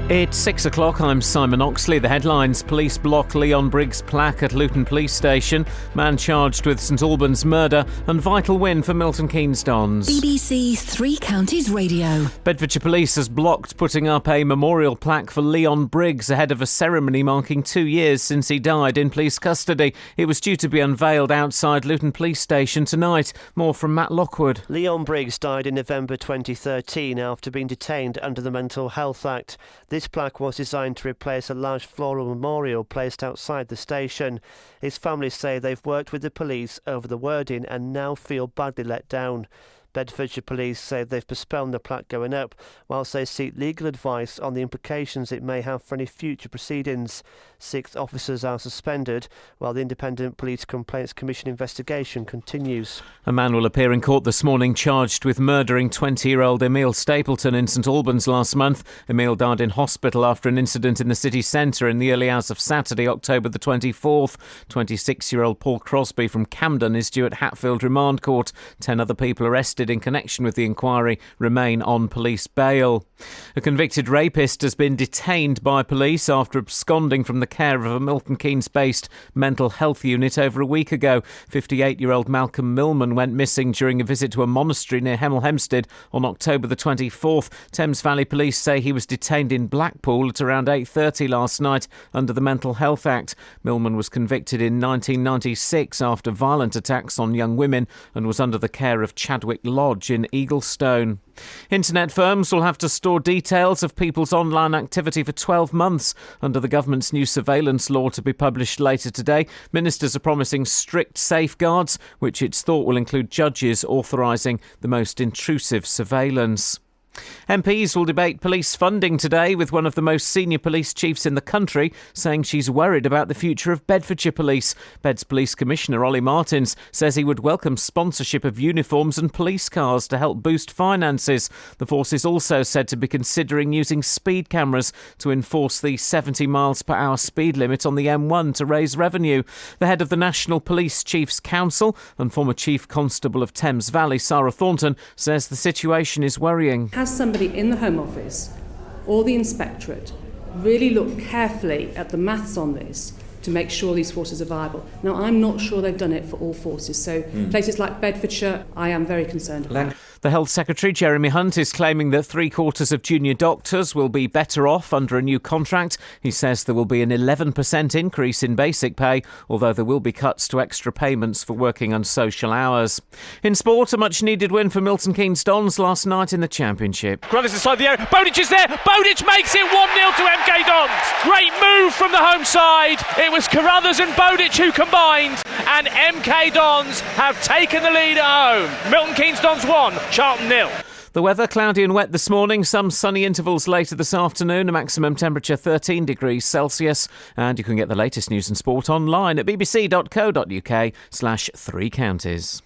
It's 6 o'clock, I'm Simon Oxley. The headlines: police block Leon Briggs' plaque at Luton Police Station, man charged with St Albans murder, and vital win for Milton Keynes Dons. BBC Three Counties Radio. Bedfordshire Police has blocked putting up a memorial plaque for Leon Briggs ahead of a ceremony marking 2 years since he died in police custody. It was due to be unveiled outside Luton Police Station tonight. More from Matt Lockwood. Leon Briggs died in November 2013 after being detained under the Mental Health Act. This plaque was designed to replace a large floral memorial placed outside the station. His family say they've worked with the police over the wording and now feel badly let down. Bedfordshire Police say they've postponed the plaque going up whilst they seek legal advice on the implications it may have for any future proceedings. 6 officers are suspended while the Independent Police Complaints Commission investigation continues. A man will appear in court this morning charged with murdering 20-year-old Emil Stapleton in St Albans last month. Emil died in hospital after an incident in the city centre in the early hours of Saturday, October the 24th. 26-year-old Paul Crosby from Camden is due at Hatfield Remand Court. 10 other people arrested in connection with the inquiry remain on police bail. A convicted rapist has been detained by police after absconding from the care of a Milton Keynes-based mental health unit over a week ago. 58-year-old Malcolm Millman went missing during a visit to a monastery near Hemel Hempstead on October the 24th. Thames Valley Police say he was detained in Blackpool at around 8:30 last night under the Mental Health Act. Millman was convicted in 1996 after violent attacks on young women and was under the care of Chadwick Lodge in Eaglestone. Internet firms will have to store details of people's online activity for 12 months under the government's new surveillance law to be published later today. Ministers are promising strict safeguards, which it's thought will include judges authorising the most intrusive surveillance. MPs will debate police funding today, with one of the most senior police chiefs in the country saying she's worried about the future of Bedfordshire Police. Bed's Police Commissioner Ollie Martins says he would welcome sponsorship of uniforms and police cars to help boost finances. The force is also said to be considering using speed cameras to enforce the 70 miles per hour speed limit on the M1 to raise revenue. The head of the National Police Chiefs Council and former Chief Constable of Thames Valley, Sarah Thornton, says the situation is worrying. Has somebody in the Home Office or the Inspectorate really look carefully at the maths on this to make sure these forces are viable? Now, I'm not sure they've done it for all forces, so places like Bedfordshire, I am very concerned about. The Health Secretary, Jeremy Hunt, is claiming that 3/4 of junior doctors will be better off under a new contract. He says there will be an 11% increase in basic pay, although there will be cuts to extra payments for working unsocial hours. In sport, a much-needed win for Milton Keynes Dons last night in the Championship. Crothers inside the area, Bowditch is there, Bowditch makes it 1-0 to MK Dons. Great move from the home side. It was Carruthers and Bowditch who combined, and MK Dons have taken the lead at home. Milton Keynes Dons 1, Charlton 0. The weather, cloudy and wet this morning, some sunny intervals later this afternoon, a maximum temperature 13 degrees Celsius. And you can get the latest news and sport online at bbc.co.uk/3 counties.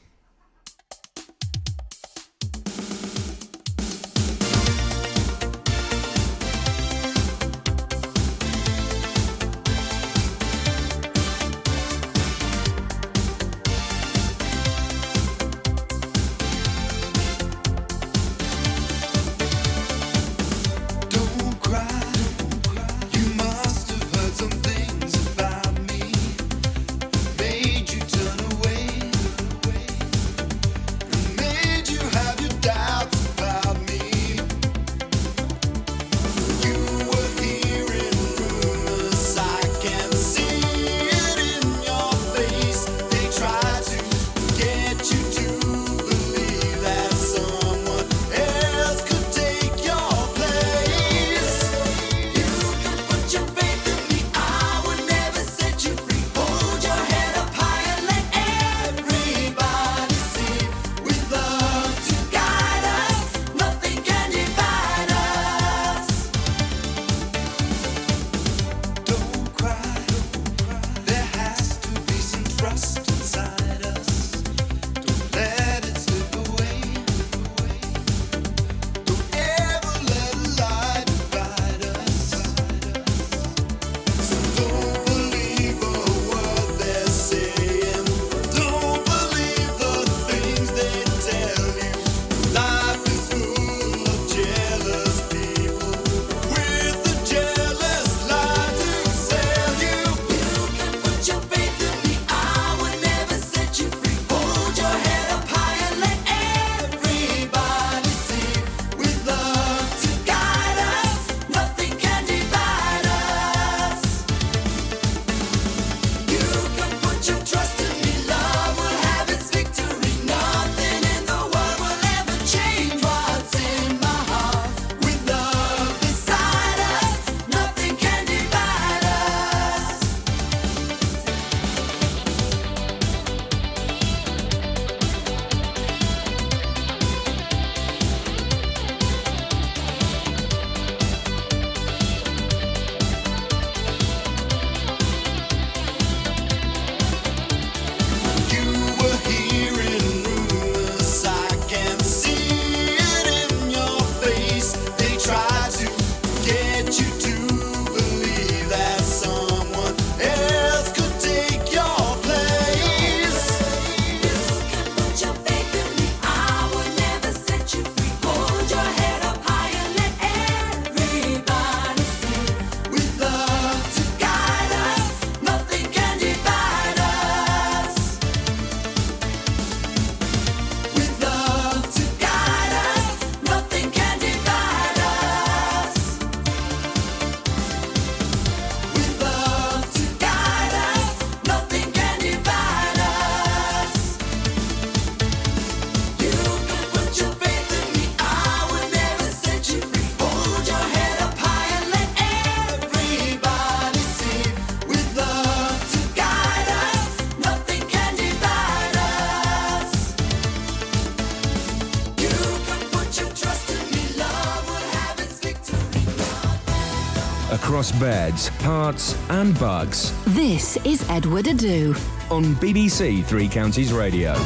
across beds, hearts and bugs. This is Edward Adu On BBC Three Counties Radio.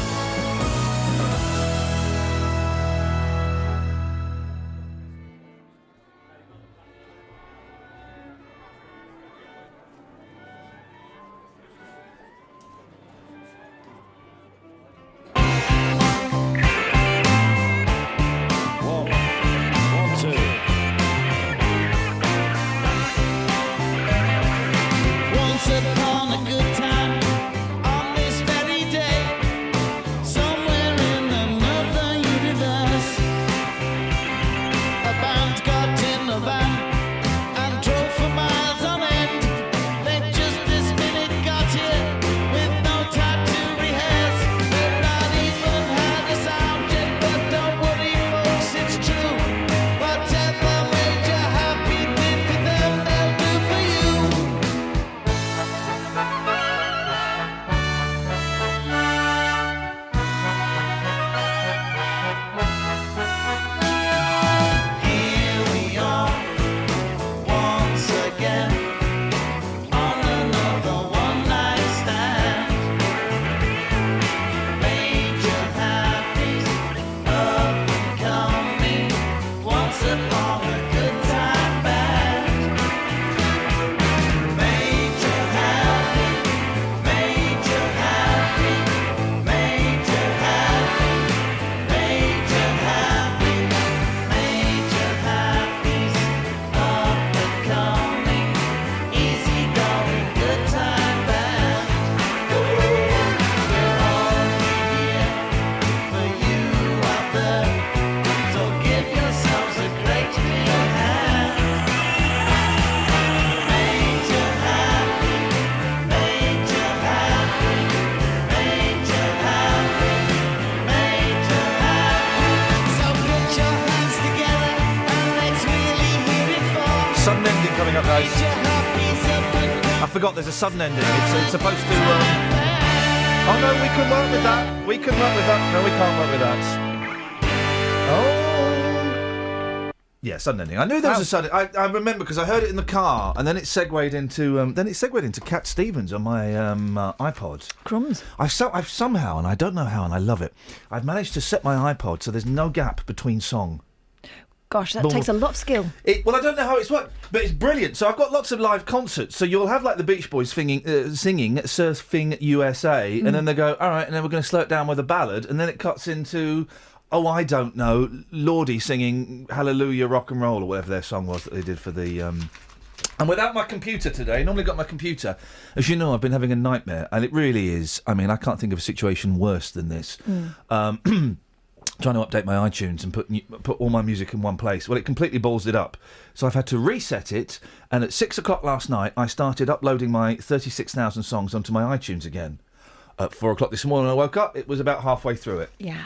I forgot there's a sudden ending. It's supposed to... Oh, no, we can work with that. We can work with that. No, we can't work with that. Oh. Yeah, sudden ending. I knew there was a sudden... I remember because I heard it in the car and then it segued into Cat Stevens on my iPod. Crumbs. I've somehow, and I don't know how, and I love it, I've managed to set my iPod so there's no gap between song. Gosh, that takes a lot of skill. Well, I don't know how it's worked, but it's brilliant. So I've got lots of live concerts. So you'll have like the Beach Boys singing Surfing USA, and then they go, all right, and then we're going to slow it down with a ballad, and then it cuts into, oh, I don't know, Lordy singing Hallelujah Rock and Roll, or whatever their song was that they did for the... And without my computer today, normally got my computer, as you know, I've been having a nightmare, and it really is, I mean, I can't think of a situation worse than this. Trying to update my iTunes and put all my music in one place. Well, it completely balls it up. So I've had to reset it, and at 6 o'clock last night, I started uploading my 36,000 songs onto my iTunes again. At 4 o'clock this morning, I woke up, it was about halfway through it. Yeah.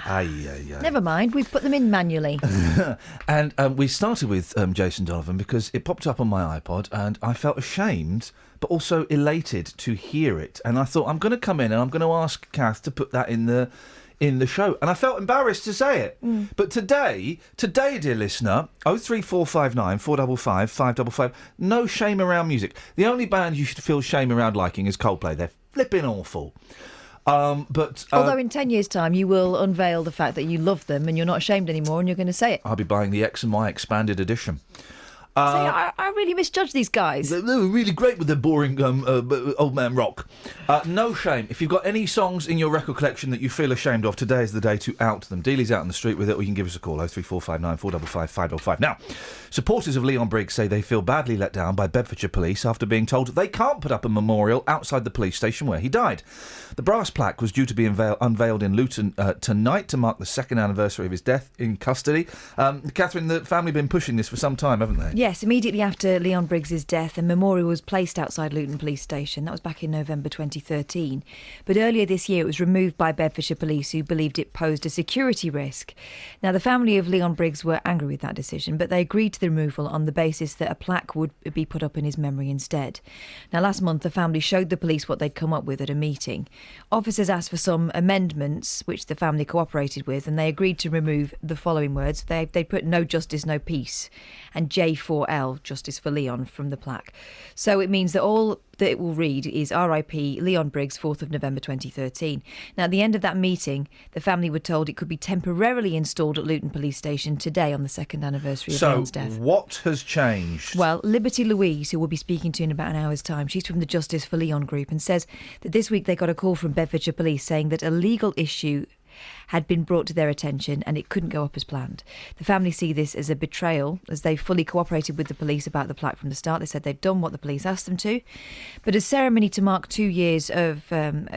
Never mind, we've put them in manually. And we started with Jason Donovan because it popped up on my iPod, and I felt ashamed, but also elated to hear it. And I thought, I'm going to come in and I'm going to ask Kath to put that in the show, and I felt embarrassed to say it. But today, dear listener, 03459 455 555, no shame around music. The only band you should feel shame around liking is Coldplay. They're flipping awful. Although in 10 years' time you will unveil the fact that you love them and you're not ashamed anymore, and you're going to say it. I'll be buying the X and Y expanded edition. I really misjudge these guys. They were really great with their boring old man rock. No shame. If you've got any songs in your record collection that you feel ashamed of, today is the day to out them. Dealey's out on the street with it, or you can give us a call, 03459 455 555. Now, supporters of Leon Briggs say they feel badly let down by Bedfordshire Police after being told they can't put up a memorial outside the police station where he died. The brass plaque was due to be unveiled in Luton tonight to mark the second anniversary of his death in custody. Catherine, the family have been pushing this for some time, haven't they? Yes, immediately after Leon Briggs' death, a memorial was placed outside Luton Police Station. That was back in November 2013. But earlier this year, it was removed by Bedfordshire Police, who believed it posed a security risk. Now, the family of Leon Briggs were angry with that decision, but they agreed to the removal on the basis that a plaque would be put up in his memory instead. Now, last month, the family showed the police what they'd come up with at a meeting. Officers asked for some amendments, which the family cooperated with, and they agreed to remove the following words. They put "no justice, no peace," and J4 4L, Justice for Leon, from the plaque. So it means that all that it will read is R.I.P. Leon Briggs, 4th of November 2013. Now, at the end of that meeting, the family were told it could be temporarily installed at Luton Police Station today on the second anniversary of Leon's death. So, what has changed? Well, Liberty Louise, who we'll be speaking to in about an hour's time, she's from the Justice for Leon group and says that this week they got a call from Bedfordshire Police saying that a legal issue had been brought to their attention and it couldn't go up as planned. The family see this as a betrayal, as they fully cooperated with the police about the plaque from the start. They said they've done what the police asked them to. But a ceremony to mark 2 years of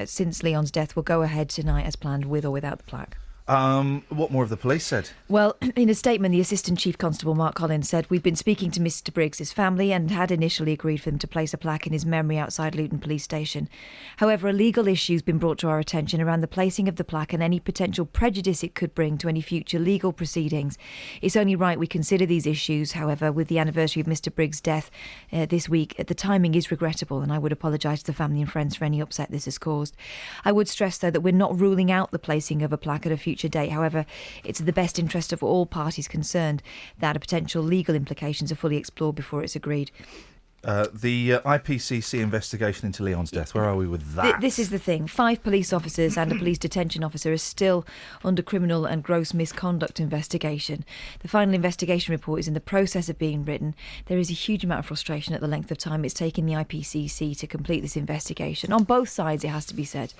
since Leon's death will go ahead tonight as planned, with or without the plaque. What more have the police said? Well, in a statement, the Assistant Chief Constable Mark Collins said, "We've been speaking to Mr Briggs' family and had initially agreed for them to place a plaque in his memory outside Luton Police Station. However, a legal issue's been brought to our attention around the placing of the plaque and any potential prejudice it could bring to any future legal proceedings. It's only right we consider these issues. However, with the anniversary of Mr Briggs' death this week, the timing is regrettable and I would apologise to the family and friends for any upset this has caused. I would stress, though, that we're not ruling out the placing of a plaque at a future date. However, it's in the best interest of all parties concerned that a potential legal implications are fully explored before it's agreed." The IPCC investigation into Leon's death, where are we with that? This is the thing. 5 police officers and a police detention officer are still under criminal and gross misconduct investigation. The final investigation report is in the process of being written. There is a huge amount of frustration at the length of time it's taken the IPCC to complete this investigation. On both sides, it has to be said.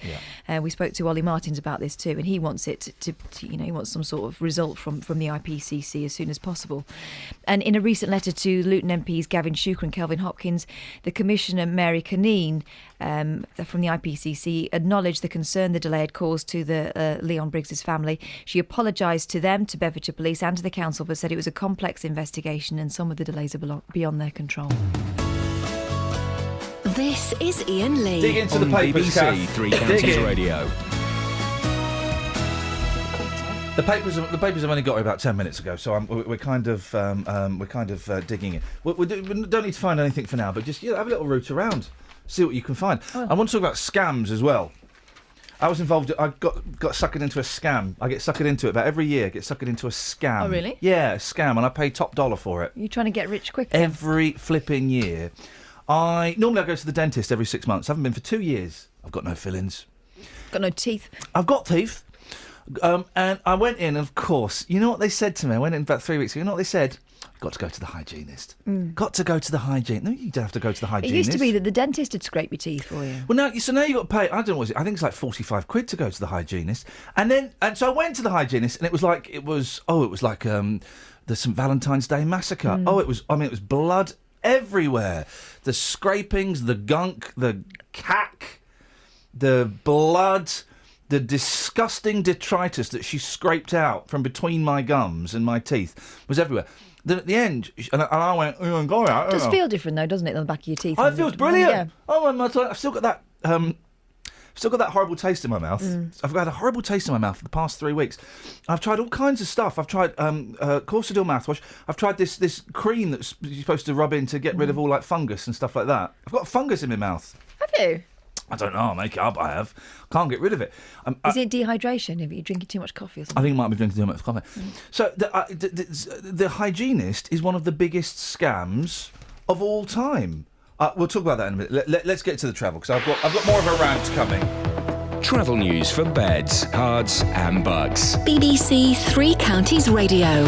Yeah. We spoke to Ollie Martins about this too, and he wants it to he wants some sort of result from the IPCC as soon as possible. And in a recent letter to Luton MPs Gavin Shuker and Kelvin Hopkins, the Commissioner Mary Caneen from the IPCC acknowledged the concern the delay had caused to the Leon Briggs' family. She apologised to them, to Bedfordshire Police and to the council, but said it was a complex investigation and some of the delays are beyond their control. This is Iain Lee. Dig into the papers, BBC Kath. Three Counties Radio. The papers have only got here about 10 minutes ago, so we're kind of digging in. We don't need to find anything for now, but just have a little route around, see what you can find. I want to talk about scams as well. I was involved. I got suckered into a scam. I get suckered into it about every year. Get suckered into a scam. Oh, really? Yeah, a scam, and I pay top dollar for it. You're trying to get rich quick? Every flipping year. Normally I go to the dentist every 6 months. I haven't been for 2 years. I've got no fillings. Got no teeth? I've got teeth. And I went in, and of course, you know what they said to me? I went in about 3 weeks ago. You know what they said? Got to go to the hygienist. Got to go to the hygienist. No, you don't have to go to the hygienist. It used to be that the dentist would scrape your teeth for you. Well, now you've got to pay. I don't know what it is. I think it's like 45 quid to go to the hygienist. And so I went to the hygienist, and it was like the St Valentine's Day massacre. It was blood everywhere. The scrapings, the gunk, the cack, the blood. The disgusting detritus that she scraped out from between my gums and my teeth was everywhere. Then at the end, and I went, "Oh, go out." It does feel different though, doesn't it, on the back of your teeth? Oh, it feels brilliant. Yeah. Oh, I've still got that. Still got that horrible taste in my mouth. I've had a horrible taste in my mouth for the past 3 weeks. I've tried all kinds of stuff. I've tried Corsadil mouthwash. I've tried this cream that's you're supposed to rub in to get rid of all like fungus and stuff like that. I've got fungus in my mouth. Have you? I don't know. I'll make it up. I have. Can't get rid of it. Is it dehydration? If you're drinking too much coffee or something? I think I might be drinking too much coffee. So the hygienist is one of the biggest scams of all time. We'll talk about that in a minute. Let's get to the travel, because I've got more of a rant coming. Travel news for beds, cards and bugs. BBC Three Counties Radio.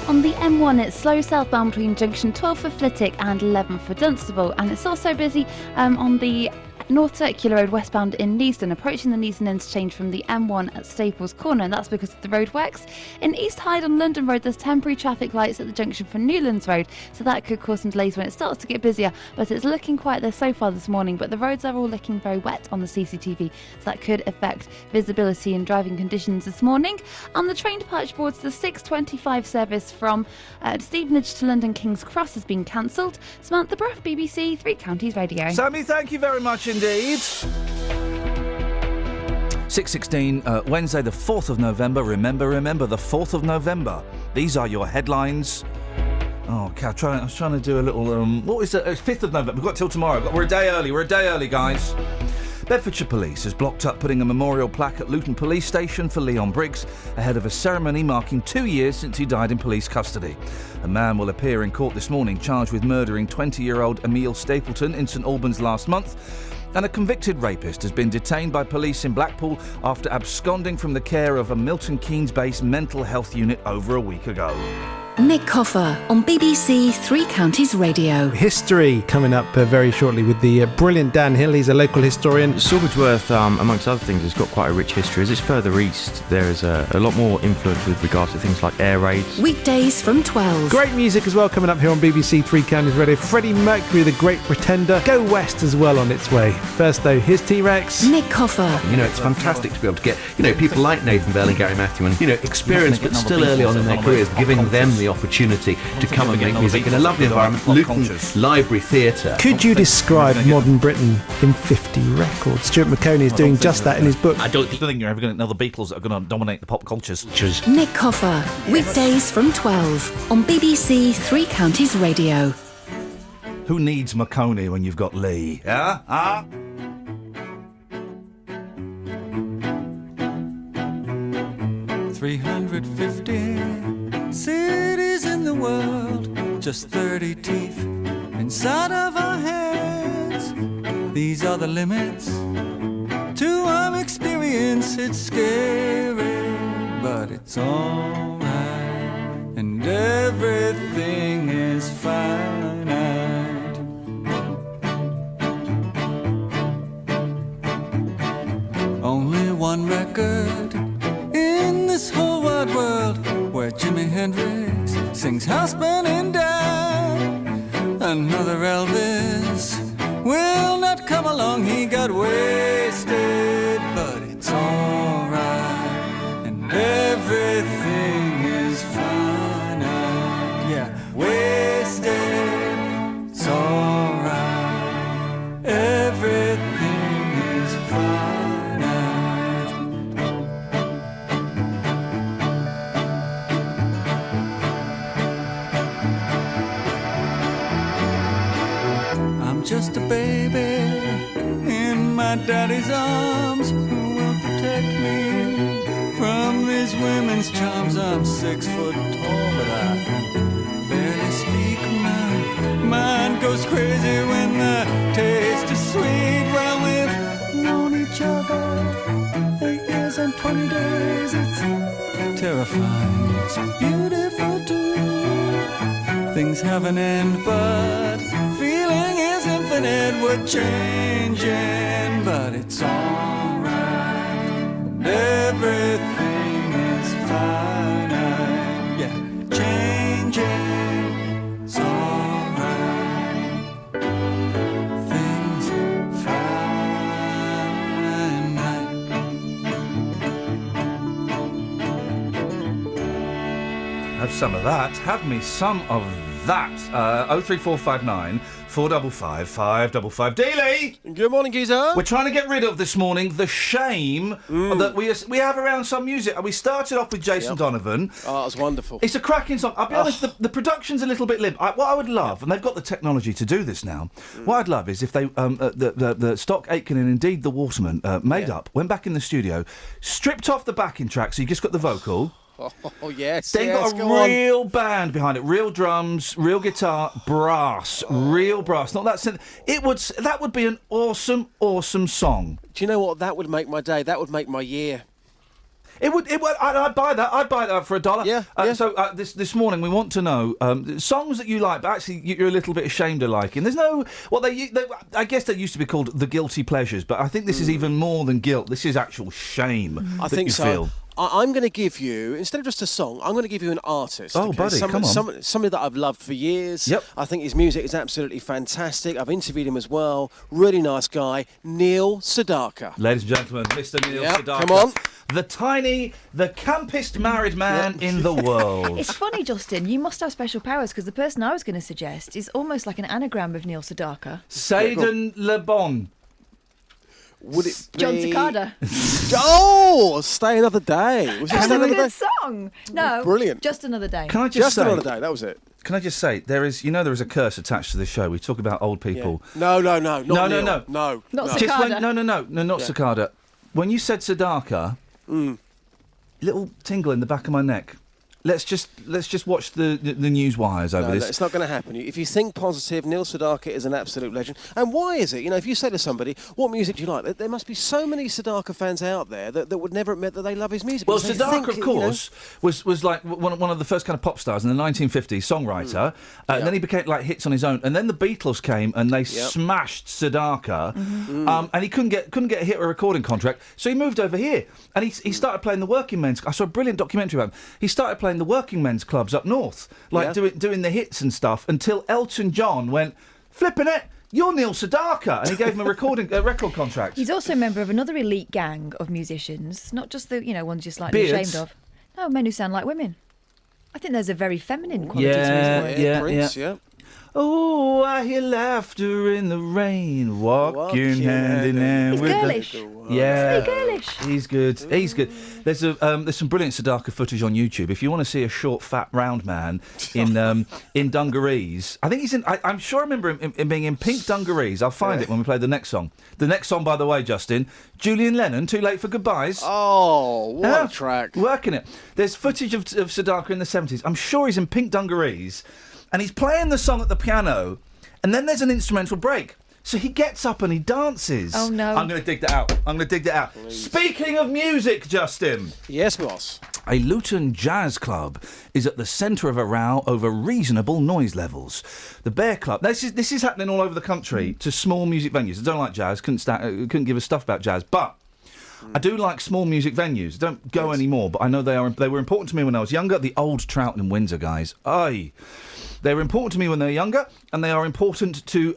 On the M1, it's slow southbound between junction 12 for Flitwick and 11 for Dunstable, and it's also busy on the North Circular Road westbound in Neasden, approaching the Neasden interchange from the M1 at Staples Corner, and that's because of the roadworks. In East Hyde on London Road, there's temporary traffic lights at the junction for Newlands Road, so that could cause some delays when it starts to get busier, but it's looking quiet there so far this morning. But the roads are all looking very wet on the CCTV, so that could affect visibility and driving conditions this morning. On the train departure boards, the 6:25 service from Stevenage to London King's Cross has been cancelled. Samantha Bruff, BBC Three Counties Radio. Sammy, thank you very much indeed. 6:16, Wednesday the 4th of November. Remember the 4th of November. These are your headlines. Oh, okay, I was trying to do a little... what is it? It's 5th of November. We've got till tomorrow. We're a day early, guys. Bedfordshire Police has blocked up putting a memorial plaque at Luton Police Station for Leon Briggs ahead of a ceremony marking 2 years since he died in police custody. A man will appear in court this morning charged with murdering 20-year-old Emil Stapleton in St Albans last month. And a convicted rapist has been detained by police in Blackpool after absconding from the care of a Milton Keynes-based mental health unit over a week ago. Nick Coffer on BBC Three Counties Radio. History coming up very shortly with the brilliant Dan Hill. He's a local historian. Sawbridgeworth, amongst other things, has got quite a rich history. As it's further east, there is a lot more influence with regards to things like air raids. Weekdays from 12. Great music as well coming up here on BBC Three Counties Radio. Freddie Mercury, The Great Pretender. Go West as well on its way. First though, here's T-Rex. Nick Coffer. You know, it's fantastic to be able to get, people like Nathan Bell and Gary Matthew and, experience but still early on in their careers, giving them the opportunity to come and make music in a lovely environment. Luton Library Theatre. Could you describe modern Britain in 50 records? Stuart McConey is doing just that in his book. I don't think you're ever going to know the Beatles that are going to dominate the pop cultures. Nick Coffer. Weekdays from 12 on BBC Three Counties Radio. Who needs McConey when you've got Lee? Yeah? Huh? $350 cities in the world, just 30 teeth inside of our heads. These are the limits to our experience. It's scary, but it's alright, and everything is finite. Only one record in this whole wide world where Jimi Hendrix sings house burning down. Another Elvis will not come along, he got wasted, but it's alright, and everything is finite. Yeah, wasted, it's alright, everything is finite. Just a baby in my daddy's arms who will protect me from these women's charms. I'm 6 foot tall, but I can barely speak. My mind goes crazy when the taste is sweet. Well, we've known each other 8 years and 20 days. It's terrifying, it's beautiful too. Things have an end, but feeling is infinite. We're changing, but it's alright. Everything is finite. Yeah, changing, it's alright. Things finite. Have some of that. Have me some of that. 03459 455 555. Dealey! Good morning, geezer. We're trying to get rid of this morning the shame that we have around some music. We started off with Jason Donovan. Oh, that was wonderful. It's a cracking song. I'll be honest, the production's a little bit limp. What I would love, and they've got the technology to do this now, what I'd love is if they, the Stock Aitken and indeed the Waterman went back in the studio, stripped off the backing track, so you just got the vocal. Oh, yes. Then yes, got a real band behind it, real drums, real guitar, brass, real brass. Not that synth. That would be an awesome, awesome song. Do you know what? That would make my day. That would make my year. It would. I'd buy that. I'd buy that for $1. Yeah. So this morning we want to know songs that you like, but actually you're a little bit ashamed of liking. There's no. Well, I guess they used to be called the guilty pleasures, but I think this is even more than guilt. This is actual shame. I think so. Feel. I'm going to give you, instead of just a song, I'm going to give you an artist. Oh, buddy, come on. Somebody that I've loved for years. Yep. I think his music is absolutely fantastic. I've interviewed him as well. Really nice guy. Neil Sedaka. Ladies and gentlemen, Mr. Neil Sedaka. Come on. The campest married man in the world. It's funny, Justin, you must have special powers, because the person I was going to suggest is almost like an anagram of Neil Sedaka. Seydan Le Bon. Would it be... John Cicada. Oh, Stay Another Day. Was it That's Stay a Another good Day? song. No. Brilliant. Just Another Day. Can I just Just say... Another Day, that was it. Can I just say, there is a curse attached to this show. We talk about old people. No, not Neil. Not no. Cicada. No, not Cicada. When you said Sedaka, little tingle in the back of my neck. Let's just watch the news wires over this. No, it's not going to happen. If you think positive, Neil Sedaka is an absolute legend. And why is it? If you say to somebody, what music do you like? There must be so many Sedaka fans out there that would never admit that they love his music. Well, Sedaka, of course, was like one of the first kind of pop stars in the 1950s, songwriter. And then he became like hits on his own. And then the Beatles came and they smashed Sedaka. And he couldn't get a hit or a recording contract. So he moved over here. And he started playing the working men's... I saw a brilliant documentary about him. He started playing the working men's clubs up north, doing the hits and stuff, until Elton John went, flipping it, you're Neil Sedaka, and he gave him a record contract. He's also a member of another elite gang of musicians, not just the ones you're slightly Beards. ashamed of. No, men who sound like women. I think there's a very feminine quality to his voice. Prince. Oh, I hear laughter in the rain, walking hand in hand He's with girlish. Yeah, Isn't he girlish? He's good. He's good. There's some brilliant Sedaka footage on YouTube. If you want to see a short, fat, round man in dungarees, I think he's in. I'm sure I remember him being in pink dungarees. I'll find it when we play the next song. The next song, by the way, Justin, Julian Lennon, Too Late for Goodbyes. Oh, what a track! Working it. There's footage of Sedaka in the 70s. I'm sure he's in pink dungarees. And he's playing the song at the piano, and then there's an instrumental break. So he gets up and he dances. Oh, no. I'm going to dig that out. Please. Speaking of music, Justin. Yes, boss. A Luton jazz club is at the centre of a row over reasonable noise levels. The Bear Club... This is happening all over the country to small music venues. I don't like jazz, couldn't give a stuff about jazz, but... I do like small music venues. Don't go anymore, but I know they were important to me when I was younger. The old Troughton and Windsor guys. Aye. They were important to me when they were younger, and they are important to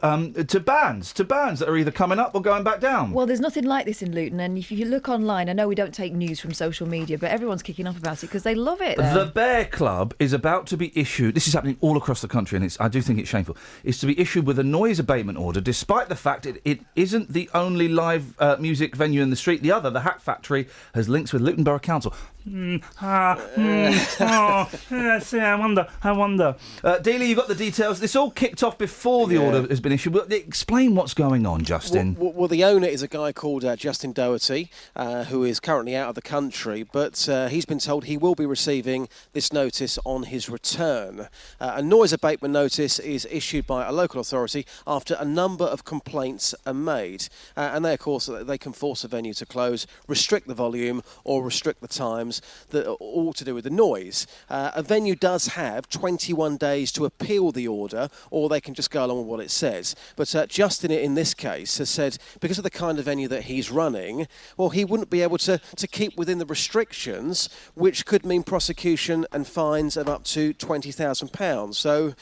bands that are either coming up or going back down. Well, there's nothing like this in Luton, and if you look online, I know we don't take news from social media, but everyone's kicking off about it because they love it there. The Bear Club is about to be issued, this is happening all across the country, and I do think it's shameful, is to be issued with a noise abatement order, despite the fact it isn't the only live music venue in the street. The other, the Hat Factory, has links with Luton Borough Council. Yes, I wonder. Dealey, you got the details. This all kicked off before the order has been issued. But explain what's going on, Justin. Well, the owner is a guy called Justin Doherty, who is currently out of the country, but he's been told he will be receiving this notice on his return. A noise abatement notice is issued by a local authority after a number of complaints are made. And they, of course, they can force a venue to close, restrict the volume, or restrict the times, that are all to do with the noise. A venue does have 21 days to appeal the order, or they can just go along with what it says. But Justin, in this case, has said because of the kind of venue that he's running, well, he wouldn't be able to keep within the restrictions, which could mean prosecution and fines of up to £20,000. So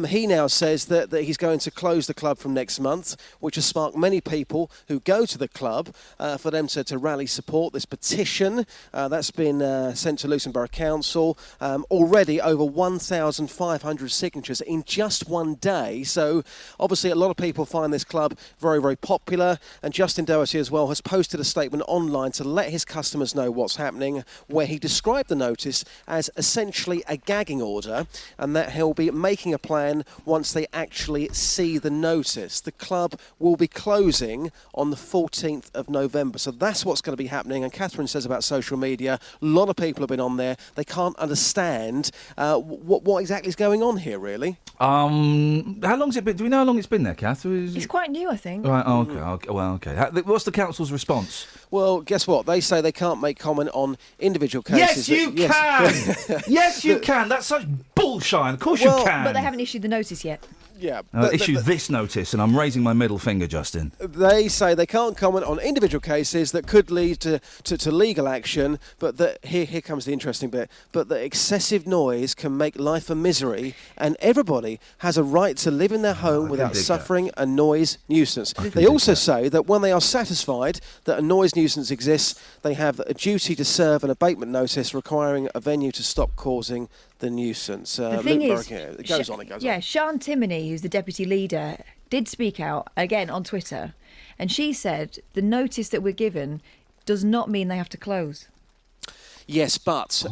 he now says that he's going to close the club from next month, which has sparked many people who go to the club for them to rally support this petition. That's been sent to Luton Borough Council. Already over 1,500 signatures in just one day. So obviously a lot of people find this club very, very popular. And Justin Doherty as well has posted a statement online to let his customers know what's happening, where he described the notice as essentially a gagging order, and that he'll be making a plan once they actually see the notice. The club will be closing on the 14th of November. So that's what's going to be happening. And Catherine says about social media, a lot of people have been on there. They can't understand what exactly is going on here, really. How long's it been? Do we know how long it's been there, Kath? It's quite new, I think. Right, okay. What's the council's response? Well, guess what? They say they can't make comment on individual cases. Yes, you can! Yes, you can! That's such bullshit. Of course you can. But they haven't issued the notice yet. Yeah. Issue this notice, and I'm raising my middle finger, Justin. They say they can't comment on individual cases that could lead to legal action, but that here comes the interesting bit, but that excessive noise can make life a misery, and everybody has a right to live in their home without suffering a noise nuisance. They also say that when they are satisfied that a noise nuisance exists, they have a duty to serve an abatement notice requiring a venue to stop causing the nuisance. The thing is, it goes on. Yeah, Sean Timoney, who's the deputy leader, did speak out again on Twitter, and she said the notice that we're given does not mean they have to close. Yes, but,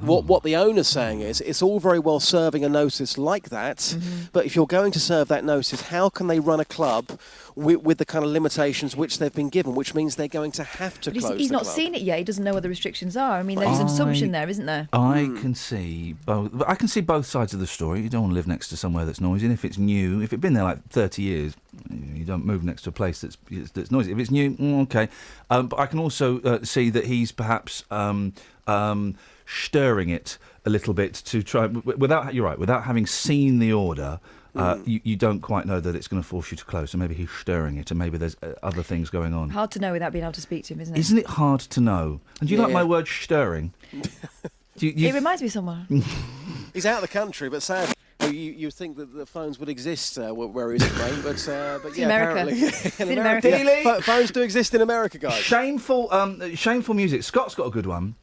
what the owner's saying is it's all very well serving a notice like that, but if you're going to serve that notice, how can they run a club with the kind of limitations which they've been given, which means they're going to have to close He's the not club. seen it yet. He doesn't know what the restrictions are. I mean, there's an assumption there, isn't there? I can see both. But I can see both sides of the story. You don't want to live next to somewhere that's noisy. And if it's new, if it's been there like 30 years, you don't move next to a place that's noisy. If it's new, okay. But I can also see that he's perhaps stirring it a little bit to try. Without having seen the order. You don't quite know that it's going to force you to close, so maybe he's stirring it, and maybe there's other things going on. Hard to know without being able to speak to him, isn't it? Isn't it hard to know? And do you like my word stirring? It reminds me of someone. He's out of the country, but sadly, you think that the phones would exist where he is at the moment, but yeah, America. apparently. It's in America. Yeah, phones do exist in America, guys. Shameful music. Scott's got a good one.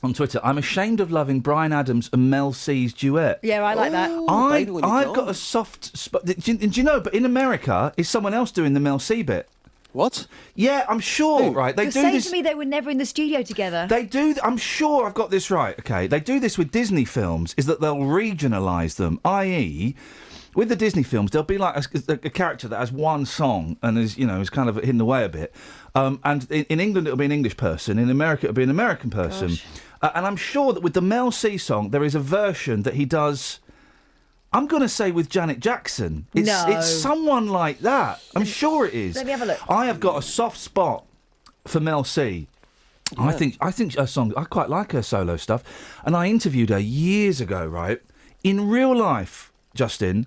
On Twitter, I'm ashamed of loving Bryan Adams and Mel C's duet. Yeah, I like that. I've got a soft spot. Do you know? But in America, is someone else doing the Mel C bit? What? Yeah, I'm sure. Right? You're saying to me they were never in the studio together. They do. I'm sure I've got this right. Okay, they do this with Disney films. Is that they'll regionalise them, i.e. With the Disney films, there'll be like a character that has one song and is kind of hidden away a bit. And in England, it'll be an English person. In America, it'll be an American person. And I'm sure that with the Mel C song, there is a version that he does. I'm going to say with Janet Jackson. It's someone like that. I'm sure it is. Let me have a look. I have got a soft spot for Mel C. Yeah. I think her song. I quite like her solo stuff, and I interviewed her years ago. Right, in real life, Justin.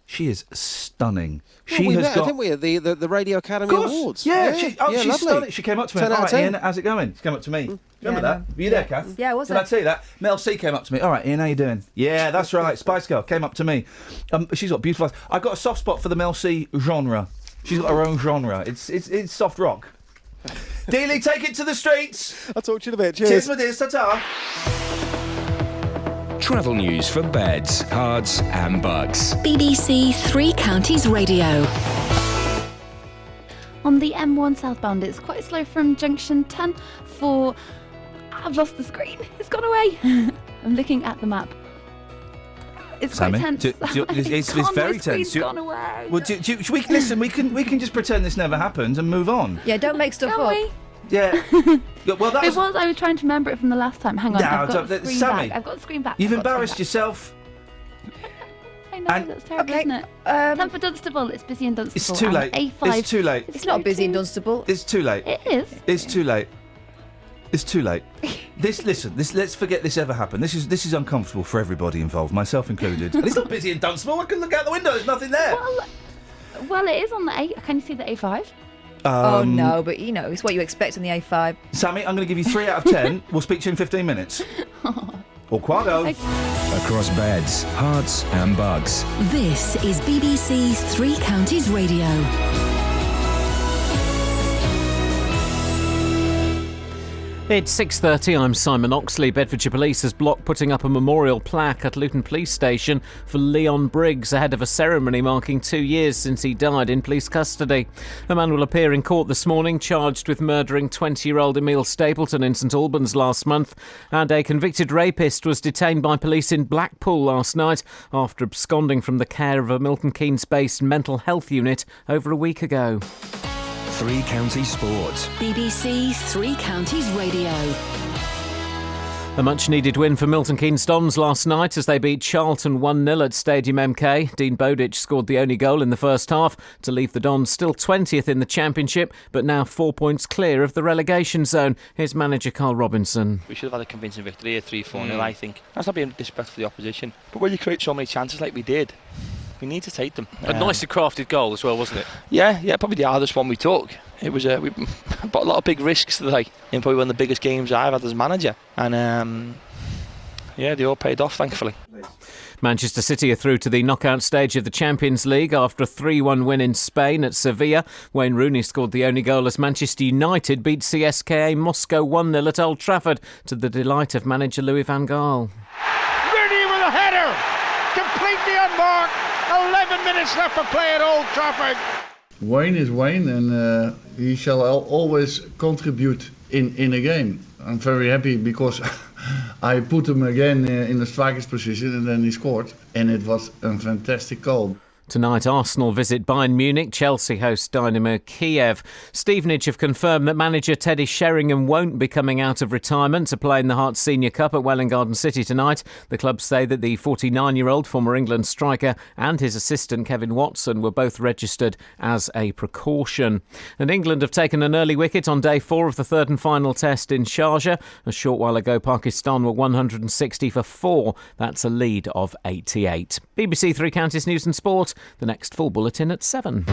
She is stunning. Well, we met, didn't we, at the Radio Academy Awards? Yeah, she's lovely. stunning. She came up to me. 10 out of 10. Ian, how's it going? She came up to me. Remember that? Were you there, Kath? Yeah, I was Did there. I tell you that? Mel C came up to me. All right, Ian, how you doing? Yeah, that's right. Spice Girl came up to me. She's got beautiful eyes. I've got a soft spot for the Mel C genre. She's got her own genre. It's soft rock. Dealey, take it to the streets. I'll talk to you in a bit. Cheers. Cheers, my dears. Ta-ta. Travel news for beds, cards and bugs. BBC Three Counties Radio. On the M1 southbound, it's quite slow from junction 10 for... I've lost the screen. It's gone away. I'm looking at the map. It's Sammy, quite tense. It's very tense. Gone away. Well, listen. We can just pretend this never happened and move on. Yeah, don't make stuff Can up. we? Yeah. Well, that I was trying to remember it from the last time. Hang on, No, I've got the screen Sammy, back. I've got the screen back. You've I've got the embarrassed screen yourself. back. I know, that's terrible, okay, isn't it? Time for Dunstable. It's busy in Dunstable. It's too and late. A5. It's too late. It's not busy in Dunstable. It's too late. It is. It's too late. It's too late. Let's forget this ever happened. This is uncomfortable for everybody involved, myself included. And it's not busy in Dunstable. I can look out the window. There's nothing there. Well, it is on the A. Can you see the A5? Oh no, but it's what you expect on the A5. Sammy, I'm going to give you 3 out of 10. We'll speak to you in 15 minutes. Or Quado. Across beds, hearts and bugs. This is BBC Three Counties Radio. It's 6:30. I'm Simon Oxley. Bedfordshire Police has blocked putting up a memorial plaque at Luton Police Station for Leon Briggs ahead of a ceremony marking 2 years since he died in police custody. A man will appear in court this morning charged with murdering 20-year-old Emil Stapleton in St Albans last month, and a convicted rapist was detained by police in Blackpool last night after absconding from the care of a Milton Keynes-based mental health unit over a week ago. Three Counties Sports. BBC Three Counties Radio. A much-needed win for Milton Keynes Dons last night as they beat Charlton 1-0 at Stadium MK. Dean Bowditch scored the only goal in the first half to leave the Dons still 20th in the Championship, but now 4 points clear of the relegation zone. Here's manager Carl Robinson. We should have had a convincing victory here, 3-4-0, I think. That's not being disrespectful to the opposition. But when you create so many chances like we did, we need to take them. A nicely crafted goal as well, wasn't it? Yeah, probably the hardest one we took. It was we brought a lot of big risks today in probably one of the biggest games I've had as manager, and they all paid off, thankfully. Manchester City are through to the knockout stage of the Champions League after a 3-1 win in Spain at Sevilla. Wayne Rooney scored the only goal as Manchester United beat CSKA Moscow 1-0 at Old Trafford to the delight of manager Louis van Gaal. Rooney with a header, completely unmarked. 11 minutes left for play at Old Trafford. Wayne is Wayne, and he shall always contribute in a game. I'm very happy because I put him again in the striker's position, and then he scored, and it was a fantastic goal. Tonight, Arsenal visit Bayern Munich, Chelsea host Dynamo Kiev. Stevenage have confirmed that manager Teddy Sheringham won't be coming out of retirement to play in the Hearts Senior Cup at Welwyn Garden City tonight. The club say that the 49-year-old former England striker and his assistant Kevin Watson were both registered as a precaution. And England have taken an early wicket on day 4 of the third and final test in Sharjah. A short while ago, Pakistan were 160 for 4. That's a lead of 88. BBC Three Counties News and Sport. The next full bulletin at 7.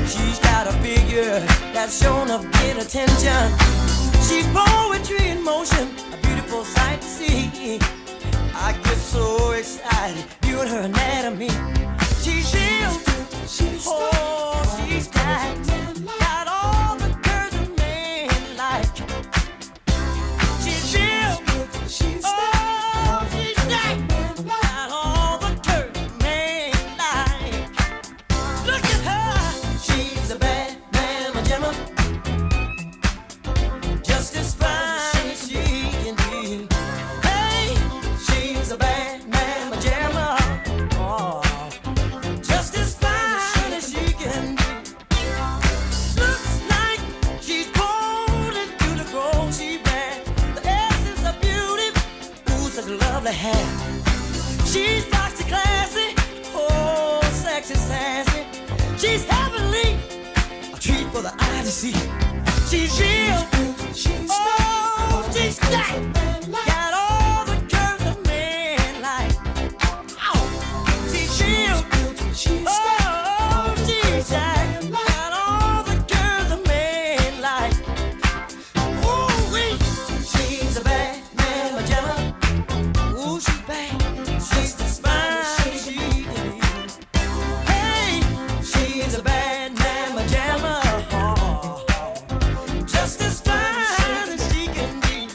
She's got a figure that's shown of great attention. She's poetry in motion, a beautiful sight to see. I get so excited viewing her anatomy. She's real, oh, she's tight, got all the curves a man like. She's real, oh, she's tight, got all the curves a man like. Look at her, she's a bad mamma jamma, just as fine as she can be. Hey, she's a bad mamma jamma, oh, just as fine as she can be. Looks like she's pulled into the grove, she bad. The essence of beauty, ooh, such lovely hair. She's foxy, classy, oh, sexy, sassy. She's heavenly, a treat for the eye to see. She's real, oh, she's stacked, got all the curves a man like. Oh, she's real, oh, she's stacked, got all the curves a man like. Ooh, she's a bad mamma jamma. Ooh, she's bad, just as fine as she can be. Hey, she's a bad mamma jamma, just as fine as she can be.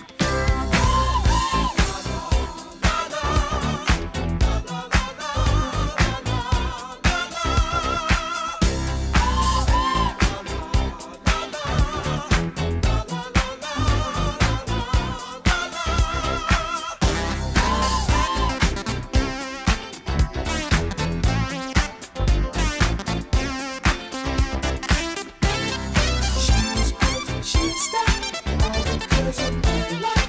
She's stacked, all the curves a man like.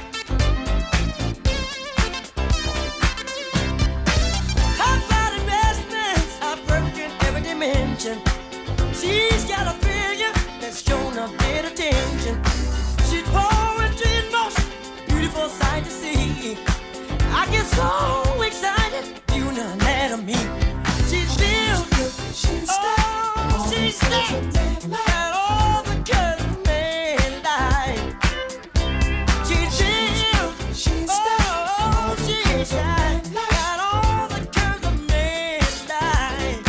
Her body measurements are perfect in every dimension. She's got a figure that's shown a bit of attention. She's poetry in motion, beautiful sight to see. I get so excited viewing her anatomy. She's real, oh, she's stacked, got all the curves a man like. She's real, oh, she's tight, got all the curves a man like.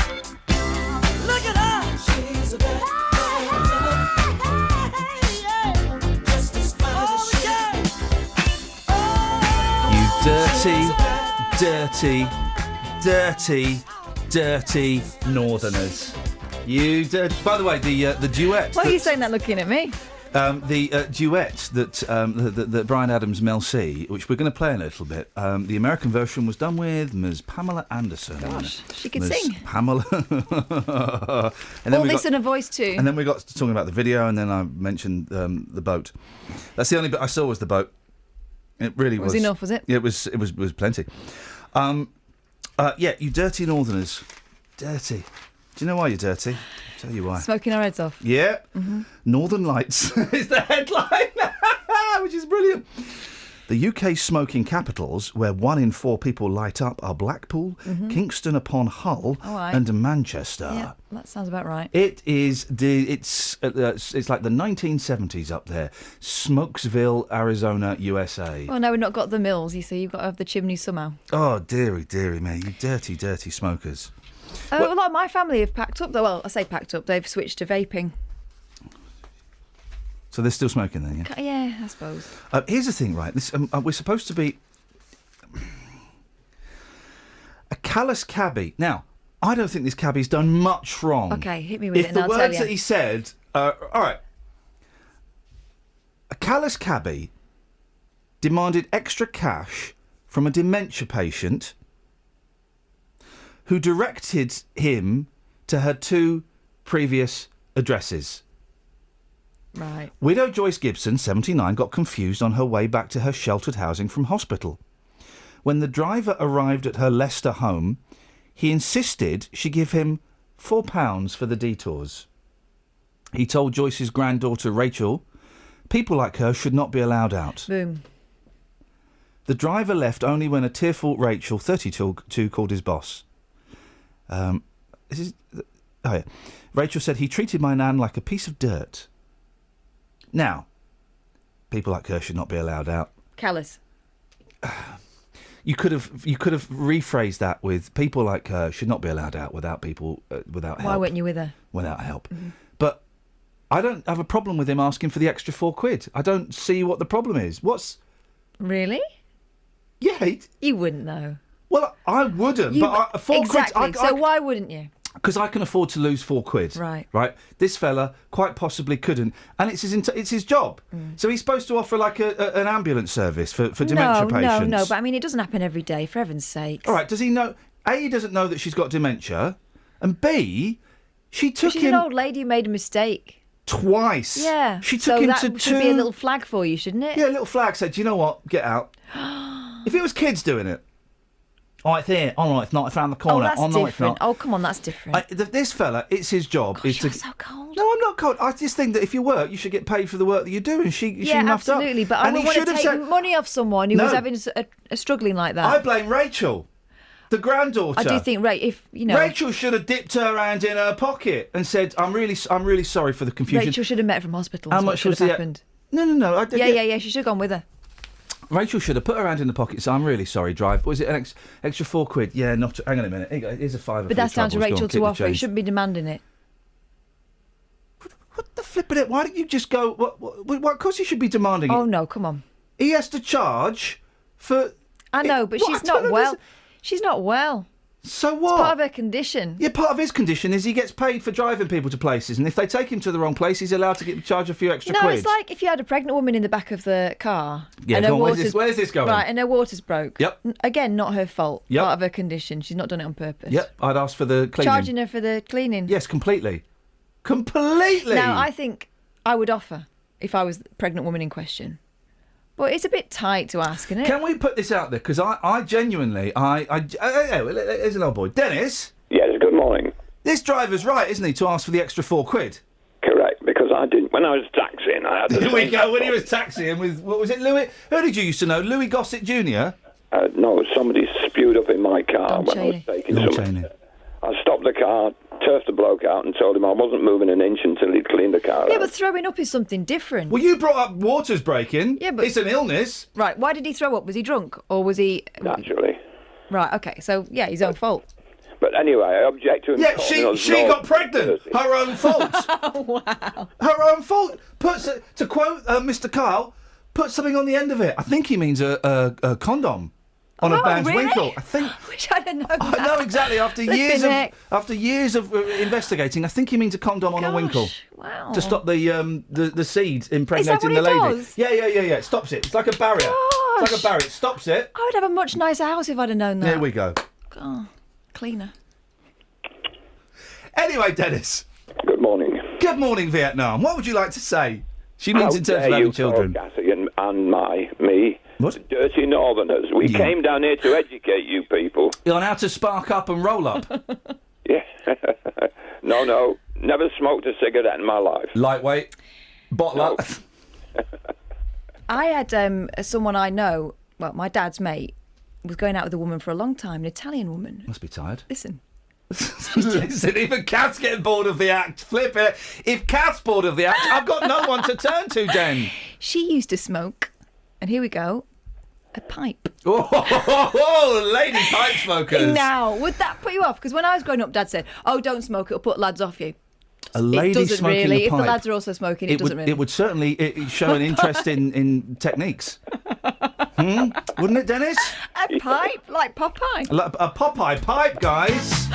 Look at her, she's a bad man, just as fine as she can. You dirty Northerners. By the way, the duet. Why are you saying that looking at me? The duet that Bryan Adams, Mel C, which we're going to play in a little bit. The American version was done with Ms. Pamela Anderson. Gosh, she could Ms. sing. Pamela. And All this in a voice too. And then we got talking about the video, and then I mentioned the boat. That's the only bit I saw was the boat. It really was. Was enough, was it? Yeah, it was plenty. Yeah, you dirty Northerners. Dirty. Do you know why you're dirty? I'll tell you why. Smoking our heads off. Yeah. Northern Lights is the headline, which is brilliant. The UK smoking capitals, where 1 in 4 people light up, are Blackpool, Kingston upon Hull, All right. and Manchester. Yeah, that sounds about right. It's like the 1970s up there. Smokesville, Arizona, USA. Well, no, we've not got the mills, you see. You've got to have the chimneys somehow. Oh, dearie me, you dirty, dirty smokers. A lot of my family have packed up, though. Well, I say packed up. They've switched to vaping. So they're still smoking then, yeah? Yeah, I suppose. Here's the thing, right? This we're supposed to be a callous cabbie. Now, I don't think this cabbie's done much wrong. Okay, hit me with it and I'll tell you. If the words that he said... all right. A callous cabbie demanded extra cash from a dementia patient who directed him to her 2 previous addresses. Right. Widow Joyce Gibson, 79, got confused on her way back to her sheltered housing from hospital. When the driver arrived at her Leicester home, he insisted she give him £4 for the detours. He told Joyce's granddaughter Rachel, people like her should not be allowed out. Boom. The driver left only when a tearful Rachel, 32, called his boss. Rachel said he treated my nan like a piece of dirt. Now, people like her should not be allowed out. Callous. You could have rephrased that with people like her should not be allowed out without help. Why weren't you with her? Without help. But I don't have a problem with him asking for the extra £4. I don't see what the problem is. What's... Really? Yeah. You wouldn't, though. Well, I wouldn't, but £4... Exactly, so why wouldn't you? Because I can afford to lose £4. Right. This fella quite possibly couldn't, and it's his job. So he's supposed to offer like an ambulance service for dementia patients. No, but I mean it doesn't happen every day. For heaven's sake. All right. Does he know? A, he doesn't know that she's got dementia, and B, she's an old lady who made a mistake twice. Yeah. She took him that to should be a little flag for you, shouldn't it? Yeah, a little flag said, "Do you know what? Get out." If it was kids doing it. Oh, it's here. Oh, no, it's not. It's around the corner. Oh, that's no, different. It's not. Oh, come on, that's different. This fella, it's his job. Gosh, you're so cold. No, I'm not cold. I just think that if you work, you should get paid for the work that you do. And she yeah, muffed up. absolutely. But I and wouldn't want to take money off someone who was having a struggling like that. I blame Rachel, the granddaughter. I do think, Rachel should have dipped her hand in her pocket and said, "I'm really sorry for the confusion." Rachel should have met from hospital. How much should have happened? No. Yeah. She should have gone with her. Rachel should have put her hand in the pocket and said, "I'm really sorry, drive. Was it an extra £4? Yeah, not. Hang on a minute. Here you go. Here's a £5. But that's down to Rachel to offer. You shouldn't be demanding it. What the flipping it? Why don't you just go? What? Of course, you should be demanding it. Oh no, come on. He has to charge for. I know, but she's not well. She's not well. So what? It's part of her condition. Yeah, part of his condition is he gets paid for driving people to places, and if they take him to the wrong place, he's allowed to charge a few extra quid. No, it's like if you had a pregnant woman in the back of the car. Yeah, and go on, where's this going? Right, and her water's broke. Yep. Again, not her fault. Yep. Part of her condition. She's not done it on purpose. Yep, I'd ask for the cleaning. Charging her for the cleaning. Yes, completely. Completely! Now, I think I would offer if I was the pregnant woman in question. But it's a bit tight to ask, isn't it? Can we put this out there? Because I genuinely, here's an old boy. Dennis? Yes, good morning. This driver's right, isn't he, to ask for the extra £4? Correct, because I didn't, when I was taxiing, I had to... Here we go, when he was taxiing with, what was it, Louis? Who did you used to know, Louis Gossett Jr.? No, somebody spewed up in my car when I was taking Don something. Cheney. I stopped the car, turfed the bloke out and told him I wasn't moving an inch until he'd cleaned the car Yeah, out. but throwing up is something different. Well, you brought up water's breaking. Yeah, but... It's an illness. Right, why did he throw up? Was he drunk? Or was he... Naturally. Right, OK, so, yeah, his own fault. But anyway, I object to him... Yeah, she got pregnant. Her own fault. Wow. Her own fault. To quote Mr. Carl, put something on the end of it. I think he means a condom. On a band's really? winkle. I think. I wish I'd have known that. I know exactly. After years of investigating, I think he means a condom on a winkle. Wow. To stop the seed impregnating the lady. Does? Yeah. It stops it. It's like a barrier. Gosh. It's like a barrier. It stops it. I would have a much nicer house if I'd have known that. There we go. Oh, cleaner. Anyway, Dennis. Good morning. Good morning, Vietnam. What would you like to say? She means in terms of having children. Cassie and me What? Dirty Northerners. We came down here to educate you people. On how to spark up and roll up. Yeah. No. Never smoked a cigarette in my life. Lightweight. Bottle up. I had someone I know, well, my dad's mate, was going out with a woman for a long time, an Italian woman. Must be tired. Listen. Listen, even Kath's getting bored of the act. Flip it. If Kath's bored of the act, I've got no one to turn to, Den. She used to smoke, and here we go, a pipe. Oh, lady pipe smokers. Now, would that put you off? Because when I was growing up, Dad said, "Oh, don't smoke; it'll put lads off you." A lady it doesn't smoking really. a pipe. If the lads are also smoking, it doesn't really. It would certainly show an interest in techniques. Wouldn't it, Dennis? A pipe, like Popeye. A Popeye pipe, guys.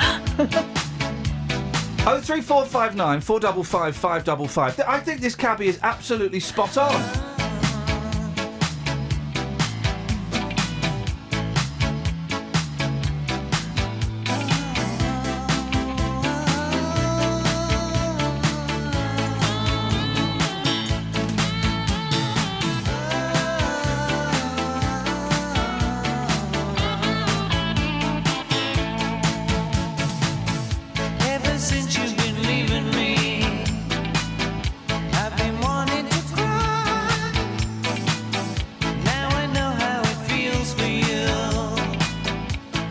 03459 455 555. I think this cabbie is absolutely spot on. Ever since you've been leaving me, I've been wanting to cry. Now I know how it feels for you.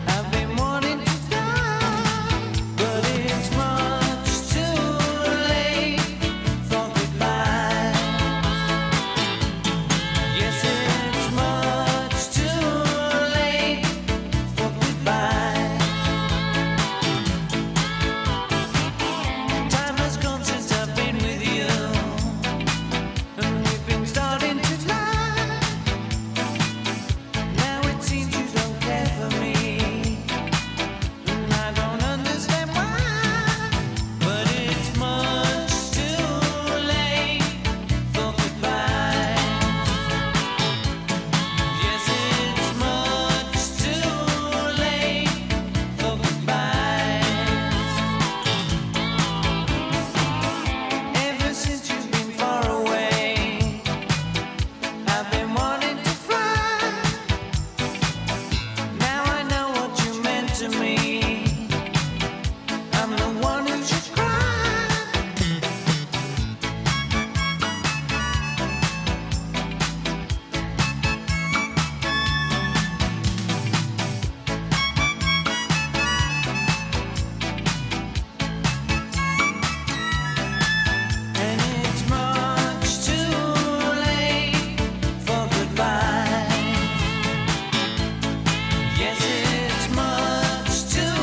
I've been wanting to die, but it's much too late for goodbye. Yes, it's much too late for goodbye. Time has gone since I've been with you, and we've been starting to lie. Now it seems you don't care for me, and I don't understand why. But it's much too late for goodbye. Yes, it's much too late for goodbye. Ever since you've been far away, I've been wanting to fly. Now I know what you meant to me. I'm the one who should cry. And it's much too late for goodbye. Yes, it's much too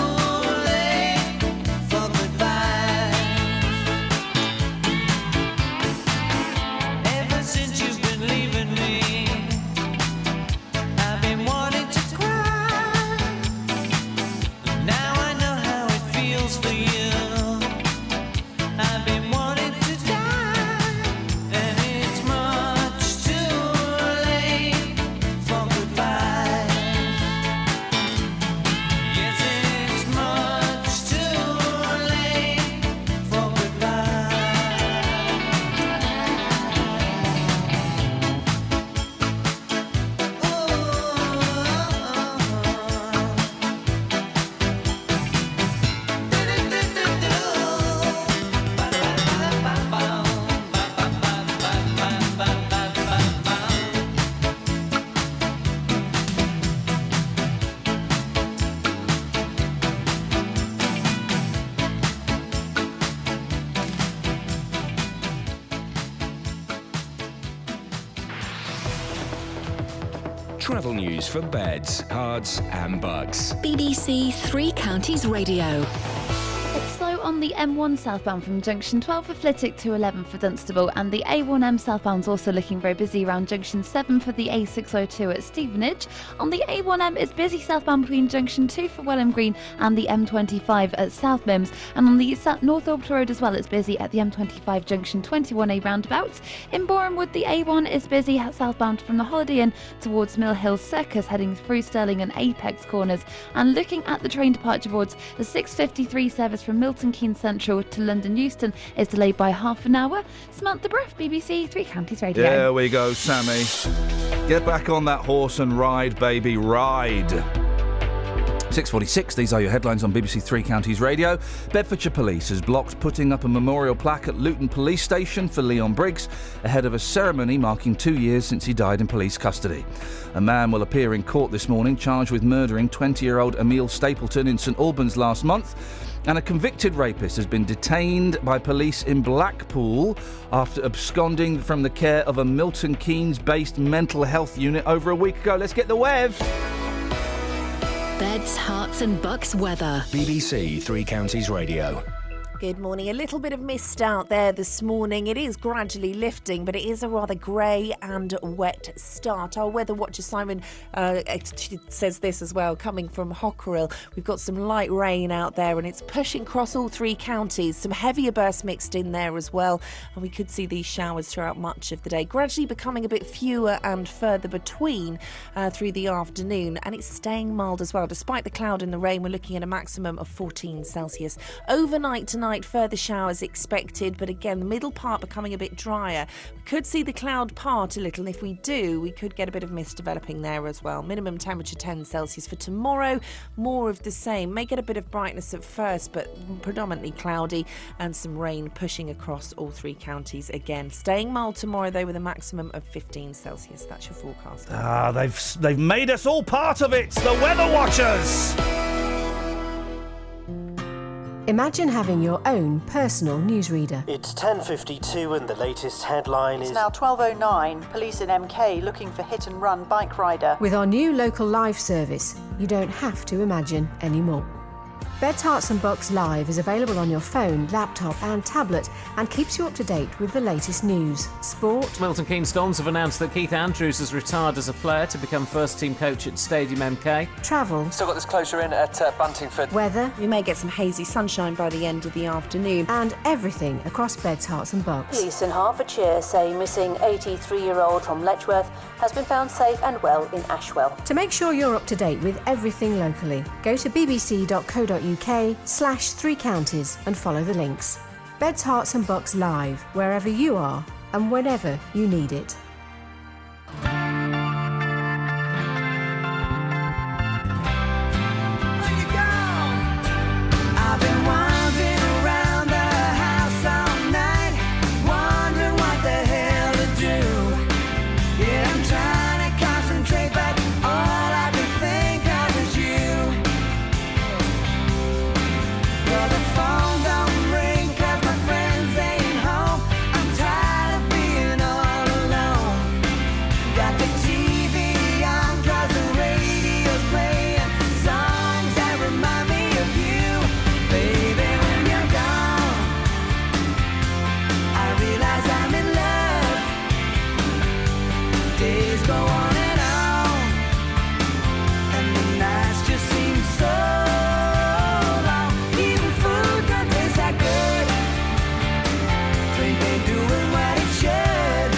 late for goodbye. Ever since you've been leaving me, I've been wanting to cry. Now I know how it feels for you. I've been wanting to die, and it's much too late for goodbye. Yes, it's much too late for goodbye. Travel news for beds, cards, and bugs. BBC Three Counties Radio. It's slow on the M1 southbound from junction 12 for Flitwick to 11 for Dunstable, and the A1M southbound's also looking very busy around junction 7 for the A602 at Stevenage. On the A1M, it's busy southbound between junction 2 for Welham Green and the M25 at South Mims, and on the North Orbital Road as well, it's busy at the M25 junction 21A roundabouts. In Borehamwood, the A1 is busy southbound from the Holiday Inn towards Mill Hill Circus, heading through Stirling and Apex corners. And looking at the train departure boards, the 6:53 service from Milton Keynes Central to London Euston is delayed by half an hour. Samantha Bruff, BBC Three Counties Radio. There we go, Sammy. Get back on that horse and ride, baby, ride. 6:46, these are your headlines on BBC Three Counties Radio. Bedfordshire Police has blocked putting up a memorial plaque at Luton Police Station for Leon Briggs ahead of a ceremony marking 2 years since he died in police custody. A man will appear in court this morning charged with murdering 20-year-old Emil Stapleton in St Albans last month. And a convicted rapist has been detained by police in Blackpool after absconding from the care of a Milton Keynes-based mental health unit over a week ago. Let's get the Wev! Beds, Hearts and Bucks weather. BBC Three Counties Radio. Good morning. A little bit of mist out there this morning. It is gradually lifting, but it is a rather grey and wet start. Our weather watcher Simon says this as well, coming from Hockerill. We've got some light rain out there and it's pushing across all three counties. Some heavier bursts mixed in there as well. And we could see these showers throughout much of the day, gradually becoming a bit fewer and further between through the afternoon. And it's staying mild as well. Despite the cloud and the rain, we're looking at a maximum of 14 Celsius. Overnight tonight, further showers expected, but again the middle part becoming a bit drier. We could see the cloud part a little, and if we do, we could get a bit of mist developing there as well. Minimum temperature 10 Celsius for tomorrow, more of the same. May get a bit of brightness at first, but predominantly cloudy and some rain pushing across all three counties again. Staying mild tomorrow though, with a maximum of 15 Celsius. That's your forecast. They've made us all part of it, the Weather Watchers! Imagine having your own personal newsreader. It's 10:52 and the latest headline It's is... now 12:09. Police in MK looking for hit-and-run bike rider. With our new local live service, you don't have to imagine anymore. Beds, Hearts and Bucks Live is available on your phone, laptop and tablet and keeps you up to date with the latest news, sport... Milton Keynes Dons have announced that Keith Andrews has retired as a player to become first-team coach at Stadium MK. Travel... Still got this closure in at Buntingford. Weather... We may get some hazy sunshine by the end of the afternoon. And everything across Beds, Hearts and Bucks. Police in Hertfordshire say missing 83-year-old from Letchworth has been found safe and well in Ashwell. To make sure you're up to date with everything locally, go to bbc.co.uk/3 counties and follow the links. Beds, Hearts and Bucks Live, wherever you are and whenever you need it. I've been wandering around the house all night, wondering what the hell to do. Yeah, I'm trying to concentrate, but all I can think of is you. Well, the phone don't ring 'cause my friends ain't home. I'm tired of being all alone. Got the TV on 'cause the radio's playing songs that remind me of you. Baby, when you're gone, I realize I'm in love. Days go on, and the nights just seem so long. Even food don't taste that good. Drink ain't doing what it should.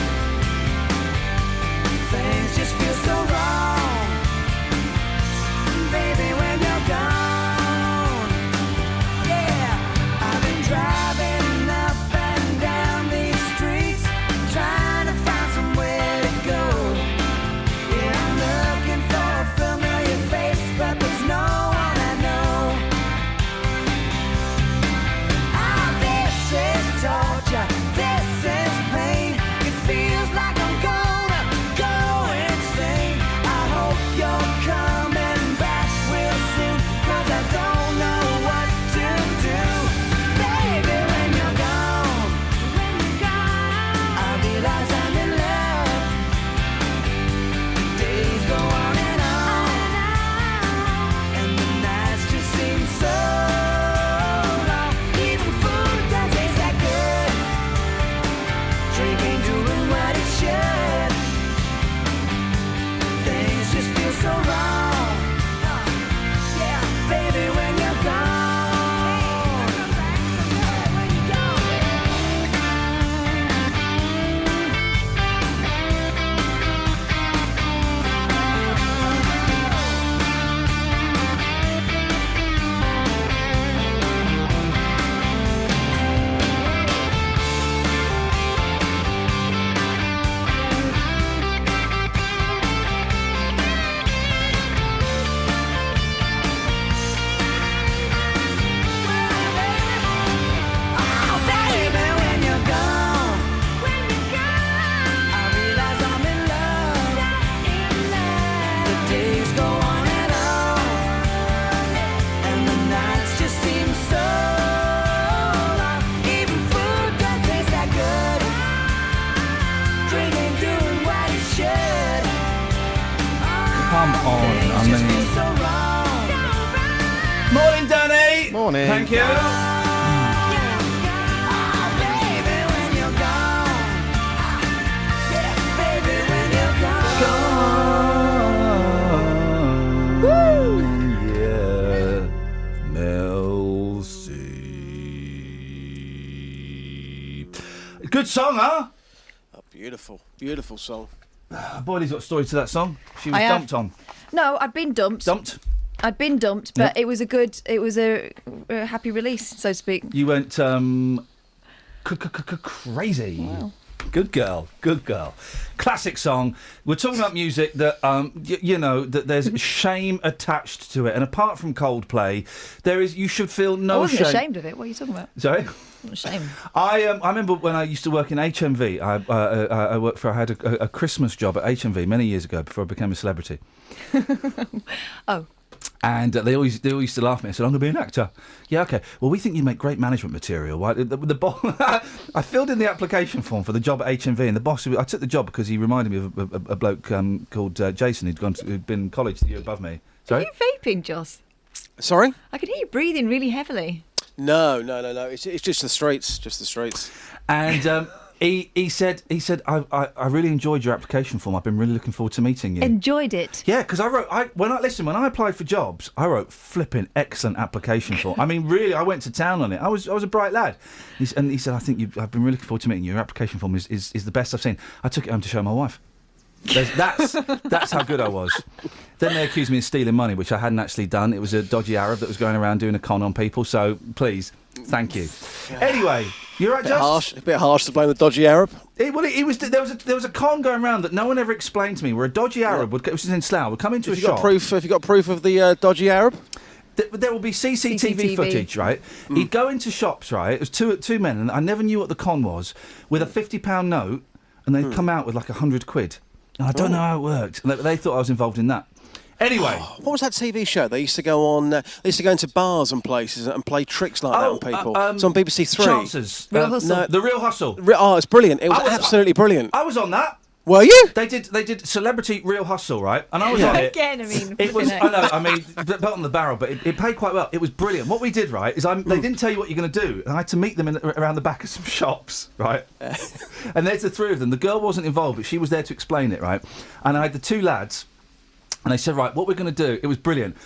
Things just feel so wrong. Baby, when you're gone, yeah. I've been driving up and down these streets, trying to find somewhere to go. Yeah, I'm looking for a familiar face, but there's no morning. Thank you. Yeah, Mel C. Good song, huh? Oh, beautiful, beautiful song. Boydie's got a story to that song. She was I have. dumped on. No, I'd been dumped. Dumped? I'd been dumped, but it was a happy release, so to speak. You went crazy. Wow. Good girl, good girl. Classic song. We're talking about music that, you know, that there's shame attached to it. And apart from Coldplay, you should feel no I wasn't shame. ashamed of it. What are you talking about? Sorry? Not ashamed. I remember when I used to work in HMV. I had a Christmas job at HMV many years ago before I became a celebrity. Oh. And they all used to laugh at me. I said, I'm going to be an actor. Yeah, okay. Well, we think you make great management material. Why? I filled in the application form for the job at HMV, and the boss, I took the job because he reminded me of a bloke called Jason who'd been in college the year above me. Sorry? Are you vaping, Joss? Sorry? I can hear you breathing really heavily. No. It's just the streets. And he said, I really enjoyed your application form. I've been really looking forward to meeting you. Enjoyed it? Yeah, because when I applied for jobs, I wrote flipping excellent application form. I mean, really, I went to town on it. I was a bright lad. And he said, I've been really looking forward to meeting you. Your application form is the best I've seen. I took it home to show my wife. That's how good I was. Then they accused me of stealing money, which I hadn't actually done. It was a dodgy Arab that was going around doing a con on people. So please, thank you. Anyway, you're right, Josh. A bit harsh to blame the dodgy Arab. There was a con going around that no one ever explained to me, where a dodgy Arab which was in Slough, would come into a shop. Have you got proof of the dodgy Arab? There will be CCTV footage, right? He'd go into shops, right? It was two men, and I never knew what the con was, with a £50 note, and they'd come out with like £100. And I don't know how it worked. And they thought I was involved in that. Anyway, what was that TV show? They used to go on. They used to go into bars and places and play tricks like that on people. It's on BBC Three. Chances. Real Hustle. No, The Real Hustle. It's brilliant. It was absolutely brilliant. I was on that. Were you? They did Celebrity Real Hustle, right? And I was on it. Again, I mean, it was. I know. I mean, belt on the barrel, but it paid quite well. It was brilliant. What we did, right, is they didn't tell you what you're going to do, and I had to meet them around the back of some shops, right? And there's the three of them. The girl wasn't involved, but she was there to explain it, right? And I had the two lads, and they said, right, what we're going to do. It was brilliant.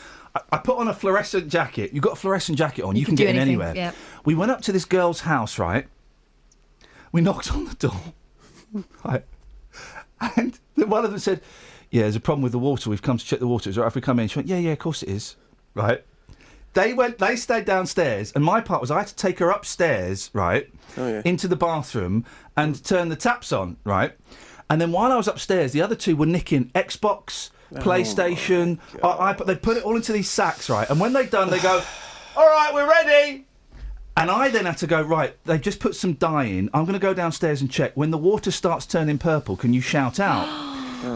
I put on a fluorescent jacket. You've got a fluorescent jacket on. You can get in anywhere. Yep. We went up to this girl's house, right? We knocked on the door, right? And one of them said, yeah, there's a problem with the water. We've come to check the water. Is it all right if we come in? She went, yeah, of course it is. Right? They stayed downstairs, and my part was I had to take her upstairs, right, into the bathroom and turn the taps on, right? And then while I was upstairs, the other two were nicking Xbox, PlayStation. They put it all into these sacks, right? And when they'd done, they go, all right, we're ready. And I then had to go, right, they've just put some dye in. I'm going to go downstairs and check. When the water starts turning purple, can you shout out?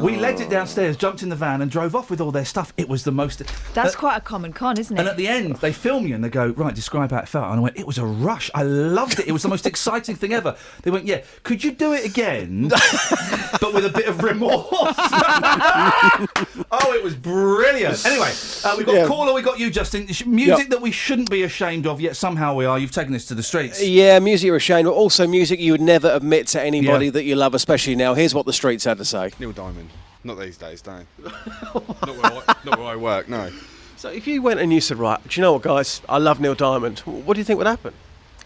We legged it downstairs, jumped in the van and drove off with all their stuff. It was the most... That's quite a common con, isn't it? And at the end, they film you and they go, right, describe how it felt. And I went, it was a rush. I loved it. It was the most exciting thing ever. They went, yeah, could you do it again, but with a bit of remorse? Oh, it was brilliant. Anyway, we've got Caller, we've got you, Justin. Music that we shouldn't be ashamed of, yet somehow we are. You've taken this to the streets. Yeah, music you're ashamed of. Also music you would never admit to anybody that you love, especially now. Here's what the streets had to say. Neil Diamond. Not these days, no. not where I work, no. So if you went and you said, right, do you know what, guys, I love Neil Diamond, what do you think would happen?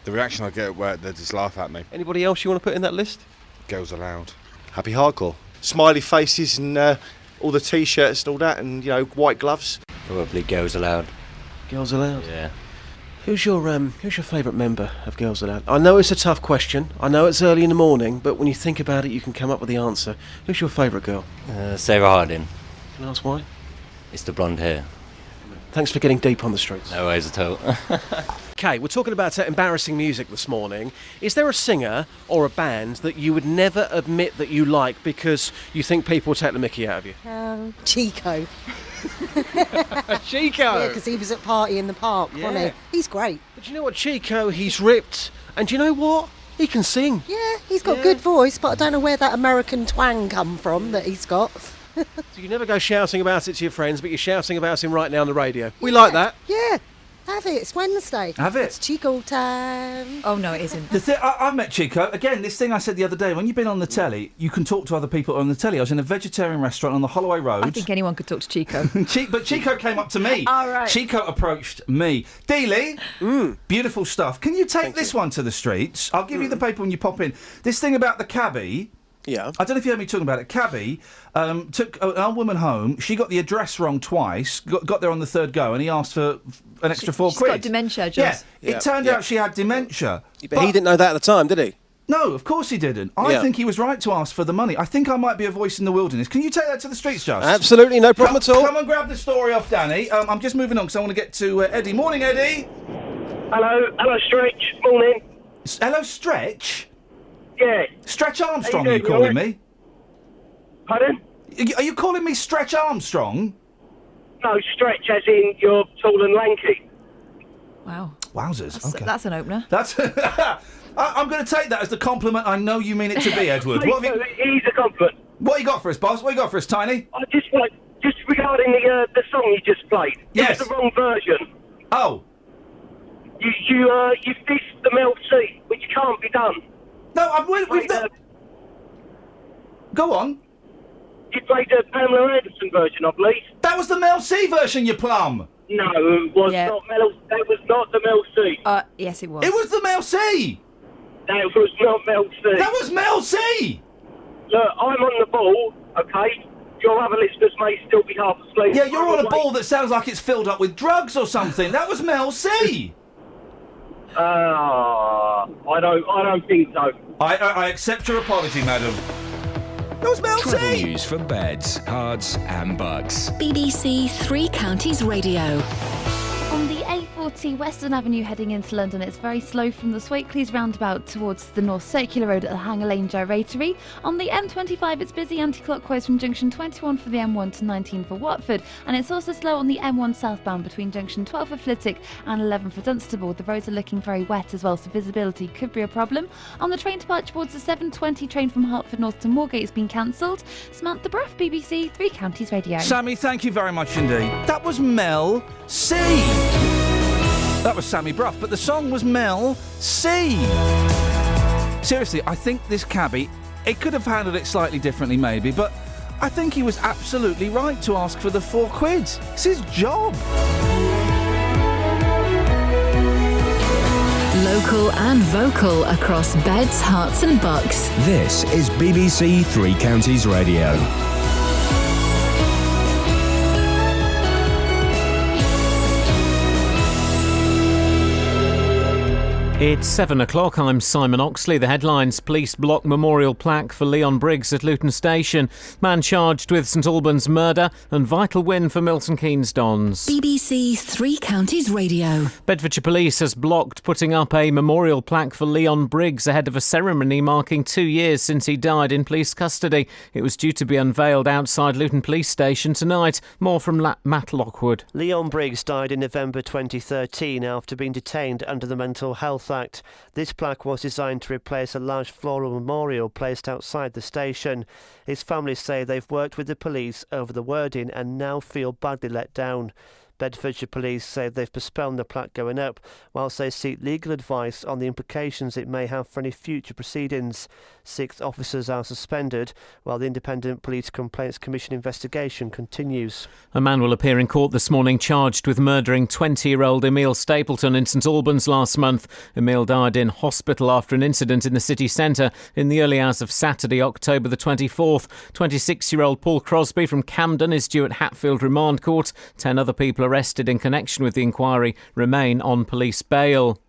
The reaction I get at work, they just laugh at me. Anybody else you want to put in that list? Girls Aloud. Happy Hardcore. Smiley faces and all the T-shirts and all that, and, white gloves. Probably Girls Aloud. Girls Aloud? Yeah. Who's your favourite member of Girls Aloud? I know it's a tough question. I know it's early in the morning, but when you think about it, you can come up with the answer. Who's your favourite girl? Sarah Harding. Can I ask why? It's the blonde hair. Thanks for getting deep on the streets. No worries at all. Okay, we're talking about embarrassing music this morning. Is there a singer or a band that you would never admit that you like because you think people will take the mickey out of you? Chico. Chico? Yeah, because he was at Party in the Park, wasn't he? He's great. But you know what, Chico, he's ripped, and do you know what? He can sing. Yeah, he's got a good voice, but I don't know where that American twang come from that he's got. So you never go shouting about it to your friends, but you're shouting about him right now on the radio. We like that. Yeah. Have it. It's Wednesday. Have it? It's Chico time. Oh, no, it isn't. I've met Chico. Again, this thing I said the other day, when you've been on the telly, you can talk to other people on the telly. I was in a vegetarian restaurant on the Holloway Road. I think anyone could talk to Chico. But Chico came up to me. All right. Chico approached me. Dealey, beautiful stuff. Can you take this one to the streets? I'll give you the paper when you pop in. This thing about the cabbie... Yeah. I don't know if you heard me talking about it. Cabbie took an old woman home. She got the address wrong twice, got there on the third go, and he asked for an extra £4. She's got dementia, Joss. Yeah, it turned out she had dementia. But he didn't know that at the time, did he? No, of course he didn't. I think he was right to ask for the money. I think I might be a voice in the wilderness. Can you take that to the streets, Joss? Absolutely, no problem at all. Come and grab the story off Danny. I'm just moving on because I want to get to Eddie. Morning, Eddie. Hello, Stretch. Morning. Hello, Stretch? Yeah. Stretch Armstrong, How are you you doing, calling all right? me? Pardon? Are you calling me Stretch Armstrong? No, Stretch as in you're tall and lanky. Wow. Wowzers. Okay. That's an opener. That's... I'm going to take that as the compliment I know you mean it to be, Edward. What have you... It is a compliment. What you got for us, boss? What you got for us, Tiny? I just want, just regarding the song you just played. Yes. It's the wrong version. Oh. You dissed the Mel C, which can't be done. No, we've done... Go on. You played the Pamela Anderson version, I believe. That was the Mel C version, you plum. No, it was not Mel. That was not the Mel C. Yes, it was. It was the Mel C. That was not Mel C. That was Mel C. Look, I'm on the ball, okay? Your other listeners may still be half asleep. Yeah, you're on a ball that sounds like it's filled up with drugs or something. That was Mel C. I don't think so. I accept your apology, madam. That was Mel Travel C. news for beds, cards and bugs. BBC Three Counties Radio. On the A40 Western Avenue heading into London, it's very slow from the Swakeleys roundabout towards the North Circular Road at the Hanger Lane Gyratory. On the M25, it's busy anti-clockwise from junction 21 for the M1 to 19 for Watford, and it's also slow on the M1 southbound between junction 12 for Flitwick and 11 for Dunstable. The roads are looking very wet as well, so visibility could be a problem. On the train departure towards the 7:20 train from Hertford North to Moorgate has been cancelled. Samantha Bruff, BBC Three Counties Radio. Sammy, thank you very much indeed. That was Mel C. That was Sammy Bruff, but the song was Mel C. Seriously, I think this cabbie, it could have handled it slightly differently maybe, but I think he was absolutely right to ask for the £4. It's his job. Local and vocal across beds, hearts and bucks. This is BBC Three Counties Radio. It's 7 o'clock. I'm Simon Oxley. The headlines: police block memorial plaque for Leon Briggs at Luton Station. Man charged with St Albans murder, and vital win for Milton Keynes Dons. BBC Three Counties Radio. Bedfordshire Police has blocked putting up a memorial plaque for Leon Briggs ahead of a ceremony marking 2 years since he died in police custody. It was due to be unveiled outside Luton Police Station tonight. More from Matt Lockwood. Leon Briggs died in November 2013 after being detained under the Mental Health Act. This plaque was designed to replace a large floral memorial placed outside the station. His family say they've worked with the police over the wording and now feel badly let down. Bedfordshire Police say they've postponed the plaque going up whilst they seek legal advice on the implications it may have for any future proceedings. 6 officers are suspended while the Independent Police Complaints Commission investigation continues. A man will appear in court this morning charged with murdering 20-year-old Emil Stapleton in St Albans last month. Emil died in hospital after an incident in the city centre in the early hours of Saturday, October the 24th. 26-year-old Paul Crosby from Camden is due at Hatfield Remand Court. 10 other people arrested in connection with the inquiry remain on police bail.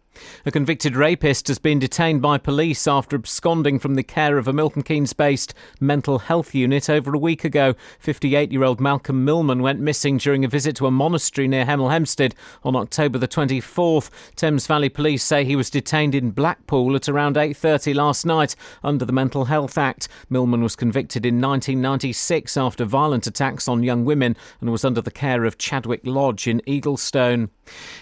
A convicted rapist has been detained by police after absconding from the care of a Milton Keynes-based mental health unit over a week ago. 58-year-old Malcolm Millman went missing during a visit to a monastery near Hemel Hempstead on October the 24th. Thames Valley Police say he was detained in Blackpool at around 8:30 last night under the Mental Health Act. Millman was convicted in 1996 after violent attacks on young women and was under the care of Chadwick Lodge in Eaglestone.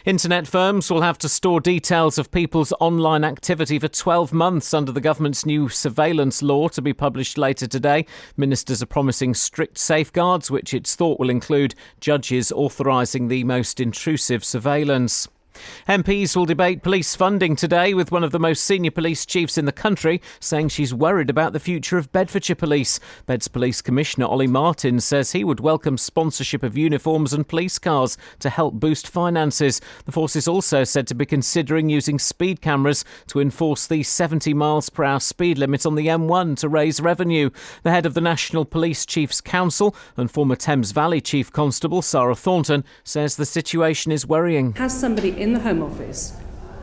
Internet firms will have to store details of people's online activity for 12 months under the government's new surveillance law to be published later today. Ministers are promising strict safeguards, which it's thought will include judges authorising the most intrusive surveillance. MPs will debate police funding today, with one of the most senior police chiefs in the country saying she's worried about the future of Bedfordshire Police. Bed's Police Commissioner Ollie Martin says he would welcome sponsorship of uniforms and police cars to help boost finances. The force is also said to be considering using speed cameras to enforce the 70 miles per hour speed limit on the M1 to raise revenue. The head of the National Police Chiefs Council and former Thames Valley Chief Constable Sarah Thornton says the situation is worrying. Has somebody in the Home Office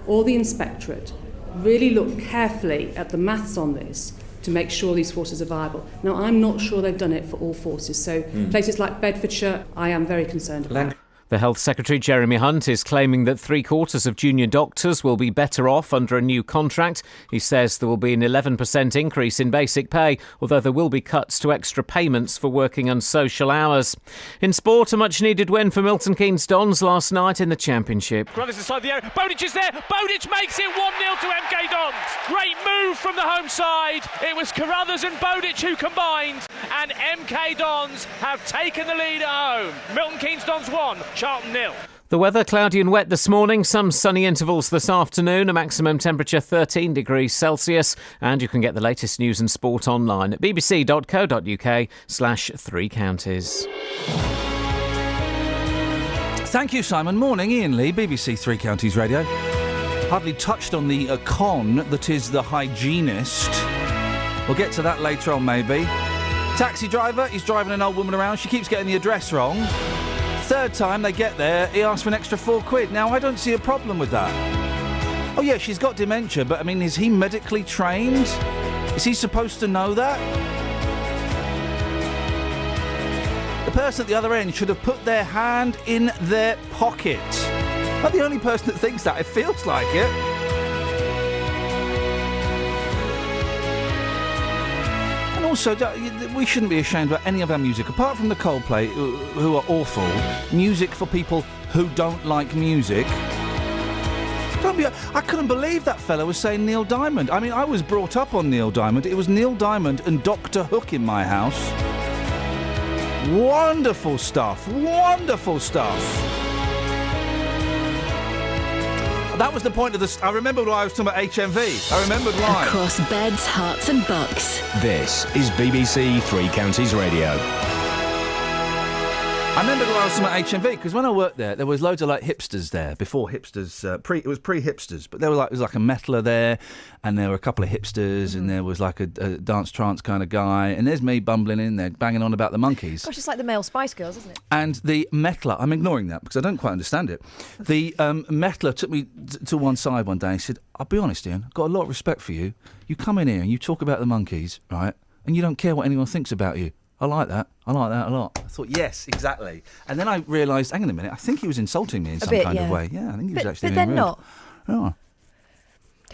or the Inspectorate really looked carefully at the maths on this to make sure these forces are viable? Now, I'm not sure they've done it for all forces, so places like Bedfordshire, I am very concerned about. The Health Secretary, Jeremy Hunt, is claiming that 3/4 of junior doctors will be better off under a new contract. He says there will be an 11% increase in basic pay, although there will be cuts to extra payments for working unsocial hours. In sport, a much-needed win for Milton Keynes Dons last night in the Championship. Brothers inside the area. Bodic is there. Bodic makes it 1-0 to MK Dons. Great move from the home side. It was Carruthers and Bodic who combined, and MK Dons have taken the lead at home. Milton Keynes Dons 1, Charlton 0. The weather, cloudy and wet this morning, some sunny intervals this afternoon, a maximum temperature 13 degrees Celsius, and you can get the latest news and sport online at bbc.co.uk/3 counties. Thank you, Simon. Morning, Iain Lee, BBC Three Counties Radio. Hardly touched on the con that is the hygienist. We'll get to that later on, maybe. Taxi driver, he's driving an old woman around. She keeps getting the address wrong. Third time they get there, he asks for an extra £4. Now, I don't see a problem with that. Oh, yeah, she's got dementia, but, I mean, is he medically trained? Is he supposed to know that? The person at the other end should have put their hand in their pocket. I'm the only person that thinks that. It feels like it. Also, we shouldn't be ashamed about any of our music, apart from the Coldplay, who are awful. Music for people who don't like music. I couldn't believe that fella was saying Neil Diamond. I mean, I was brought up on Neil Diamond. It was Neil Diamond and Dr. Hook in my house. Wonderful stuff. Wonderful stuff. That was the point of this. I remembered why I was talking about HMV. I remembered why. Across beds, hearts and bucks. This is BBC Three Counties Radio. I remembered why I was talking about HMV, because when I worked there was loads of like hipsters there before hipsters. It was pre-hipsters, but there was like a metaler there, and there were a couple of hipsters, and there was like a dance trance kind of guy, and there's me bumbling in there, banging on about the Monkees. Gosh, it's like the male Spice Girls, isn't it? And the metaler, I'm ignoring that because I don't quite understand it. The metaler took me to one side one day and said, "I'll be honest, Iain, I've got a lot of respect for you. You come in here and you talk about the Monkees, right? And you don't care what anyone thinks about you. I like that. I like that a lot." I thought, yes, exactly. And then I realised, hang on a minute, I think he was insulting me in some kind of way. Yeah, I think he was actually being rude. But then not. Oh.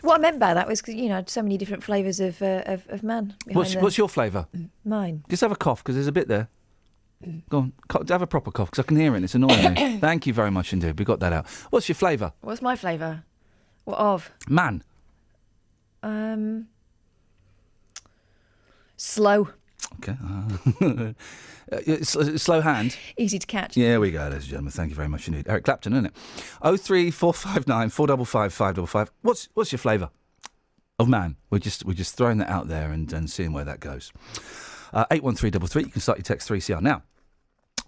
What I meant by that was, because, you know, so many different flavours of man. What's your flavour? Mine. Just have a cough, because there's a bit there. Go on, have a proper cough, because I can hear it and it's annoying me. Thank you very much indeed. We got that out. What's your flavour? What's my flavour? What of? Man. Slow. Okay. Slow hand. Easy to catch. Yeah, we go, ladies and gentlemen. Thank you very much indeed. Eric Clapton, isn't it? 03459 455 555. What's your flavour of man? We're just throwing that out there and seeing where that goes. 81333. You can start your text 3CR now.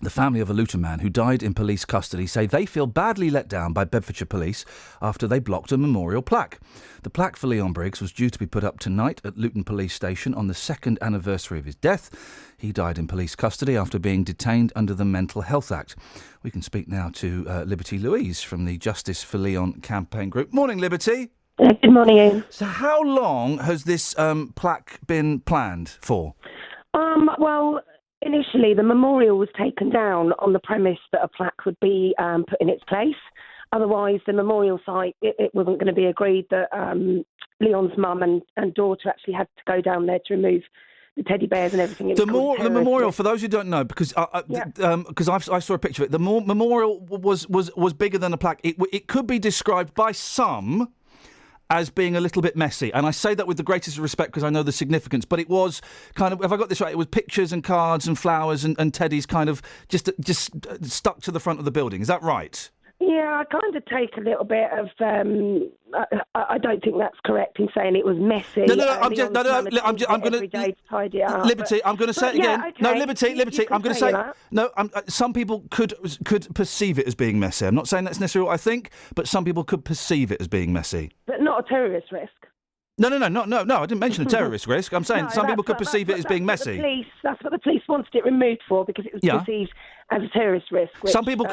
The family of a Luton man who died in police custody say they feel badly let down by Bedfordshire Police after they blocked a memorial plaque. The plaque for Leon Briggs was due to be put up tonight at Luton Police Station on the 2nd anniversary of his death. He died in police custody after being detained under the Mental Health Act. We can speak now to Liberty Louise from the Justice for Leon campaign group. Morning, Liberty. Good morning, Iain. So how long has this plaque been planned for? Well, initially, the memorial was taken down on the premise that a plaque would be put in its place. Otherwise, the memorial site, it wasn't going to be agreed that Leon's mum and daughter actually had to go down there to remove the teddy bears and everything. The memorial, for those who don't know, because I saw a picture of it, the memorial was bigger than a plaque. It could be described by some as being a little bit messy. And I say that with the greatest respect because I know the significance, but it was kind of, have I got this right, it was pictures and cards and flowers and teddies kind of just stuck to the front of the building. Is that right? Yeah, I kind of take a little bit of. I don't think that's correct in saying it was messy. No, I'm just. No, I'm going to tidy it up. Liberty, I'm going to say it again. Okay. No, Liberty. I'm going to say. That. No, some people could perceive it as being messy. I'm not saying that's necessarily what I think, but some people could perceive it as being messy. But not a terrorist risk. No. I didn't mention a terrorist risk. I'm saying some people could perceive it as being messy. That's what the police wanted it removed for, because it was perceived as a terrorist risk. Which, some people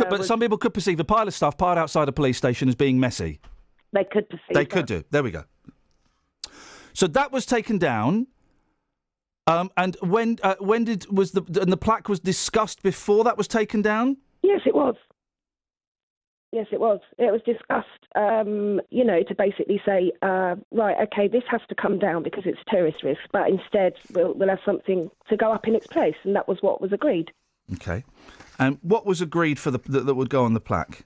could perceive a pile of stuff piled outside a police station as being messy. They could perceive. They could do. There we go. So that was taken down. And when the plaque was discussed before that was taken down? Yes, it was. Yes, it was. It was discussed, to basically say, right, okay, this has to come down because it's a terrorist risk, but instead we'll have something to go up in its place, and that was what was agreed. Okay. And what was agreed for that would go on the plaque?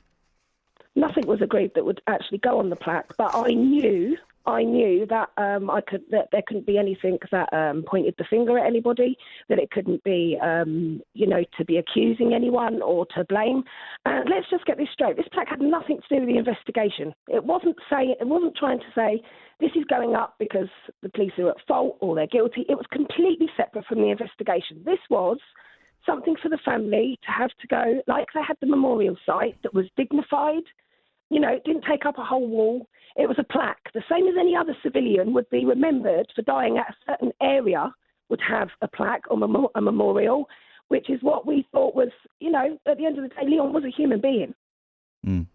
Nothing was agreed that would actually go on the plaque, but I knew that that there couldn't be anything that pointed the finger at anybody, that it couldn't be, to be accusing anyone or to blame. And let's just get this straight: this plaque had nothing to do with the investigation. It wasn't trying to say this is going up because the police are at fault or they're guilty. It was completely separate from the investigation. This was something for the family to have to go, like they had the memorial site that was dignified. It didn't take up a whole wall. It was a plaque, the same as any other civilian would be remembered for dying at a certain area, would have a plaque or a memorial, which is what we thought was, at the end of the day, Leon was a human being. Mm.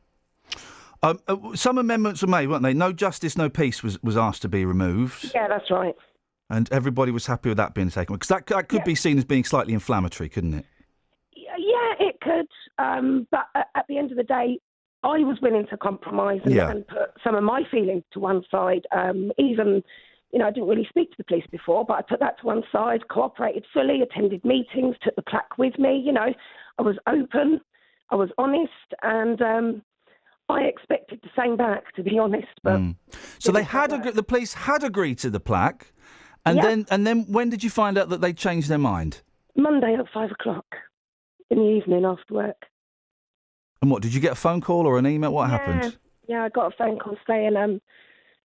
Some amendments were made, weren't they? No justice, no peace was asked to be removed. Yeah, that's right. And everybody was happy with that being taken. Because that could be seen as being slightly inflammatory, couldn't it? Yeah, it could. But at the end of the day, I was willing to compromise and put some of my feelings to one side. Even, I didn't really speak to the police before, but I put that to one side, cooperated fully, attended meetings, took the plaque with me. I was open, I was honest, and I expected the same back, to be honest. But so the police had agreed to the plaque, and then when did you find out that they changed their mind? Monday at 5:00 in the evening after work. And what, did you get a phone call or an email? What happened? Yeah, I got a phone call saying,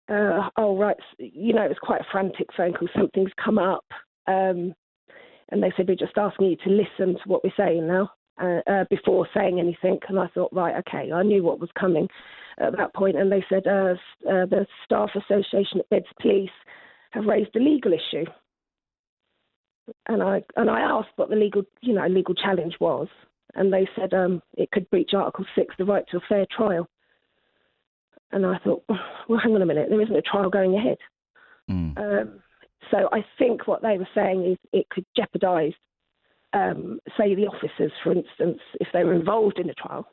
oh, right, it was quite a frantic phone call. Something's come up. And they said, we're just asking you to listen to what we're saying now before saying anything. And I thought, right, okay, I knew what was coming at that point. And they said, the Staff Association at Beds Police have raised a legal issue. And I asked what the legal challenge was. And they said it could breach Article 6, the right to a fair trial. And I thought, well, hang on a minute, there isn't a trial going ahead. So I think what they were saying is it could jeopardise, say, the officers, for instance, if they were involved in a trial.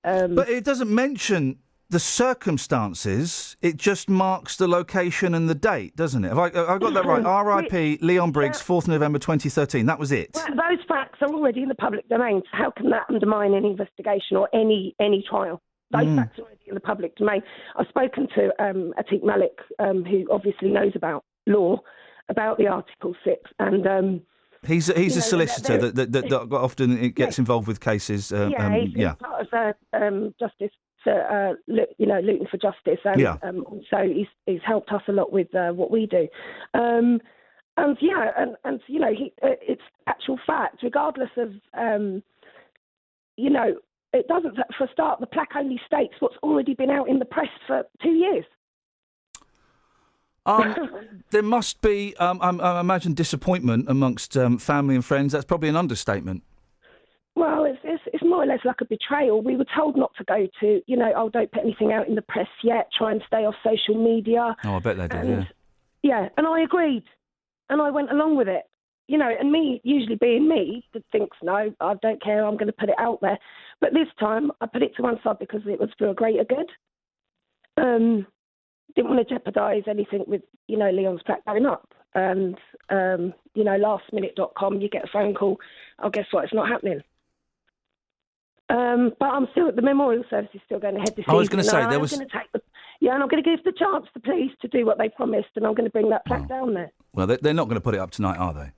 But it doesn't mention the circumstances, it just marks the location and the date, doesn't it? Have I got that right? R.I.P. Leon Briggs, 4th November 2013. That was it. Well, those facts are already in the public domain. So how can that undermine any investigation or any trial? Those facts are already in the public domain. I've spoken to Atiq Malik, who obviously knows about law, about the Article 6, and he's a solicitor that often gets involved with cases. He's part of Justice. Luton for Justice, and so he's helped us a lot with what we do, it's actual fact, regardless of it doesn't. For a start, the plaque only states what's already been out in the press for 2 years. There must be, I imagine, disappointment amongst family and friends. That's probably an understatement. Well, it's more or less like a betrayal. We were told not to go to, don't put anything out in the press yet, try and stay off social media. Oh, I bet they did, Yeah, and I agreed. And I went along with it. And me, usually being me, that thinks, no, I don't care, I'm going to put it out there. But this time, I put it to one side because it was for a greater good. Didn't want to jeopardise anything with, Leon's plaque going up. And, lastminute.com, you get a phone call, oh, guess what, it's not happening. But I'm still, the memorial service is still going ahead this evening. I was going to say, and I'm going to give the chance to police to do what they promised, and I'm going to bring that plaque down there. Well, they're not going to put it up tonight, are they?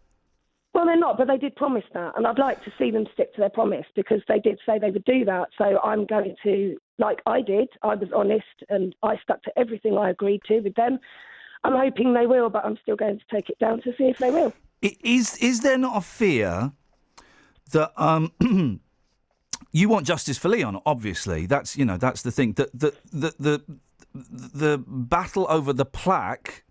Well, they're not, but they did promise that, and I'd like to see them stick to their promise because they did say they would do that. So I'm going to, like I did, I was honest and I stuck to everything I agreed to with them. I'm hoping they will, but I'm still going to take it down to see if they will. Is there not a fear that you want justice for Leon? Obviously, that's the thing. That the battle over the plaque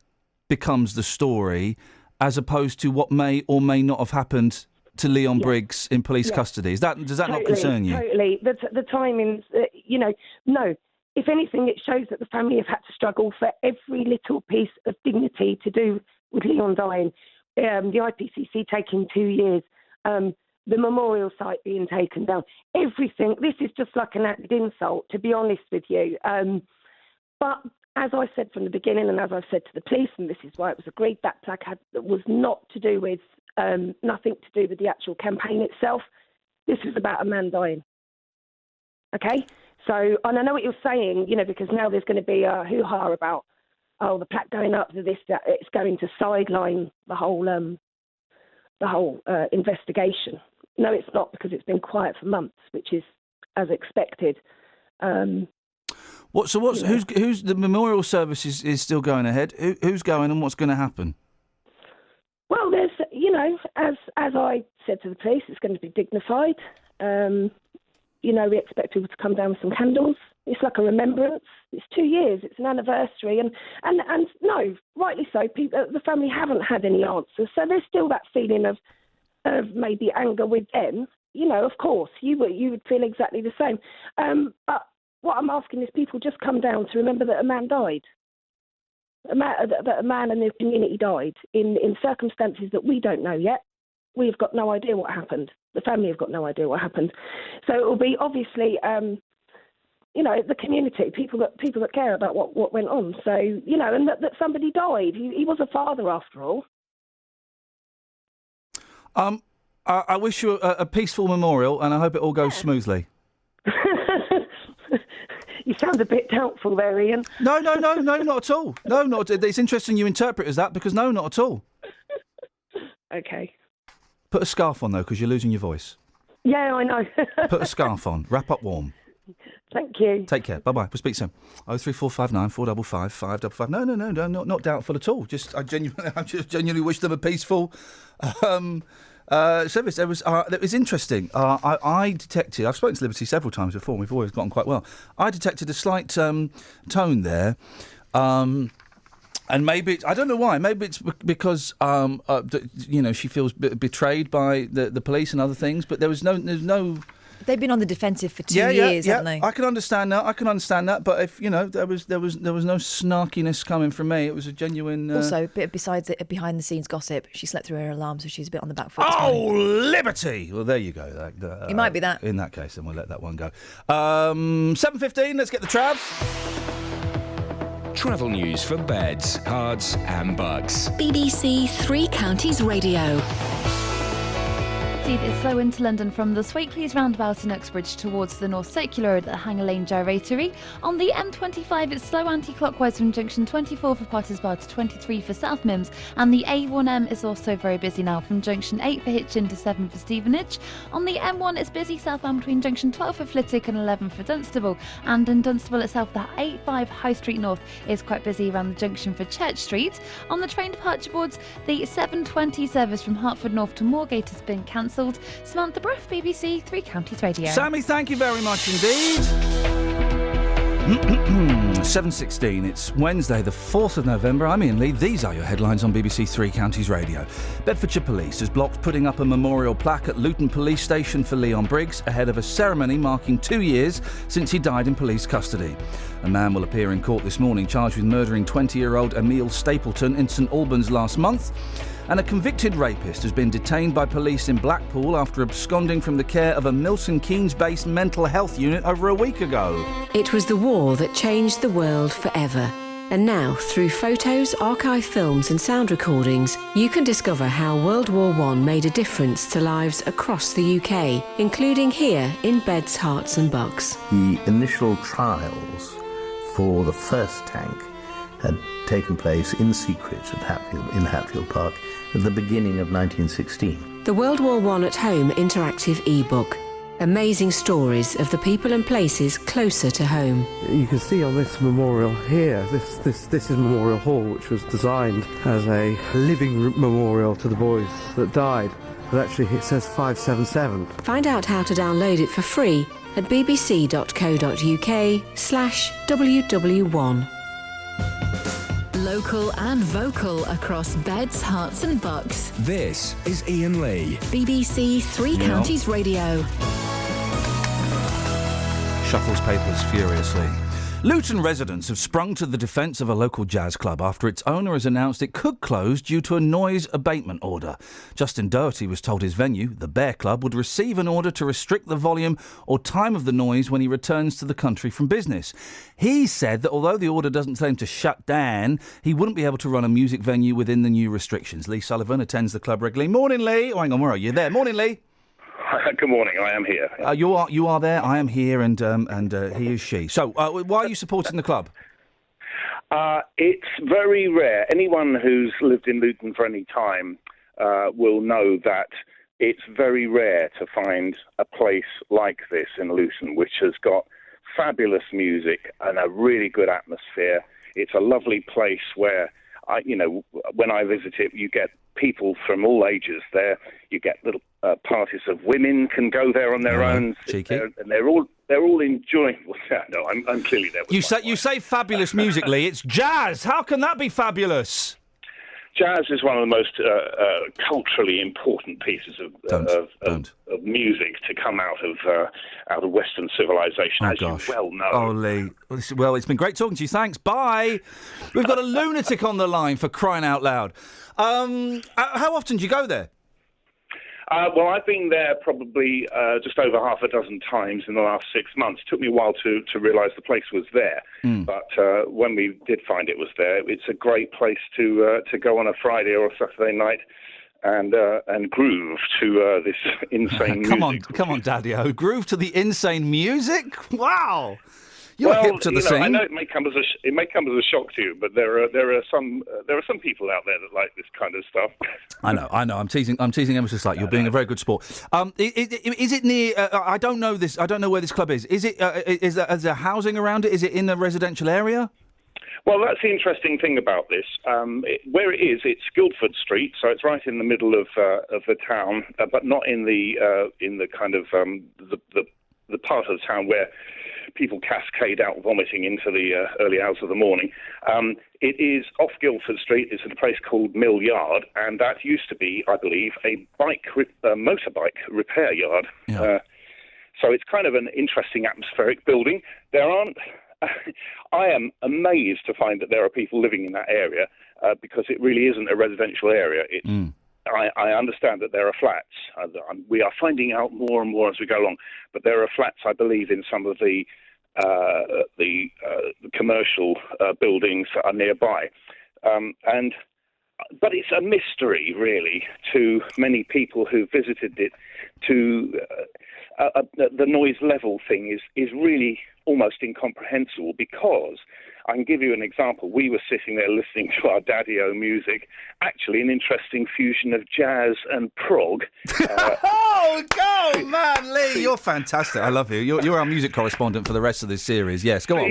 becomes the story, as opposed to what may or may not have happened to Leon Briggs in police custody. Does that not concern you? Totally. The timings, no. If anything, it shows that the family have had to struggle for every little piece of dignity to do with Leon dying. The IPCC taking 2 years, the memorial site being taken down, everything. This is just like an added insult, to be honest with you. But as I said from the beginning, and as I've said to the police, and this is why it was agreed, that plaque was not to do with, nothing to do with the actual campaign itself. This was about a man dying. Okay? So, and I know what you're saying, because now there's going to be a hoo-ha about, the plaque going up to this, that it's going to sideline the whole investigation. No, it's not, because it's been quiet for months, which is as expected. Who's the memorial service is still going ahead? Who's going and what's going to happen? Well, there's, as I said to the police, it's going to be dignified. We expect people to come down with some candles. It's like a remembrance. It's 2 years. It's an anniversary, and no, rightly so. The family haven't had any answers, so there's still that feeling of maybe anger with them. Of course, you would feel exactly the same. But what I'm asking is people just come down to remember that a man died. That a man in the community died in circumstances that we don't know yet. We've got no idea what happened. The family have got no idea what happened. So it will be obviously, the community, people that care about what went on. So, and that somebody died. He was a father after all. I wish you a peaceful memorial, and I hope it all goes smoothly. You sound a bit doubtful there, Ian. No, not at all. No, not. It's interesting you interpret it as that, because no, not at all. Okay. Put a scarf on, though, because you're losing your voice. Yeah, I know. Put a scarf on. Wrap up warm. Thank you. Take care. Bye-bye. We'll speak soon. 03459 455 555. No, not doubtful at all. I genuinely wish them a peaceful service. It was interesting. I detected, I've spoken to Liberty several times before, and we've always gotten quite well. I detected a slight tone there. And maybe, I don't know why, maybe it's because, she feels betrayed by the police and other things, but there's no... They've been on the defensive for 2 years, haven't they? I can understand that, but if, there was no snarkiness coming from me, it was a genuine... Also, besides the behind-the-scenes gossip, she slept through her alarm, so she's a bit on the back foot. Oh, Liberty! Well, there you go. It might be that. In that case, then we'll let that one go. 7:15, let's get the trav. Travel news for beds, cards and bugs. BBC Three Counties Radio. It's slow into London from the Swakeleys roundabout in Uxbridge towards the North Circular Road at the Hanger Lane Gyratory. On the M25, it's slow anti-clockwise from junction 24 for Potters Bar to 23 for South Mims, and the A1M is also very busy now from junction 8 for Hitchin to 7 for Stevenage. On the M1, it's busy southbound between junction 12 for Flitwick and 11 for Dunstable, and in Dunstable itself, the 85 High Street North is quite busy around the junction for Church Street. On the train departure boards, the 7:20 service from Hertford North to Moorgate has been cancelled. Samantha Bruff, BBC Three Counties Radio. Sammy, thank you very much indeed. 7:16, it's Wednesday the 4th of November. I'm Iain Lee. These are your headlines on BBC Three Counties Radio. Bedfordshire Police has blocked putting up a memorial plaque at Luton Police Station for Leon Briggs ahead of a ceremony marking 2 years since he died in police custody. A man will appear in court this morning charged with murdering 20-year-old Emil Stapleton in St Albans last month. And a convicted rapist has been detained by police in Blackpool after absconding from the care of a Milton Keynes-based mental health unit over a week ago. It was the war that changed the world forever. And now, through photos, archive films and sound recordings, you can discover how World War I made a difference to lives across the UK, including here in Beds, Herts and Bucks. The initial trials for the first tank had taken place in secret in Hatfield Park, at the beginning of 1916. The World War I at Home interactive e-book. Amazing stories of the people and places closer to home. You can see on this memorial here, this is Memorial Hall, which was designed as a living memorial to the boys that died. But actually it says 577. Find out how to download it for free at bbc.co.uk/WW1. Local and vocal across beds, hearts and bucks. This is Iain Lee. BBC Three Counties Radio. Shuffles papers furiously. Luton residents have sprung to the defence of a local jazz club after its owner has announced it could close due to a noise abatement order. Justin Doherty was told his venue, the Bear Club, would receive an order to restrict the volume or time of the noise when he returns to the country from business. He said that although the order doesn't tell him to shut down, he wouldn't be able to run a music venue within the new restrictions. Lee Sullivan attends the club regularly. Morning, Lee. Oh, hang on, where are you? There. Morning, Lee. Good morning. I am here. You are there. I am here, and he is she. So, why are you supporting the club? It's very rare. Anyone who's lived in Luton for any time will know that it's very rare to find a place like this in Luton, which has got fabulous music and a really good atmosphere. It's a lovely place where, when I visit it, you get people from all ages there. You get little parties of women can go there on their own, cheeky. And they're all enjoying. Well, no, I'm clearly there. With You say fabulous music, Lee. It's jazz. How can that be fabulous? Jazz is one of the most culturally important pieces of music to come out of Western civilization, as you well know. Oh, Lee. Well, it's been great talking to you. Thanks. Bye. We've got a lunatic on the line, for crying out loud. How often do you go there? Well, I've been there probably just over half a dozen times in the last 6 months. It took me a while to realise the place was there. But when we did find it was there, it's a great place to go on a Friday or a Saturday night and groove to this insane music. Come on, Daddy-O. Groove to the insane music? Wow! You're hip to the scene. I know it may come as a shock to you, but there are some people out there that like this kind of stuff. I know. I'm teasing ever so slightly. You're being a very good sport. Is it near? I don't know this. I don't know where this club is. Is it? Is there housing around it? Is it in a residential area? Well, that's the interesting thing about this. Where it is, it's Guildford Street, so it's right in the middle of the town, but not in the kind of the part of the town where people cascade out vomiting into the early hours of the morning. It is off Guildford Street. It's at a place called Mill Yard, and that used to be, I believe, a motorbike repair yard. Yeah. So it's kind of an interesting atmospheric building. There aren't... I am amazed to find that there are people living in that area because it really isn't a residential area. I understand that there are flats. We are finding out more and more as we go along, but there are flats, I believe, in some of the commercial buildings that are nearby. But it's a mystery, really, to many people who visited it. The noise level thing is really almost incomprehensible, because I can give you an example. We were sitting there listening to our Daddy-O music, actually an interesting fusion of jazz and prog. Oh, go, man, Lee, you're fantastic. I love you. You're our music correspondent for the rest of this series. Yes, go on.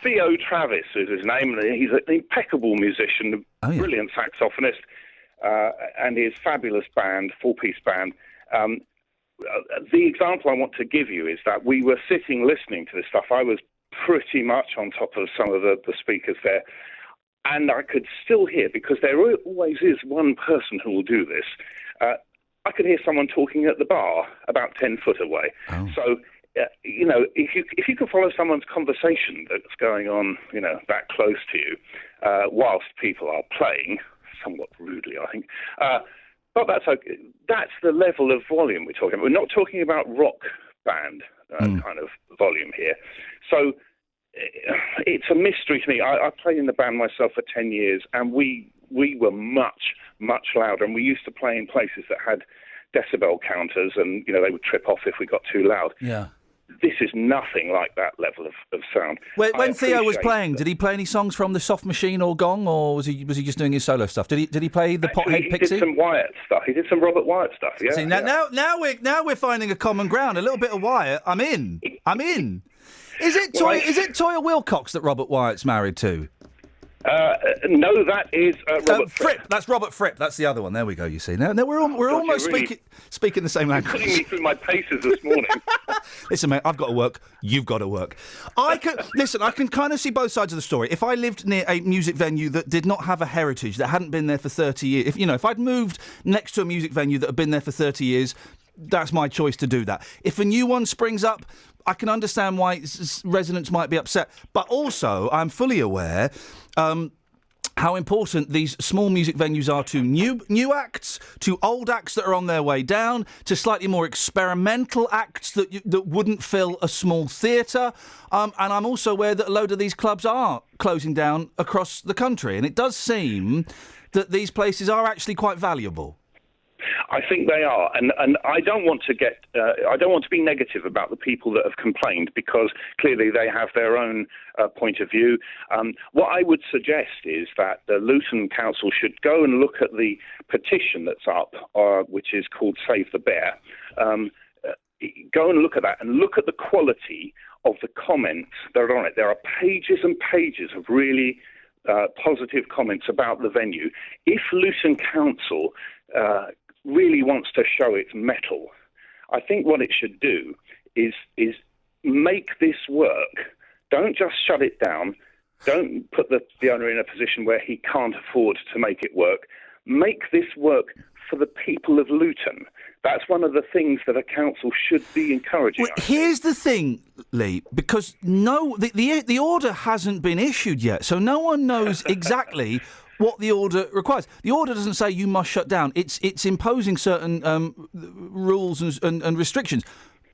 Theo Travis is his name. He's an impeccable musician, brilliant saxophonist, and his fabulous band, four-piece band. The example I want to give you is that we were sitting listening to this stuff. I was pretty much on top of some of the speakers there, and I could still hear, because there always is one person who will do this, I could hear someone talking at the bar about 10 foot away. So, if you can follow someone's conversation that's going on, that close to you, whilst people are playing, somewhat rudely, I think, but that's okay. That's the level of volume we're talking about. We're not talking about rock band kind of volume here. So it's a mystery to me. I played in the band myself for 10 years, and we were much, much louder. And we used to play in places that had decibel counters, and they would trip off if we got too loud. Yeah. This is nothing like that level of sound. When Theo was appreciate playing, did he play any songs from the Soft Machine or Gong, or was he just doing his solo stuff? Did he play the Pothead He Pixie? did some Wyatt stuff. He did some Robert Wyatt stuff. Yeah. See, now we're finding a common ground. A little bit of Wyatt. I'm in. Is it Toya Wilcox that Robert Wyatt's married to? No, that is Robert Fripp. That's Robert Fripp. That's the other one. There we go. You see. Now we're almost speaking the same language. Putting me through my paces this morning. Listen, mate, I've got to work. You've got to work. I can kind of see both sides of the story. If I lived near a music venue that did not have a heritage, that hadn't been there for 30 years, if I'd moved next to a music venue that had been there for 30 years, that's my choice to do that. If a new one springs up, I can understand why residents might be upset. But also, I'm fully aware how important these small music venues are to new acts, to old acts that are on their way down, to slightly more experimental acts that wouldn't fill a small theatre. And I'm also aware that a load of these clubs are closing down across the country. And it does seem that these places are actually quite valuable. I think they are, and I don't want to I don't want to be negative about the people that have complained, because clearly they have their own point of view. What I would suggest is that the Luton Council should go and look at the petition that's up, which is called Save the Bear. Go and look at that, and look at the quality of the comments that are on it. There are pages and pages of really positive comments about the venue. If Luton Council really wants to show its mettle, I think what it should do is make this work. Don't just shut it down. Don't put the owner in a position where he can't afford to make it work. Make this work for the people of Luton. That's one of the things that a council should be encouraging. Well, here's the thing, Lee, because the order hasn't been issued yet, so no one knows exactly what the order requires. The order doesn't say you must shut down. It's imposing certain rules and restrictions.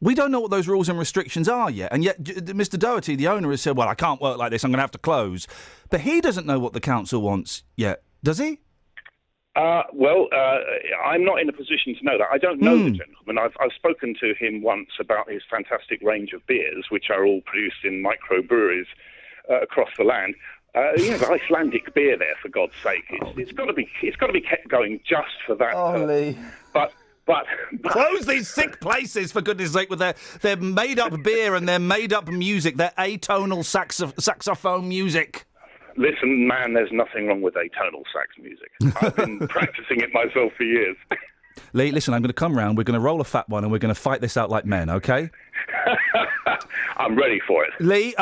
We don't know what those rules and restrictions are yet, and yet Mr. Doherty, the owner, has said, well, I can't work like this, I'm going to have to close. But he doesn't know what the council wants yet, does he? I'm not in a position to know that. I don't know the gentleman. I've spoken to him once about his fantastic range of beers, which are all produced in microbreweries across the land. Icelandic beer there, for God's sake. It's got to be kept going just for that. Lee. But close these sick places, for goodness sake, with their made-up beer and their made-up music, their atonal saxophone music. Listen, man, there's nothing wrong with atonal sax music. I've been practicing it myself for years. Lee, listen, I'm going to come round, we're going to roll a fat one, and we're going to fight this out like men, OK? I'm ready for it. Lee,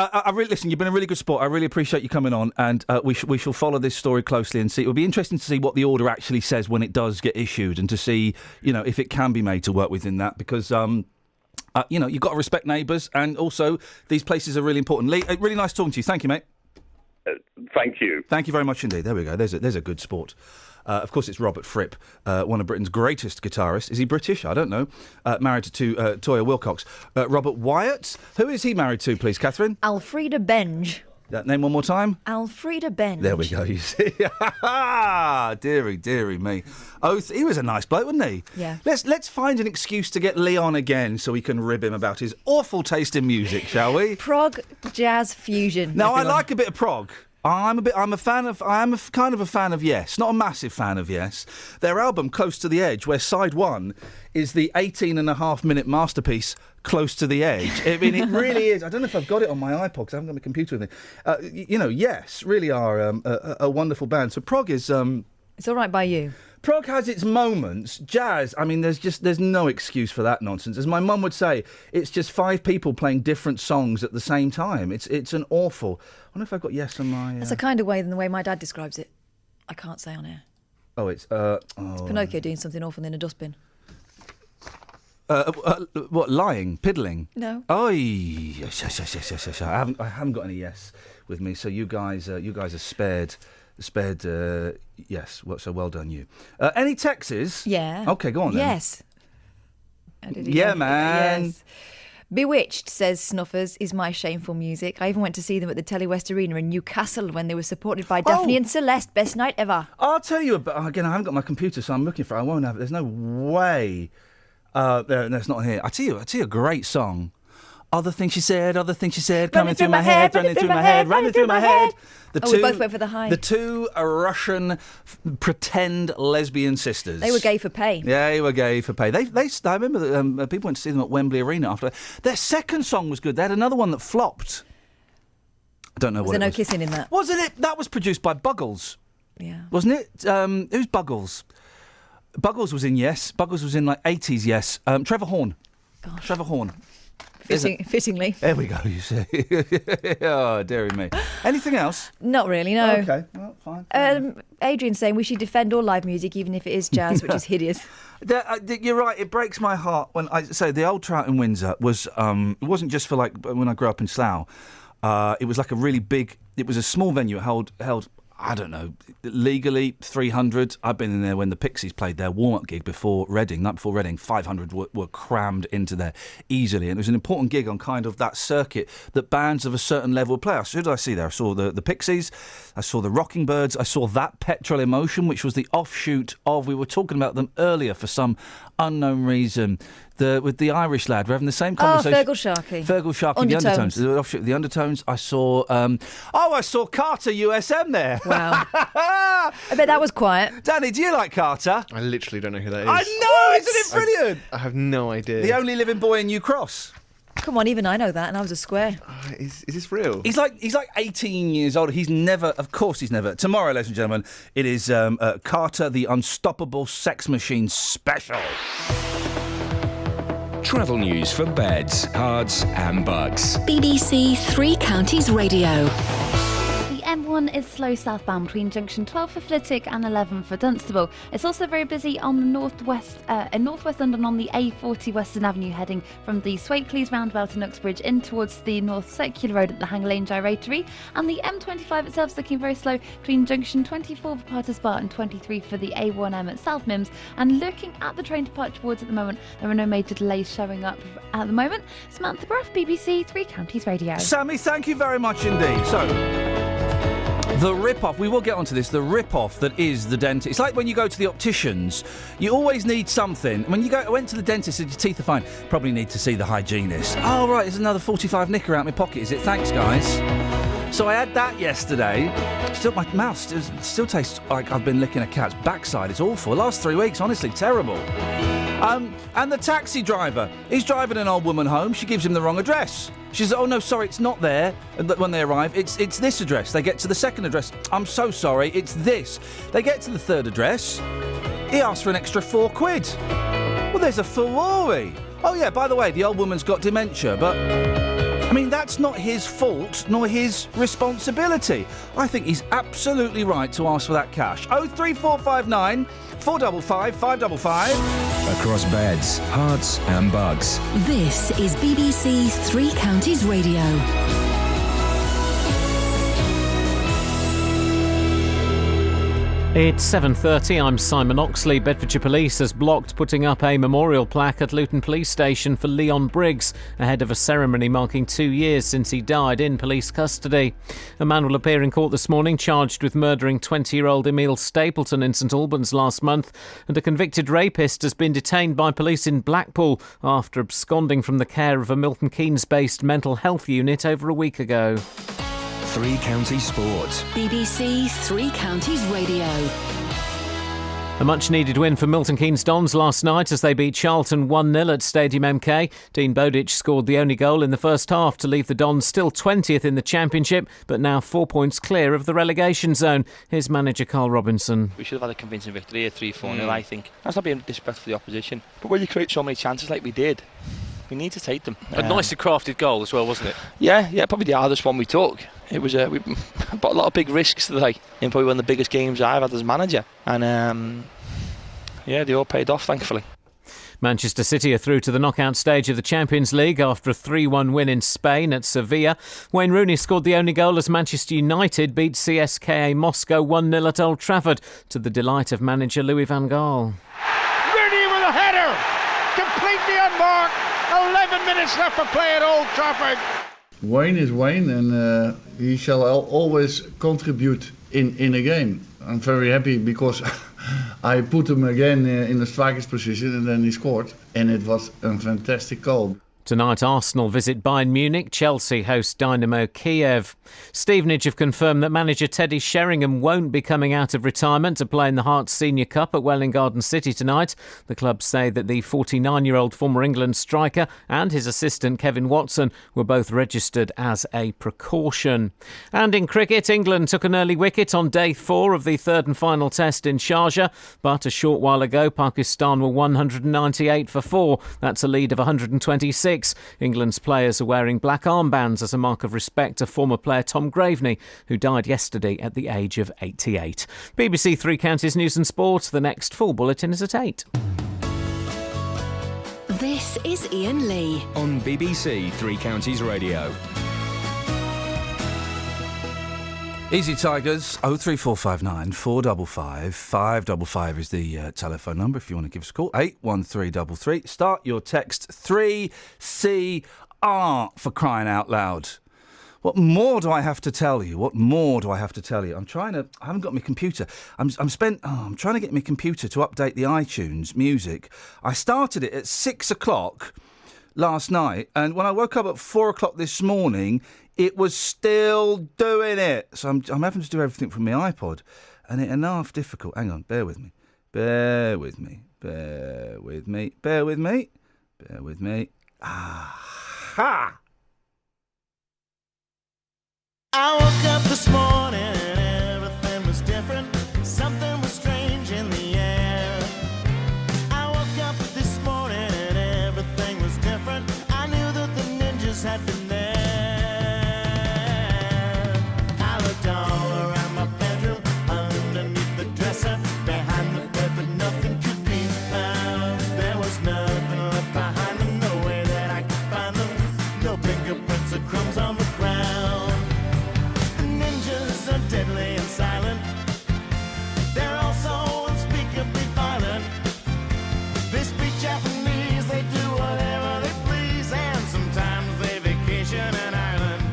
listen, you've been a really good sport. I really appreciate you coming on, and we shall follow this story closely and see. It will be interesting to see what the order actually says when it does get issued, and to see, if it can be made to work within that, because, you've got to respect neighbours, and also these places are really important. Lee, really nice talking to you. Thank you, mate. Thank you. Thank you very much indeed. There we go. There's a good sport. Of course, it's Robert Fripp, one of Britain's greatest guitarists. Is he British? I don't know. Married to Toya Wilcox. Robert Wyatt. Who is he married to, please, Catherine? Alfreda Benge. That name one more time? Alfreda Benge. There we go, you see. Deary me. He was a nice bloke, wasn't he? Yeah. Let's find an excuse to get Lee on again so we can rib him about his awful taste in music, shall we? Prog jazz fusion. Now, I like a bit of prog. I am kind of a fan of Yes, not a massive fan of Yes. Their album Close to the Edge, where side one is the 18.5-minute masterpiece Close to the Edge. I mean, it really is. I don't know if I've got it on my iPod because I haven't got my computer with me. Yes, really are a wonderful band. So prog is it's all right by you. Prog has its moments. Jazz, I mean, there's no excuse for that nonsense. As my mum would say, it's just 5 people playing different songs at the same time. It's an awful. I wonder if I've got Yes on my. It's a kind of way than the way my dad describes it. I can't say on air. Oh, it's It's Pinocchio doing something awful in a dustbin. What, lying, piddling? No. Oh, yes. I haven't got any Yes with me. So you guys are spared. Yes. So well done, you. Any Texas? Yeah. Okay, go on then. Yes. Yeah, man. Yes. Bewitched, says Snuffers, is my shameful music. I even went to see them at the Telewest Arena in Newcastle when they were supported by Daphne and Celeste. Best night ever. I'll tell you about. Again, I haven't got my computer, so I'm looking for it. I won't have it. There's no way. No, it's not here. I tell you, a great song. Other things she said, coming through my head, running through my head, running through my head. We both went for the high. The two Russian pretend lesbian sisters. They were gay for pay. Yeah, they were gay for pay. I remember that people went to see them at Wembley Arena after. Their second song was good. They had another one that flopped. I don't know what it was. Was there no kissing in that? Wasn't it? That was produced by Buggles. Yeah. Wasn't it? Who's Buggles? Buggles was in Yes. Buggles was in like 80s Yes. Trevor Horn. Gosh. Trevor Horn. Fittingly. There we go, you see. Oh, dearie me. Anything else? Not really, no. Okay, well, fine. Adrian's saying we should defend all live music, even if it is jazz, which is hideous. You're right, it breaks my heart when I say the Old Trout in Windsor was, it wasn't just for like when I grew up in Slough. It was like a really big, it was a small venue. It held I don't know, legally 300. I've been in there when the Pixies played their warm-up gig before Reading. Night before Reading, 500 were crammed into there easily. And it was an important gig on kind of that circuit that bands of a certain level would play. Who did I see there? I saw the Pixies, I saw the Rocking Birds, I saw That Petrol Emotion, which was the offshoot of, we were talking about them earlier for some unknown reason. With the Irish lad, we're having the same conversation. Oh, Fergal Sharkey. The Undertones. The offshoot of the Undertones. I saw. I saw Carter USM there. Wow. I bet that was quiet. Danny, do you like Carter? I literally don't know who that is. I know, isn't it brilliant? I have no idea. The only living boy in New Cross. Come on, even I know that, and I was a square. Is this real? He's like 18 years old. He's never. Tomorrow, ladies and gentlemen, it is Carter, the Unstoppable Sex Machine special. Travel news for beds, cards and bugs. BBC Three Counties Radio. The M1 is slow southbound between junction 12 for Flitwick and 11 for Dunstable. It's also very busy on the northwest London on the A40 Western Avenue heading from the Swakeleys roundabout in Uxbridge in towards the North Circular Road at the Hang Lane Gyratory. And the M25 itself is looking very slow between junction 24 for Parter's Bar and 23 for the A1M at South Mims. And looking at the train departure boards at the moment, there are no major delays showing up at the moment. Samantha Bruff, BBC Three Counties Radio. Sammy, thank you very much indeed. So, the rip-off, we will get onto this, the rip-off that is the dentist. It's like when you go to the opticians, you always need something. When I went to the dentist and your teeth are fine, probably need to see the hygienist. Oh, right, there's another 45 knicker out my pocket, is it? Thanks, guys. So I had that yesterday. Still, my mouth still tastes like I've been licking a cat's backside. It's awful. The last 3 weeks, honestly, terrible. And the taxi driver, he's driving an old woman home. She gives him the wrong address. She says, oh, no, sorry, it's not there. And when they arrive, it's this address. They get to the second address. I'm so sorry, it's this. They get to the third address. He asks for an extra £4. Well, there's a Ferrari. Oh, yeah, by the way, the old woman's got dementia, but... I mean, that's not his fault, nor his responsibility. I think he's absolutely right to ask for that cash. 03459 455 555. Across beds, hearts and bugs. This is BBC Three Counties Radio. It's 7:30. I'm Simon Oxley. Bedfordshire Police has blocked putting up a memorial plaque at Luton Police Station for Leon Briggs ahead of a ceremony marking 2 years since he died in police custody. A man will appear in court this morning charged with murdering 20-year-old Emil Stapleton in St Albans last month, and a convicted rapist has been detained by police in Blackpool after absconding from the care of a Milton Keynes-based mental health unit over a week ago. Three Counties Sport. BBC Three Counties Radio. A much-needed win for Milton Keynes Dons last night as they beat Charlton 1-0 at Stadium MK. Dean Bowditch scored the only goal in the first half to leave the Dons still 20th in the Championship, but now 4 points clear of the relegation zone. Here's manager Carl Robinson. We should have had a convincing victory here, 3-4-0, I think. That's not being disrespectful for the opposition. But when you create so many chances like we did, we need to take them. A nicely crafted goal as well, wasn't it? Yeah, probably the hardest one we took. It was we bought a lot of big risks today in probably one of the biggest games I've had as manager, and they all paid off, thankfully. Manchester City are through to the knockout stage of the Champions League after a 3-1 win in Spain at Sevilla. Wayne Rooney scored the only goal as Manchester United beat CSKA Moscow 1-0 at Old Trafford, to the delight of manager Louis van Gaal. Rooney with a header, completely unmarked. 11 minutes left for play at Old Trafford. Wayne is Wayne, and he shall always contribute in a game. I'm very happy because I put him again in the striker's position and then he scored. And it was a fantastic goal. Tonight, Arsenal visit Bayern Munich, Chelsea host Dynamo Kiev. Stevenage have confirmed that manager Teddy Sheringham won't be coming out of retirement to play in the Hearts Senior Cup at Welwyn Garden City tonight. The club say that the 49-year-old former England striker and his assistant Kevin Watson were both registered as a precaution. And in cricket, England took an early wicket on day 4 of the third and final test in Sharjah, but a short while ago Pakistan were 198 for 4. That's a lead of 126. England's players are wearing black armbands as a mark of respect to former player Tom Graveney, who died yesterday at the age of 88. BBC Three Counties News and Sport. The next full bulletin is at 8. This is Iain Lee on BBC Three Counties Radio. Easy Tigers, 03459 455 555 is the telephone number if you want to give us a call. 81333. Start your text 3CR for crying out loud. What more do I have to tell you? I haven't got my computer. I'm trying to get my computer to update the iTunes music. I started it at 6 o'clock last night, and when I woke up at 4 o'clock this morning, it was still doing it. So I'm having to do everything from my iPod, and it's enough difficult. Hang on, bear with me. Aha! I woke up this morning and everything was different. Something was strange in the air. I woke up this morning and everything was different. I knew that the ninjas had been there. I looked all around my bedroom, underneath the dresser, behind the bed, but nothing could be found. There was nothing left behind them, no way that I could find them. No fingerprints or crumbs on the ground. Ninjas are deadly and silent. They're also unspeakably violent. They speak Japanese, they do whatever they please, and sometimes they vacation in Ireland.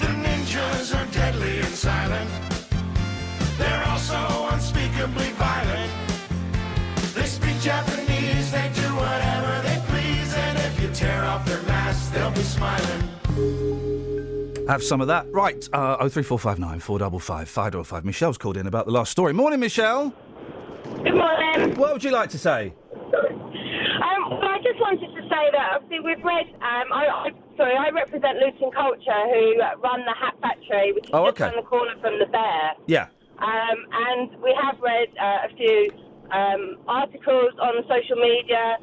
The ninjas are deadly and silent. They're also unspeakably violent. They speak Japanese, they do whatever they please, and if you tear off their masks, they'll be smiling. Have some of that. Right, 03459 455 555. Michelle's called in about the last story. Morning, Michelle. Good morning. What would you like to say? Well, I just wanted to say that obviously we've read. I represent Luton Culture, who run the Hat Factory, which is just around the corner from the Bear. Yeah. And we have read a few articles on social media,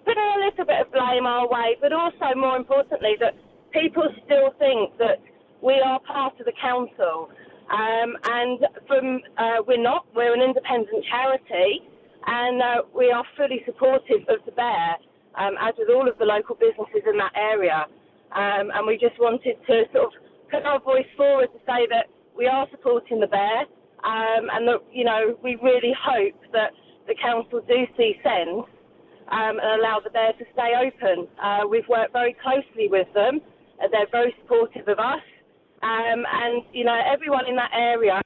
putting a little bit of blame our way, but also more importantly that people still think that we are part of the council, and we're an independent charity, and we are fully supportive of the Bear, as with all of the local businesses in that area, and we just wanted to sort of put our voice forward to say that we are supporting the Bear, and that, you know, we really hope that the council do see sense and allow the Bear to stay open. We've worked very closely with them. They're very supportive of us, and you know, everyone in that area,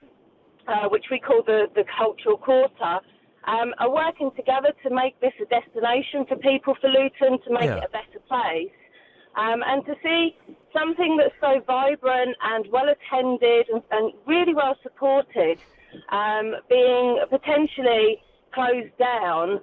which we call the Cultural Quarter, are working together to make this a destination for people, for Luton, to make it a better place, and to see something that's so vibrant and well attended and really well supported being potentially closed down.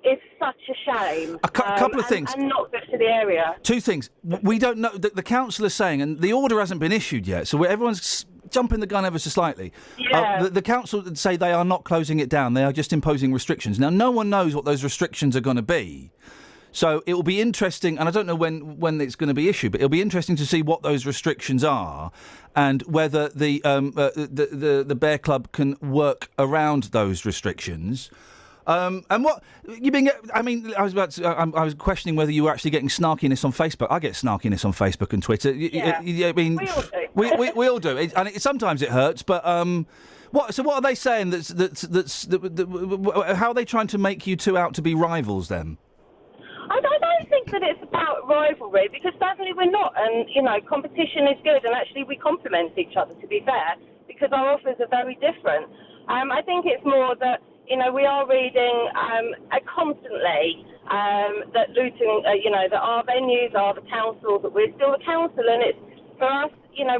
It's such a shame. A couple of things. And not good for the area. Two things. We don't know. The council is saying, and the order hasn't been issued yet, so everyone's jumping the gun ever so slightly. Yeah. The council say they are not closing it down. They are just imposing restrictions. Now, no one knows what those restrictions are going to be. So it will be interesting, and I don't know when it's going to be issued, but it'll be interesting to see what those restrictions are and whether the Bear Club can work around those restrictions. And what you've been? I mean, I was questioning whether you were actually getting snarkiness on Facebook. I get snarkiness on Facebook and Twitter. Yeah. I mean, we all do, and sometimes it hurts. But what are they saying? How are they trying to make you two out to be rivals then? I don't think that it's about rivalry, because certainly we're not, and you know, competition is good, and actually we complement each other, to be fair, because our offers are very different. I think it's more that, we are reading constantly that Luton, that our venues are the council, that we're still the council, and it's for us.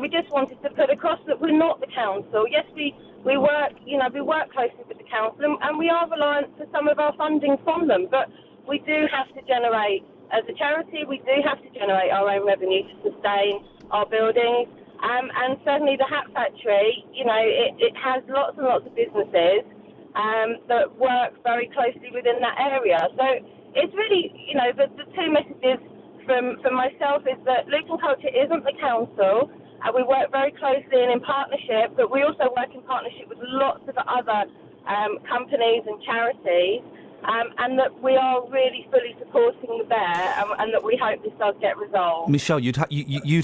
We just wanted to put across that we're not the council. Yes, we work, we work closely with the council, and we are reliant for some of our funding from them. But we do have to generate, as a charity, we do have to generate our own revenue to sustain our buildings. And certainly the Hat Factory, it has lots and lots of businesses that work very closely within that area. So it's really, the two messages from myself is that Luton Culture isn't the council. We work very closely and in partnership, but we also work in partnership with lots of other companies and charities, and that we are really fully supporting the Bear, and that we hope this does get resolved. Michelle, you'd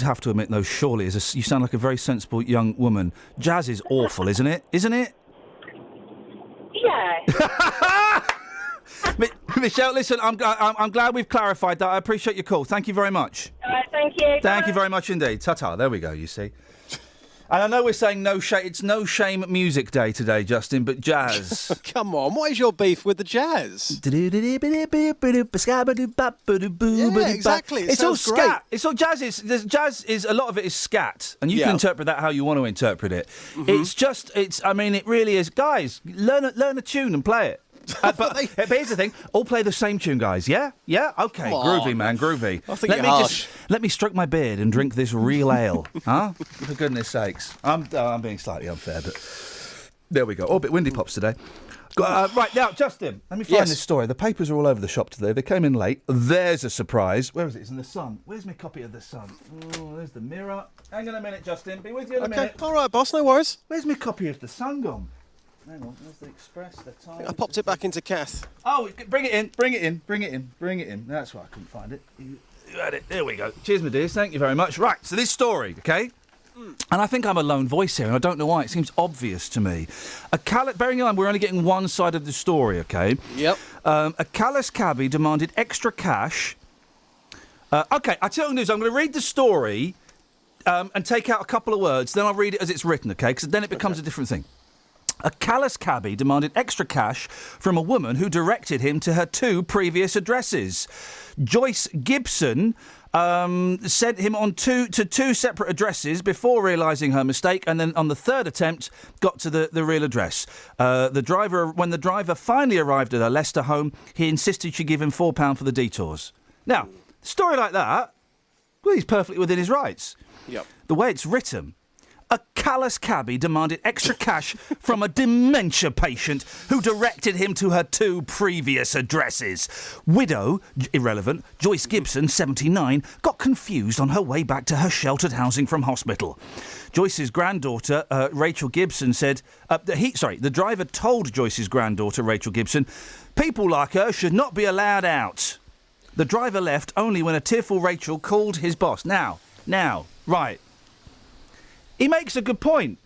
have to admit, though, surely, you sound like a very sensible young woman. Jazz is awful, isn't it? Isn't it? Yeah. Michelle, listen, I'm glad we've clarified that. I appreciate your call. Thank you very much. All right, thank you. Thank you very much indeed. Ta-ta. There we go, you see. And I know we're saying no shame. It's no shame music day today, Justin, but jazz. Come on, what is your beef with the jazz? Yeah, exactly. It's all scat. It's all jazz. Jazz is a lot of it is scat, and you can interpret that how you want to interpret it. I mean, it really is. Guys, learn a tune and play it. But here's the thing: all play the same tune, guys. Yeah, okay, groovy, man, groovy. I think you're harsh. Let me stroke my beard and drink this real ale, huh? For goodness sakes, I'm being slightly unfair, but there we go. Oh, a bit windy pops today. Right now, Justin, let me find this story. The papers are all over the shop today. They came in late. There's a surprise. Where is it? It's in the Sun. Where's my copy of the Sun? Oh, there's the Mirror. Hang on a minute, Justin. Be with you in a minute. All right, boss. No worries. Where's my copy of the Sun gone? Hang on, there's the Express, the Times. I popped it back into Kath. Oh, bring it in. That's why I couldn't find it. You had it. There we go. Cheers, my dears. Thank you very much. Right, so this story, okay? And I think I'm a lone voice here, and I don't know why. It seems obvious to me. Bearing in mind, we're only getting one side of the story, okay? Yep. A callous cabbie demanded extra cash. Okay, I tell you what I'm going to do. I'm going to read the story and take out a couple of words. Then I'll read it as it's written, okay? Because then it becomes a different thing. A callous cabbie demanded extra cash from a woman who directed him to her two previous addresses. Joyce Gibson sent him on to two separate addresses before realising her mistake, and then on the third attempt got to the real address. When the driver finally arrived at her Leicester home, he insisted she give him £4 for the detours. Now, a story like that, well, he's perfectly within his rights. Yep. The way it's written... A callous cabbie demanded extra cash from a dementia patient who directed him to her two previous addresses. Widow, irrelevant, Joyce Gibson, 79, got confused on her way back to her sheltered housing from hospital. Joyce's granddaughter, Rachel Gibson, said... the driver told Joyce's granddaughter, Rachel Gibson, people like her should not be allowed out. The driver left only when a tearful Rachel called his boss. Now, right... He makes a good point.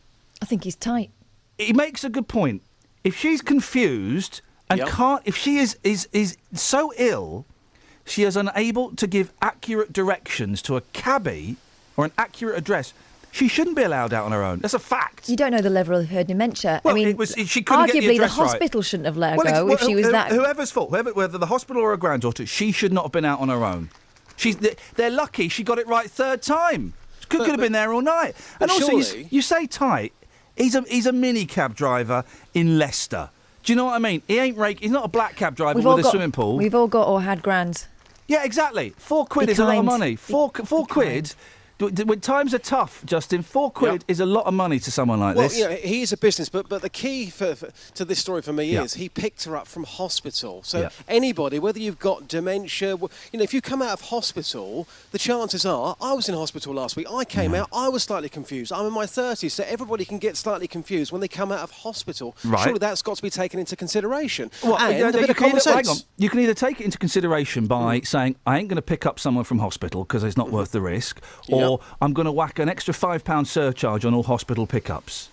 I think he's tight. He makes a good point. If she's confused and can't... If she is so ill, she is unable to give accurate directions to a cabbie or an accurate address, she shouldn't be allowed out on her own. That's a fact. You don't know the level of her dementia. Well, I mean, she couldn't get the arguably address the hospital shouldn't have let her go if she was that... Whoever's fault, whether the hospital or her granddaughter, she should not have been out on her own. They're lucky she got it right third time. Could have been there all night. And also, you say tight. He's a mini cab driver in Leicester. Do you know what I mean? He's not a black cab driver with a swimming pool. We've all got or had grands. Yeah, exactly. £4 is a lot of money. Four quid. When times are tough, Justin, £4 is a lot of money to someone like this. Well, he is a business, but the key to this story for me is he picked her up from hospital. So anybody, whether you've got dementia, if you come out of hospital, the chances are, I was in hospital last week, I came out, I was slightly confused. I'm in my 30s, so everybody can get slightly confused when they come out of hospital. Right. Surely that's got to be taken into consideration. Well, and a bit of common sense. Hang on. You can either take it into consideration by saying, I ain't going to pick up someone from hospital because it's not worth the risk, or I'm going to whack an extra £5 surcharge on all hospital pickups.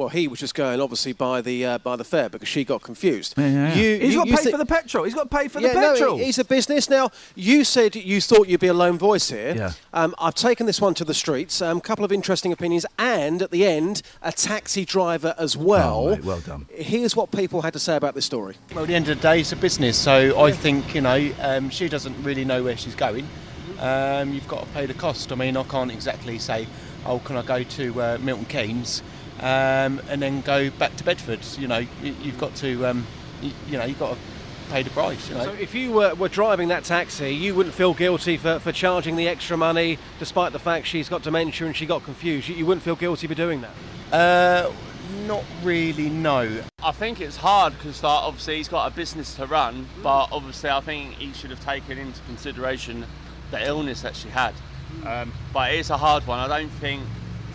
Well, he was just going obviously by the fare because she got confused. He's got to pay for the petrol. He's got to pay for the petrol. No, he's a business. Now, you said you thought you'd be a lone voice here. Yeah. I've taken this one to the streets. A couple of interesting opinions, and at the end, a taxi driver as well. Oh, mate, well done. Here's what people had to say about this story. Well, at the end of the day, it's a business, so I think, she doesn't really know where she's going. You've got to pay the cost. I mean, I can't exactly say, can I go to Milton Keynes and then go back to Bedford? You've got to, you've got to pay the price. So if you were driving that taxi, you wouldn't feel guilty for charging the extra money, despite the fact she's got dementia and she got confused. You wouldn't feel guilty for doing that? Not really, no. I think it's hard because obviously he's got a business to run, but obviously I think he should have taken into consideration the illness that she had. But it's a hard one. I don't think...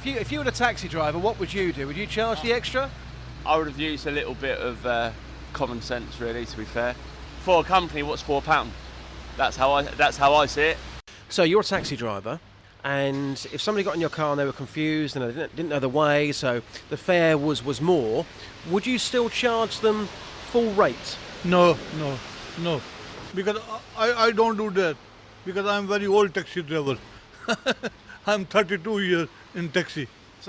If you were a taxi driver, what would you do? Would you charge the extra? I would have used a little bit of common sense, really, to be fair. For a company, what's £4? That's how I see it. So you're a taxi driver, and if somebody got in your car and they were confused and they didn't know the way, so the fare was more, would you still charge them full rate? No. Because I don't do that. Because I'm very old taxi driver. I'm 32 years in taxi.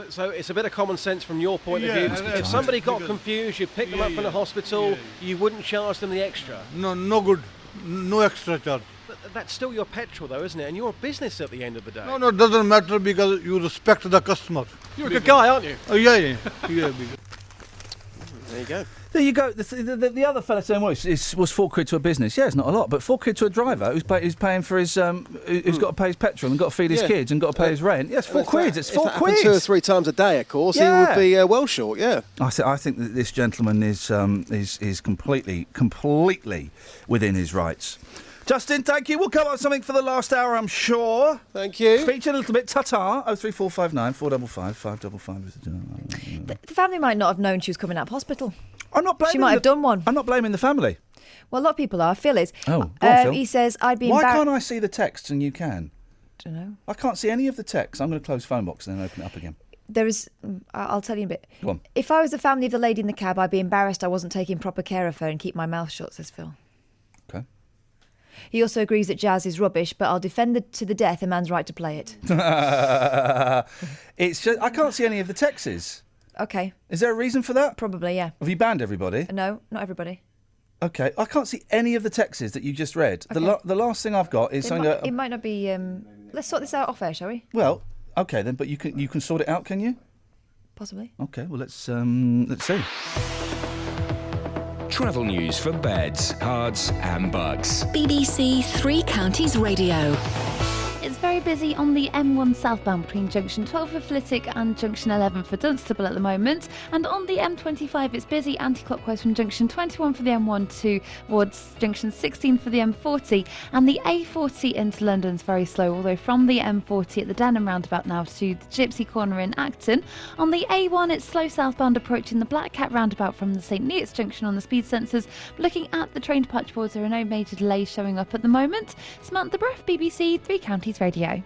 So it's a bit of common sense from your point of view. If somebody got confused, you pick them up from the hospital, you wouldn't charge them the extra. No good. No extra charge. But that's still your petrol though, isn't it? And you're a business at the end of the day. No, it doesn't matter because you respect the customer. You're a good guy, aren't you? Oh, yeah. There you go. There you go. The other fella saying was £4 to a business. Yeah, it's not a lot, but £4 to a driver who's paying for his who's got to pay his petrol and got to feed his kids and got to pay his rent. Yes, £4. It's £4. If that happened 2 or 3 times a day, of course, he would be well short. Yeah. I think that this gentleman is completely within his rights. Justin, thank you. We'll come up with something for the last hour, I'm sure. Thank you. Featured a little bit. Ta-ta. 03459 455 555. The family might not have known she was coming out of hospital. I'm not blaming. She might have done one. I'm not blaming the family. Well, a lot of people are. Phil is. Oh, go on, Phil. He says, I'd be Why embarrassed. can't I see the texts and you can? Don't know. I can't see any of the texts. I'm going to close phone box and then open it up again. There is. I'll tell you a bit. Go on. If I was the family of the lady in the cab, I'd be embarrassed I wasn't taking proper care of her and keep my mouth shut, says Phil. Okay. He also agrees that jazz is rubbish, but I'll defend to the death a man's right to play it. It's just, I can't see any of the texts. Okay. Is there a reason for that? Probably, yeah. Have you banned everybody? No, not everybody. Okay, I can't see any of the texts that you just read. Okay. The last thing I've got is something that... It might not be... let's sort this out off air, shall we? Well, okay then, but you can sort it out, can you? Possibly. Okay, well let's see. Travel news for beds, cards and bugs. BBC Three Counties Radio. It's very busy on the M1 southbound between junction 12 for Flitwick and junction 11 for Dunstable at the moment. And on the M25, it's busy anti-clockwise from junction 21 for the M1 towards junction 16 for the M40. And the A40 into London's very slow, although from the M40 at the Denham roundabout now to the Gypsy Corner in Acton. On the A1, it's slow southbound approaching the Black Cat roundabout from the St Neots junction on the speed sensors. Looking at the train departure boards, there are no major delays showing up at the moment. Samantha Bruff, BBC Three Counties Radio.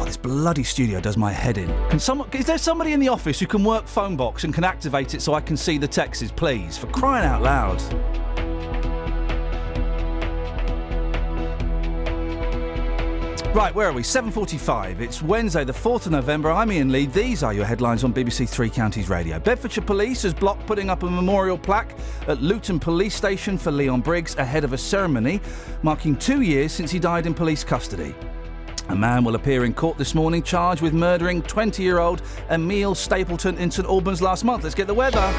This bloody studio does my head in. Is there somebody in the office who can work phone box and can activate it so I can see the texts, please? For crying out loud. Right, where are we? 7:45. It's Wednesday, the 4th of November. I'm Iain Lee. These are your headlines on BBC Three Counties Radio. Bedfordshire Police has blocked putting up a memorial plaque at Luton Police Station for Leon Briggs ahead of a ceremony marking 2 years since he died in police custody. A man will appear in court this morning charged with murdering 20-year-old Emile Stapleton in St Albans last month. Let's get the weather.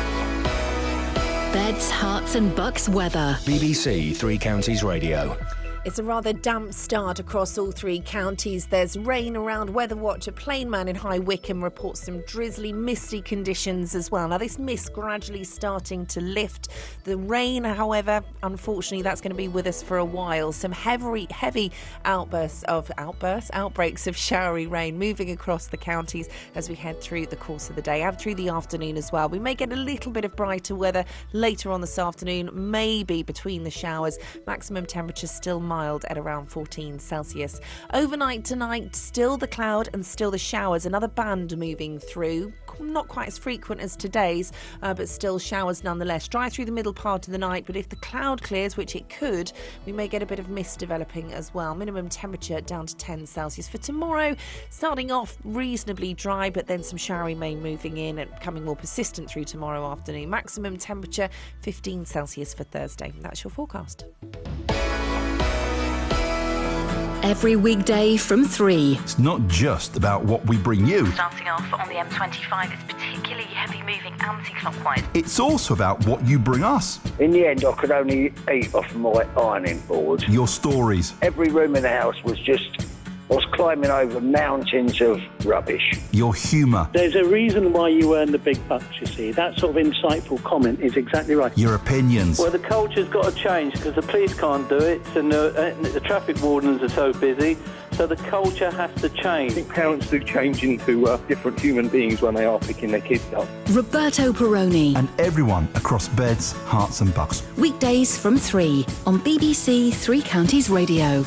Beds, hearts and bucks weather. BBC Three Counties Radio. It's a rather damp start across all three counties. There's rain around. Weather Watch at Plainman in High Wycombe reports some drizzly, misty conditions as well. Now, this mist gradually starting to lift. The rain, however, unfortunately, that's going to be with us for a while. Some heavy outbreaks of showery rain moving across the counties as we head through the course of the day and through the afternoon as well. We may get a little bit of brighter weather later on this afternoon, maybe between the showers. Maximum temperature still mild at around 14 Celsius. Overnight tonight, still the cloud and still the showers. Another band moving through. Not quite as frequent as today's, but still showers nonetheless. Dry through the middle part of the night, but if the cloud clears, which it could, we may get a bit of mist developing as well. Minimum temperature down to 10 Celsius. For tomorrow, starting off reasonably dry, but then some showery rain moving in and becoming more persistent through tomorrow afternoon. Maximum temperature 15 Celsius for Thursday. That's your forecast. Every weekday from 3. It's not just about what we bring you. Starting off on the M25, it's particularly heavy moving anti-clockwise. It's also about what you bring us. In the end, I could only eat off my ironing board. Your stories. Every room in the house was climbing over mountains of rubbish. Your humour. There's a reason why you earn the big bucks, you see. That sort of insightful comment is exactly right. Your opinions. Well, the culture's got to change because the police can't do it and the traffic wardens are so busy. So the culture has to change. I think parents do change into different human beings when they are picking their kids up. Roberto Perroni. And everyone across Beds, Hearts and Bucks. Weekdays from 3 on BBC Three Counties Radio.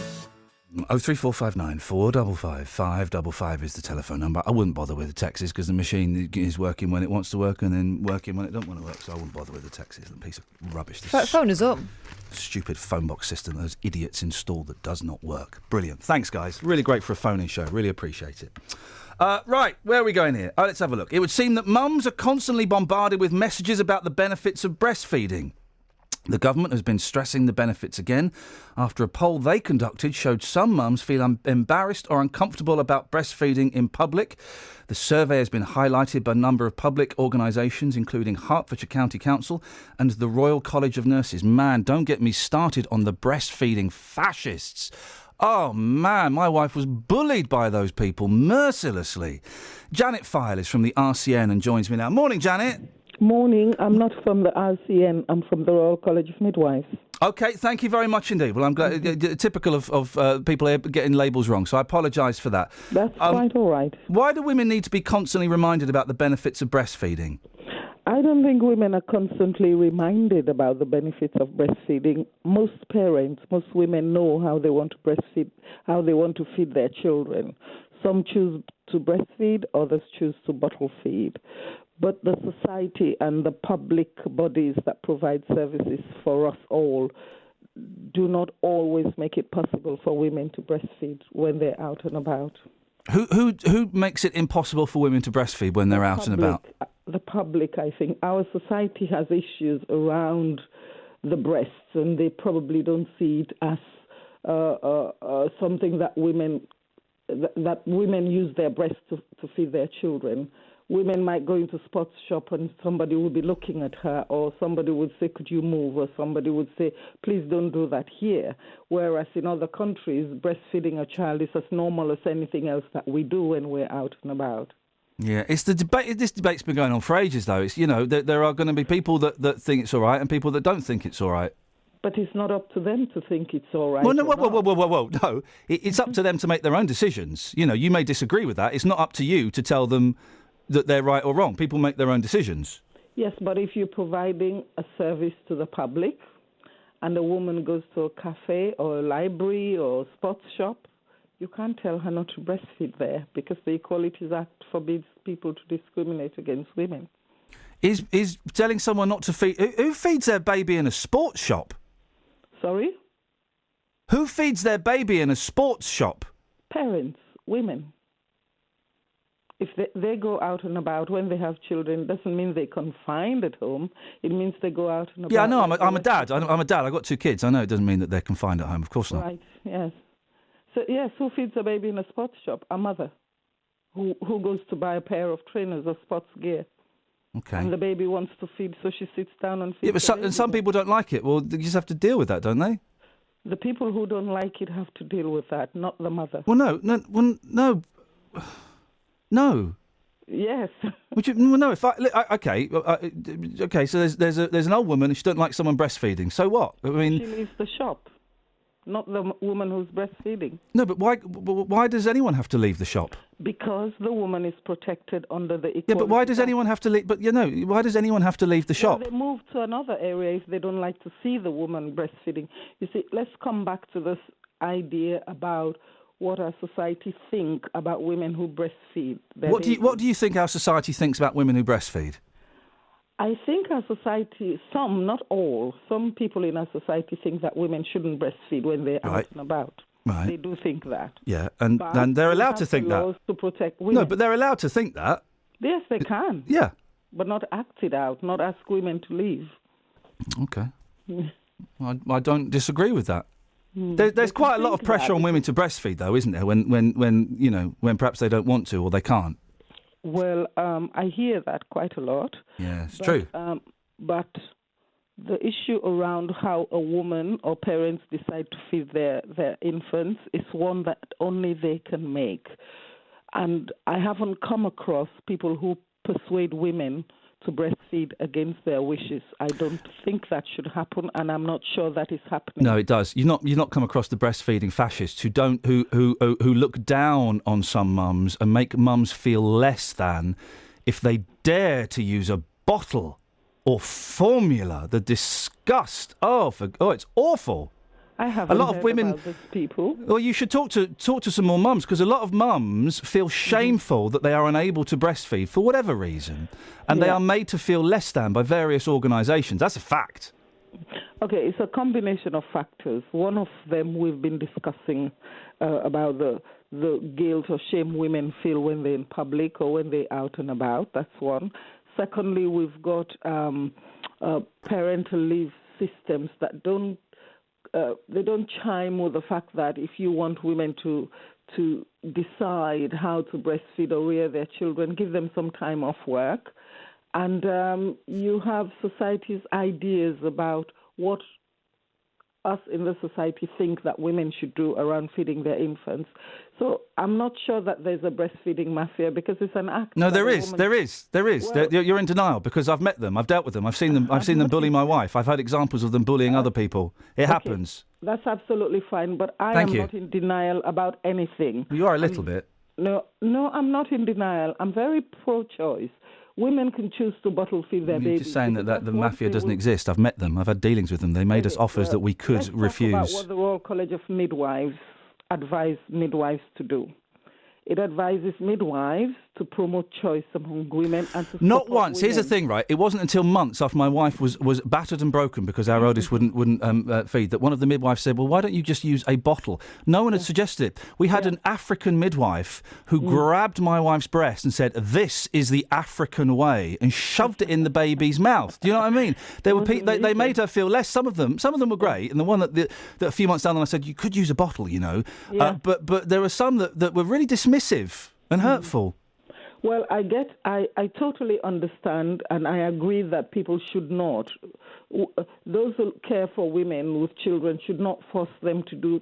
03459 455 555 is the telephone number. I wouldn't bother with the texts because the machine is working when it wants to work and then working when it don't want to work, so I wouldn't bother with the texts. It's a piece of rubbish. Phone us up. Stupid phone box system those idiots installed that does not work. Brilliant. Thanks, guys. Really great for a phone-in show. Really appreciate it. Right, where are we going here? Let's have a look. It would seem that mums are constantly bombarded with messages about the benefits of breastfeeding. The government has been stressing the benefits again after a poll they conducted showed some mums feel embarrassed or uncomfortable about breastfeeding in public. The survey has been highlighted by a number of public organisations, including Hertfordshire County Council and the Royal College of Nurses. Man, don't get me started on the breastfeeding fascists. Oh, man, my wife was bullied by those people mercilessly. Janet File is from the RCN and joins me now. Morning, Janet. Morning. I'm not from the RCN. I'm from the Royal College of Midwives. OK, thank you very much indeed. Well, I'm glad. Typical of people getting labels wrong, so I apologise for that. That's quite all right. Why do women need to be constantly reminded about the benefits of breastfeeding? I don't think women are constantly reminded about the benefits of breastfeeding. Most parents, most women know how they want to breastfeed, how they want to feed their children. Some choose to breastfeed, others choose to bottle feed. But the society and the public bodies that provide services for us all do not always make it possible for women to breastfeed when they're out and about. Who makes it impossible for women to breastfeed when they're out and about? The public, I think. Our society has issues around the breasts, and they probably don't see it as something that women use their breasts to feed their children. Women might go into sports shop and somebody would be looking at her, or somebody would say, could you move? Or somebody would say, please don't do that here. Whereas in other countries, breastfeeding a child is as normal as anything else that we do when we're out and about. Yeah, it's the debate. This debate's been going on for ages, though. It's, there are going to be people that think it's all right and people that don't think it's all right. But it's not up to them to think it's all right. Well, no, whoa. No, it's up to them to make their own decisions. You may disagree with that. It's not up to you to tell them that they're right or wrong. People make their own decisions. Yes, but if you're providing a service to the public and a woman goes to a cafe or a library or a sports shop, you can't tell her not to breastfeed there because the Equalities Act forbids people to discriminate against women. Is telling someone not to feed... Who feeds their baby in a sports shop? Sorry? Who feeds their baby in a sports shop? Parents, women. If they go out and about when they have children, it doesn't mean they're confined at home. It means they go out and about. Yeah, I know. I'm a dad. I'm a dad. I've got 2 kids. I know it doesn't mean that they're confined at home. Of course not. Right, yes. So, yes, who feeds a baby in a sports shop? A mother who goes to buy a pair of trainers or sports gear. Okay. And the baby wants to feed, so she sits down and feeds. Yeah, but some people don't like it. Well, they just have to deal with that, don't they? The people who don't like it have to deal with that, not the mother. Well, no. Yes. No. If okay. So there's an old woman and she don't like someone breastfeeding. So what? I mean, she leaves the shop, not the woman who's breastfeeding. No, but why does anyone have to leave the shop? Because the woman is protected under the Equality Yeah, but why does anyone have to leave? But why does anyone have to leave the shop? Well, they move to another area if they don't like to see the woman breastfeeding. You see, let's come back to this idea about what our society think about women who breastfeed. What do you think our society thinks about women who breastfeed? I think our society, some, not all, some people in our society think that women shouldn't breastfeed when they're out and about. Right. They do think that. Yeah, and But they're we allowed have to think laws that. to protect women. No, but they're allowed to think that. Yes, they can. Yeah. But not act it out, not ask women to leave. Okay. I don't disagree with that. Hmm. There's quite a lot of pressure on women to breastfeed, though, isn't there? When perhaps they don't want to or they can't. Well, I hear that quite a lot. Yeah, it's true. But the issue around how a woman or parents decide to feed their infants is one that only they can make. And I haven't come across people who persuade women to breastfeed against their wishes. I don't think that should happen, and I'm not sure that is happening. No, it does. You've not come across the breastfeeding fascists who look down on some mums and make mums feel less than if they dare to use a bottle or formula. The disgust. It's awful. I haven't a lot of women. About these people. Well, you should talk to some more mums, because a lot of mums feel shameful that they are unable to breastfeed for whatever reason, and they are made to feel less than by various organisations. That's a fact. Okay, it's a combination of factors. One of them we've been discussing about the guilt or shame women feel when they're in public or when they're out and about. That's one. Secondly, we've got parental leave systems that don't chime with the fact that if you want women to decide how to breastfeed or rear their children, give them some time off work. And you have society's ideas about what us in the society think that women should do around feeding their infants. So I'm not sure that there's a breastfeeding mafia, because it's an act. No, there is. Well, you're in denial, because I've met them, I've dealt with them, I've seen them bully my wife. I've had examples of them bullying other people. It happens. That's absolutely fine, but I am not in denial about anything. You are a little bit. No, I'm not in denial. I'm very pro-choice. Women can choose to bottle feed their babies. You're just saying that the mafia doesn't exist. I've met them. I've had dealings with them. They made us offers that we could refuse. Let's talk about what the Royal College of Midwives advise midwives to do. It advises midwives to promote choice among women and to not once. women. Here's the thing, right? It wasn't until months after my wife was battered and broken because our eldest wouldn't feed that one of the midwives said, "Well, why don't you just use a bottle?" No one had suggested it. We had an African midwife who grabbed my wife's breast and said, "This is the African way," and shoved it in the baby's mouth. Do you know what I mean? They made her feel less. Some of them were great, and the one that a few months down the line I said, "You could use a bottle," you know. Yeah. But there were some that were really dismissive and hurtful. Well, I totally understand, and I agree that people should not. Those who care for women with children should not force them to do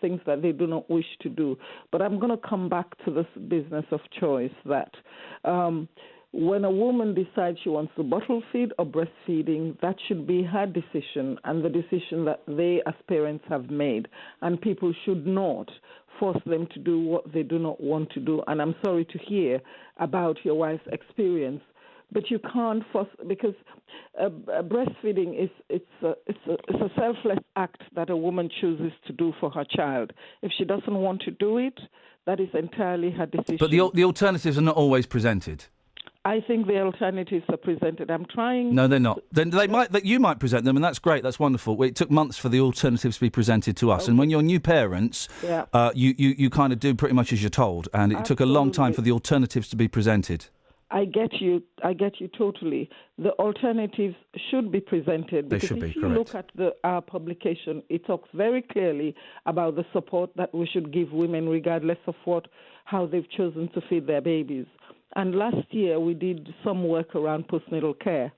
things that they do not wish to do. But I'm going to come back to this business of choice that when a woman decides she wants to bottle feed or breastfeeding, that should be her decision and the decision that they as parents have made. And people should not force them to do what they do not want to do. And I'm sorry to hear about your wife's experience, but you can't force, because breastfeeding is a selfless act that a woman chooses to do for her child. If she doesn't want to do it, that is entirely her decision. But the alternatives are not always presented. I think the alternatives are presented. I'm trying. No, they're not. Then you might present them, and that's great. That's wonderful. It took months for the alternatives to be presented to us, and when you're new parents, you kind of do pretty much as you're told, and it took a long time for the alternatives to be presented. I get you totally. The alternatives should be presented. They should be, if you correct. look at our publication, it talks very clearly about the support that we should give women regardless of how they've chosen to feed their babies. And last year we did some work around postnatal care.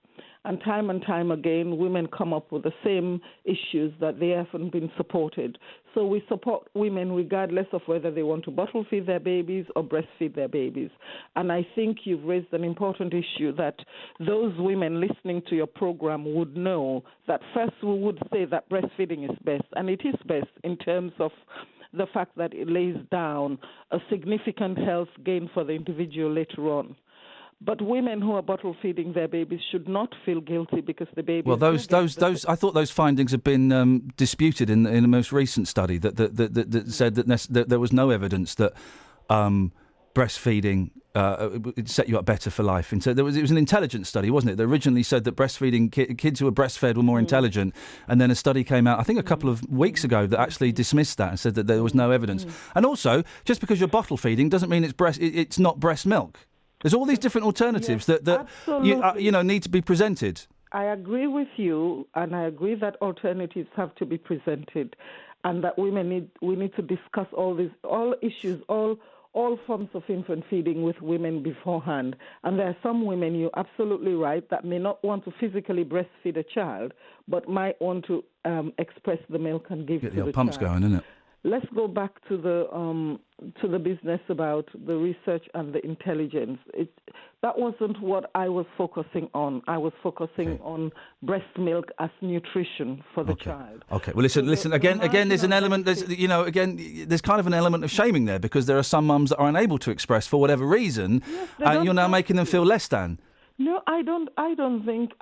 and time again, women come up with the same issues that they haven't been supported. So we support women regardless of whether they want to bottle feed their babies or breastfeed their babies. And I think you've raised an important issue that those women listening to your program would know that first we would say that breastfeeding is best, and it is best in terms of the fact that it lays down a significant health gain for the individual later on. But women who are bottle feeding their babies should not feel guilty because the baby. Well, those I thought those findings have been disputed in the most recent study that said that there was no evidence that breastfeeding it set you up better for life. And so it was an intelligence study, wasn't it? They originally said that breastfeeding kids who were breastfed were more intelligent, and then a study came out, I think a couple of weeks ago, that actually dismissed that and said that there was no evidence. And also, just because you're bottle feeding doesn't mean it's not breast milk. There's all these different alternatives that need to be presented. I agree with you, and I agree that alternatives have to be presented, and that we need to discuss all issues, all forms of infant feeding with women beforehand. And there are some women, you're absolutely right, that may not want to physically breastfeed a child, but might want to express the milk and give Get to the the old pumps child. going, isn't it? Let's go back to the business about the research and the intelligence. That wasn't what I was focusing on. I was focusing on breast milk as nutrition for the child. Okay. Well, listen. Again, there's an element. There's kind of an element of shaming there because there are some mums that are unable to express for whatever reason, and you're now making them feel less than. No, I don't think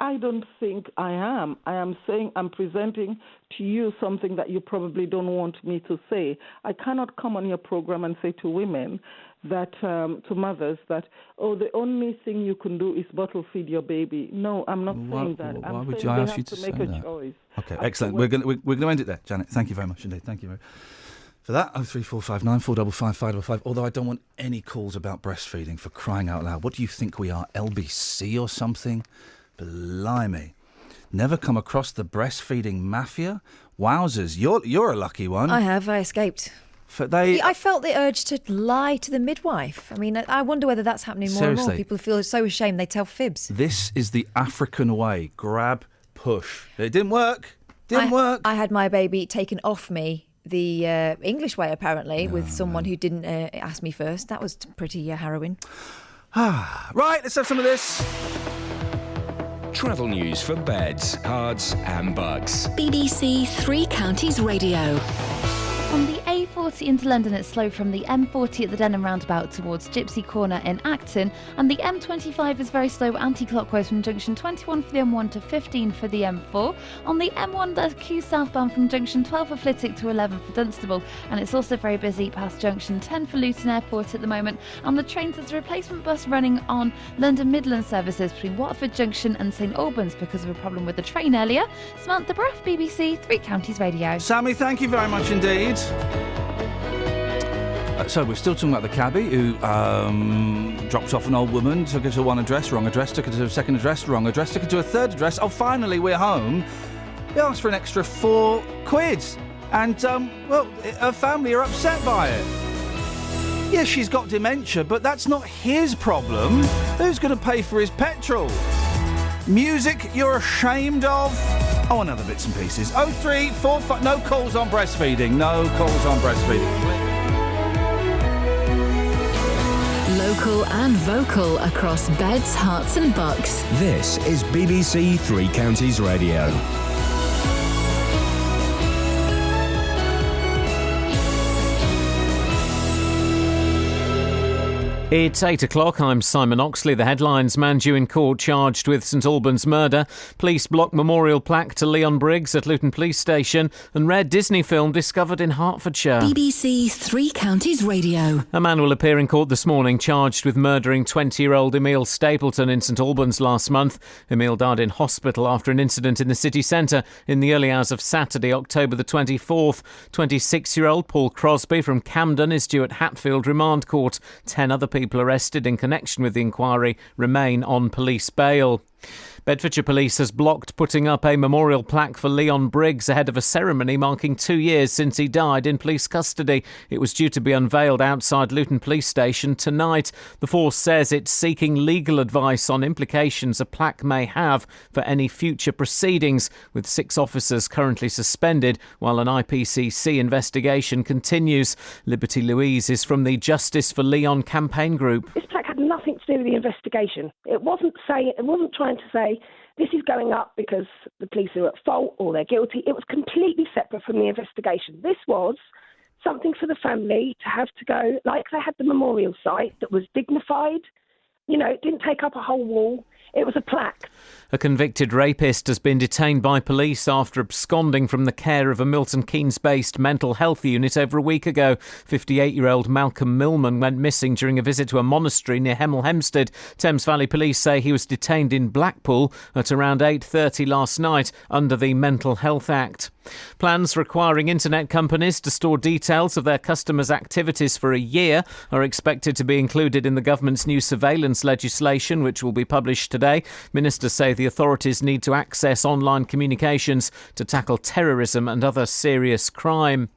I am. I am saying I'm presenting to you something that you probably don't want me to say. I cannot come on your program and say to women that, to mothers that, the only thing you can do is bottle feed your baby. No, I'm not saying that. Why would I ask you to say that? Choice. Okay, excellent. We're going to end it there, Janet. Thank you very much indeed. Thank you very for that. 03459 455 555. Although I don't want any calls about breastfeeding, for crying out loud. What do you think we are, LBC or something? Blimey. Never come across the breastfeeding mafia? Wowzers, you're a lucky one. I escaped. I felt the urge to lie to the midwife. I mean, I wonder whether that's happening more and more. People feel so ashamed they tell fibs. This is the African way. Grab, push. It didn't work. I had my baby taken off me the English way, apparently, with someone who didn't ask me first. That was pretty harrowing. Right, let's have some of this. Travel news for beds, cards and bugs. BBC Three Counties Radio. On the A40 into London, it's slow from the M40 at the Denham roundabout towards Gypsy Corner in Acton, and the M25 is very slow anti-clockwise from junction 21 for the M1 to 15 for the M4. On the M1, there's queue southbound from junction 12 for Flitwick to 11 for Dunstable, and it's also very busy past junction 10 for Luton Airport at the moment. On the trains, there's a replacement bus running on London Midland services between Watford Junction and St Albans because of a problem with the train earlier. Samantha Braff, BBC Three Counties Radio. Sammy, thank you very much indeed. So we're still talking about the cabbie who dropped off an old woman, took her to one address, wrong address, took her to a second address, wrong address, took her to a third address. Oh, finally we're home. He asked for an extra £4, and her family are upset by it. Yes, she's got dementia, but that's not his problem. Who's going to pay for his petrol? Music you're ashamed of? Oh, and other bits and pieces. 03455. No calls on breastfeeding. No calls on breastfeeding. Local and vocal across beds, hearts and bucks. This is BBC Three Counties Radio. It's 8 o'clock. I'm Simon Oxley. The headlines: man due in court charged with St Albans murder. Police block memorial plaque to Leon Briggs at Luton Police Station. And rare Disney film discovered in Hertfordshire. BBC Three Counties Radio. A man will appear in court this morning charged with murdering 20-year-old Emil Stapleton in St Albans last month. Emil died in hospital after an incident in the city centre in the early hours of Saturday, October the 24th. 26-year-old Paul Crosby from Camden is due at Hatfield Remand Court. 10 other people arrested in connection with the inquiry remain on police bail. Bedfordshire Police has blocked putting up a memorial plaque for Leon Briggs ahead of a ceremony marking 2 years since he died in police custody. It was due to be unveiled outside Luton Police Station tonight. The force says it's seeking legal advice on implications a plaque may have for any future proceedings, with 6 officers currently suspended while an IPCC investigation continues. Liberty Louise is from the Justice for Leon campaign group. This plaque had nothing to do with the investigation. It wasn't trying to say this is going up because the police are at fault or they're guilty. It was completely separate from the investigation. This was something for the family to have to go, like they had the memorial site that was dignified. You know, it didn't take up a whole wall. It was a plaque. A convicted rapist has been detained by police after absconding from the care of a Milton Keynes-based mental health unit over a week ago. 58-year-old Malcolm Millman went missing during a visit to a monastery near Hemel Hempstead. Thames Valley Police say he was detained in Blackpool at around 8:30 last night under the Mental Health Act. Plans requiring internet companies to store details of their customers' activities for a year are expected to be included in the government's new surveillance legislation, which will be published today. Ministers say the authorities need to access online communications to tackle terrorism and other serious crime.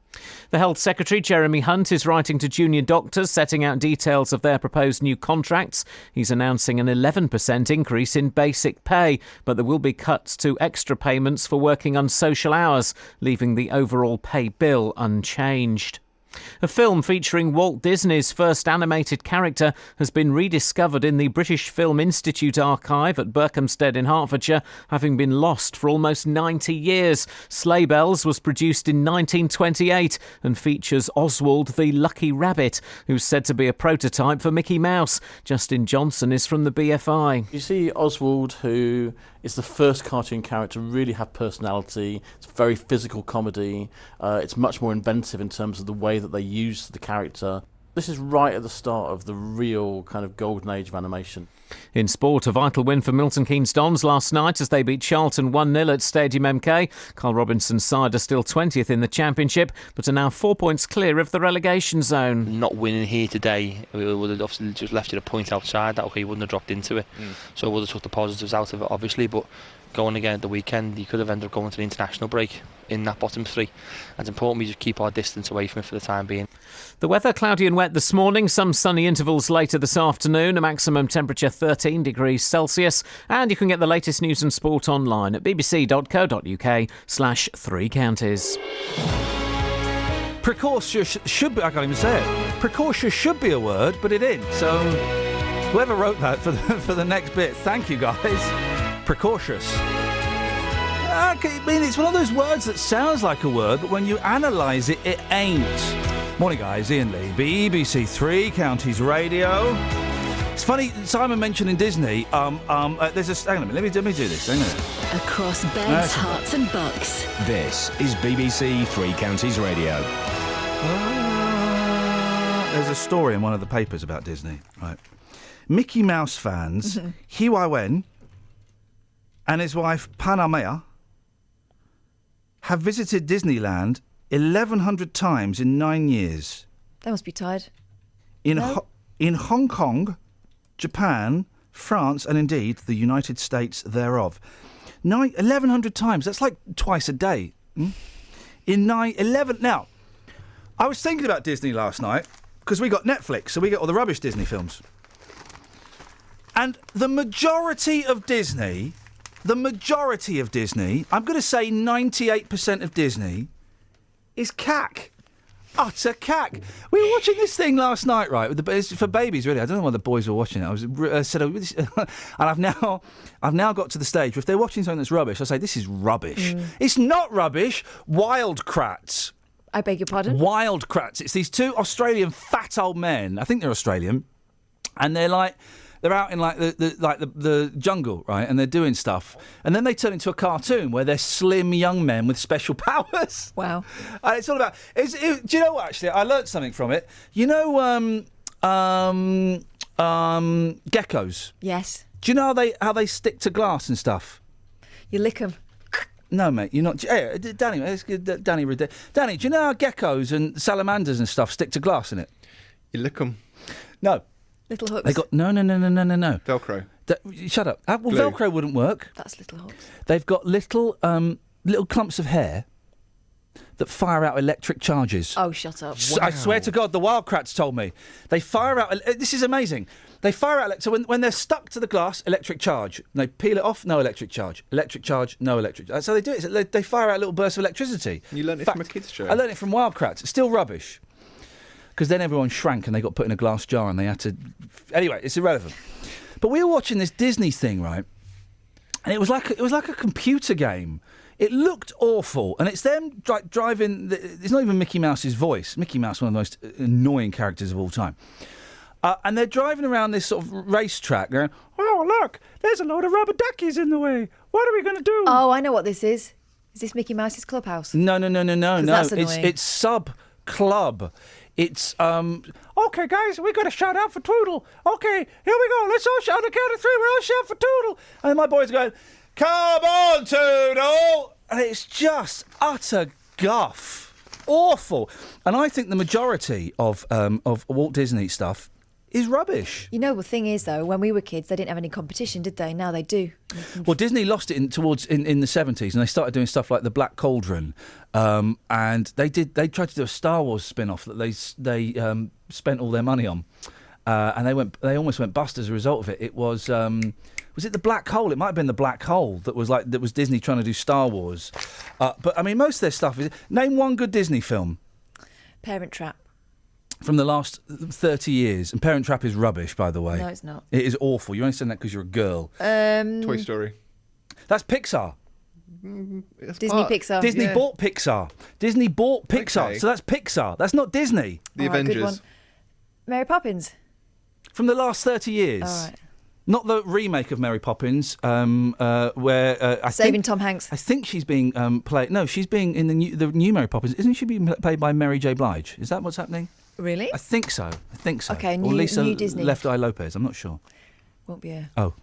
The Health Secretary, Jeremy Hunt, is writing to junior doctors, setting out details of their proposed new contracts. He's announcing an 11% increase in basic pay, but there will be cuts to extra payments for working unsocial hours, leaving the overall pay bill unchanged. A film featuring Walt Disney's first animated character has been rediscovered in the British Film Institute archive at Berkhamsted in Hertfordshire, having been lost for almost 90 years. Sleigh Bells was produced in 1928 and features Oswald the Lucky Rabbit, who's said to be a prototype for Mickey Mouse. Justin Johnson is from the BFI. You see Oswald, who is the first cartoon character to really have personality. It's very physical comedy. It's much more inventive in terms of the way that they use the character. This is right at the start of the real kind of golden age of animation. In sport, a vital win for Milton Keynes Dons last night as they beat Charlton 1-0 at Stadium MK. Carl Robinson's side are still 20th in the Championship, but are now 4 points clear of the relegation zone. Not winning here today, we would have obviously just left you a point outside. That he wouldn't have dropped into it. So we would have took the positives out of it, obviously, but going again at the weekend, you could have ended up going to the international break in that bottom 3. And it's important we just keep our distance away from it for the time being. The weather cloudy and wet this morning, some sunny intervals later this afternoon, a maximum temperature 13 degrees Celsius. And you can get the latest news and sport online at bbc.co.uk/3counties. Precautious should be, I can't even say it. Precautious should be a word, but it isn't. So whoever wrote that for the next bit, thank you guys. Precautious. I mean, it's one of those words that sounds like a word, but when you analyse it, it ain't. Morning, guys. Iain Lee, BBC Three Counties Radio. It's funny, Simon mentioning Disney. There's a... Hang on a minute, let me do this. Hang on. Across beds, hearts and bucks. This is BBC Three Counties Radio. There's a story in one of the papers about Disney. Right. Mickey Mouse fans, Hugh Wen and his wife Panamea have visited Disneyland 1,100 times in 9 years. They must be tired. In Hong Kong, Japan, France, and indeed the United States thereof. 1,100 times. That's like twice a day. Now, I was thinking about Disney last night because we got Netflix, so we get all the rubbish Disney films. And the majority of Disney, I'm going to say 98% of Disney, is cack. Utter cack. We were watching this thing last night, right? It's for babies, really. I don't know why the boys were watching it. I was and I've now got to the stage where if they're watching something that's rubbish, I say this is rubbish. It's not rubbish. Wild Kratts. I beg your pardon? Wild Kratts. It's these two Australian fat old men. I think they're Australian, and they're out in the jungle, right? And they're doing stuff, and then they turn into a cartoon where they're slim young men with special powers. Wow! And it's all about. Do you know what? Actually, I learnt something from it. You know, geckos. Yes. Do you know how they stick to glass and stuff? You lick them. No, mate, you're not. Hey, Danny, let's get Danny. Danny, do you know how geckos and salamanders and stuff stick to glass in it? You lick them. No. Little hooks. They got no. Velcro. Shut up. Well, Glue. Velcro wouldn't work. That's little hooks. They've got little clumps of hair that fire out electric charges. Oh, shut up. I swear to God, the Wildcrats told me. They fire out... This is amazing. They fire out... So when they're stuck to the glass, electric charge. They peel it off, no electric charge. Electric charge, no electric... That's how they do it. They fire out little bursts of electricity. You learned it from a kids' show. I learned it from Wildcrats. It's still rubbish. Because then everyone shrank and they got put in a glass jar and they had to... Anyway, it's irrelevant. But we were watching this Disney thing, right? And it was like a computer game. It looked awful, and it's them driving... It's not even Mickey Mouse's voice. Mickey Mouse, one of the most annoying characters of all time. And they're driving around this sort of racetrack going, oh, look, there's a load of rubber duckies in the way. What are we going to do? Oh, I know what this is. Is this Mickey Mouse's clubhouse? No. That's annoying. It's sub-club. It's, okay, guys, we got to shout out for Toodle. Okay, here we go. Let's all shout on the count of three. We're all shout for Toodle. And my boys are going... Come on, Toodle! And it's just utter guff. Awful. And I think the majority of Walt Disney stuff is rubbish. You know, the thing is, though, when we were kids, they didn't have any competition, did they? Now they do. Well, Disney lost it in the 70s, and they started doing stuff like the Black Cauldron, and they tried to do a Star Wars spin-off that they spent all their money on, and they almost went bust as a result of it. It was it the Black Hole? It might have been the Black Hole that was Disney trying to do Star Wars. But I mean, most of their stuff is... Name one good Disney film. Parent Trap. From the last 30 years. And Parent Trap is rubbish, by the way. No, it's not. It is awful. You only said that because you're a girl. Toy Story. That's Pixar. Disney Pixar. Disney bought Pixar. Disney bought Pixar. Okay. So that's Pixar. That's not Disney. The Avengers. Good one. Mary Poppins. From the last 30 years. All right. Not the remake of Mary Poppins, where Saving Tom Hanks. I think she's being played. No, she's being in the new Mary Poppins. Isn't she being played by Mary J. Blige? Is that what's happening? Really? I think so. Okay, or new Lisa Disney. Left Eye Lopez. I'm not sure. Won't be a... Oh.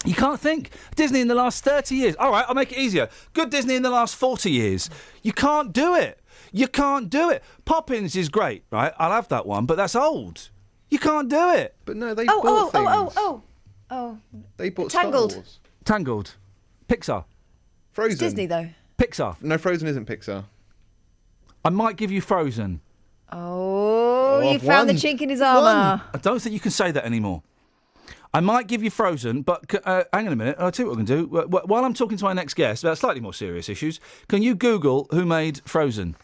You can't think. Disney in the last 30 years. All right, I'll make it easier. Good Disney in the last 40 years. You can't do it. You can't do it. Poppins is great, right? I'll have that one, but that's old. You can't do it. But no, they bought things. Oh. They bought Tangled. Star Wars. Tangled. Pixar. Frozen. It's Disney, though. Pixar. No, Frozen isn't Pixar. I might give you Frozen. Oh, you found the chink in his armour. I don't think you can say that anymore. I might give you Frozen, but hang on a minute. I'll tell you what we can do. While I'm talking to our next guest about slightly more serious issues, can you Google who made Frozen?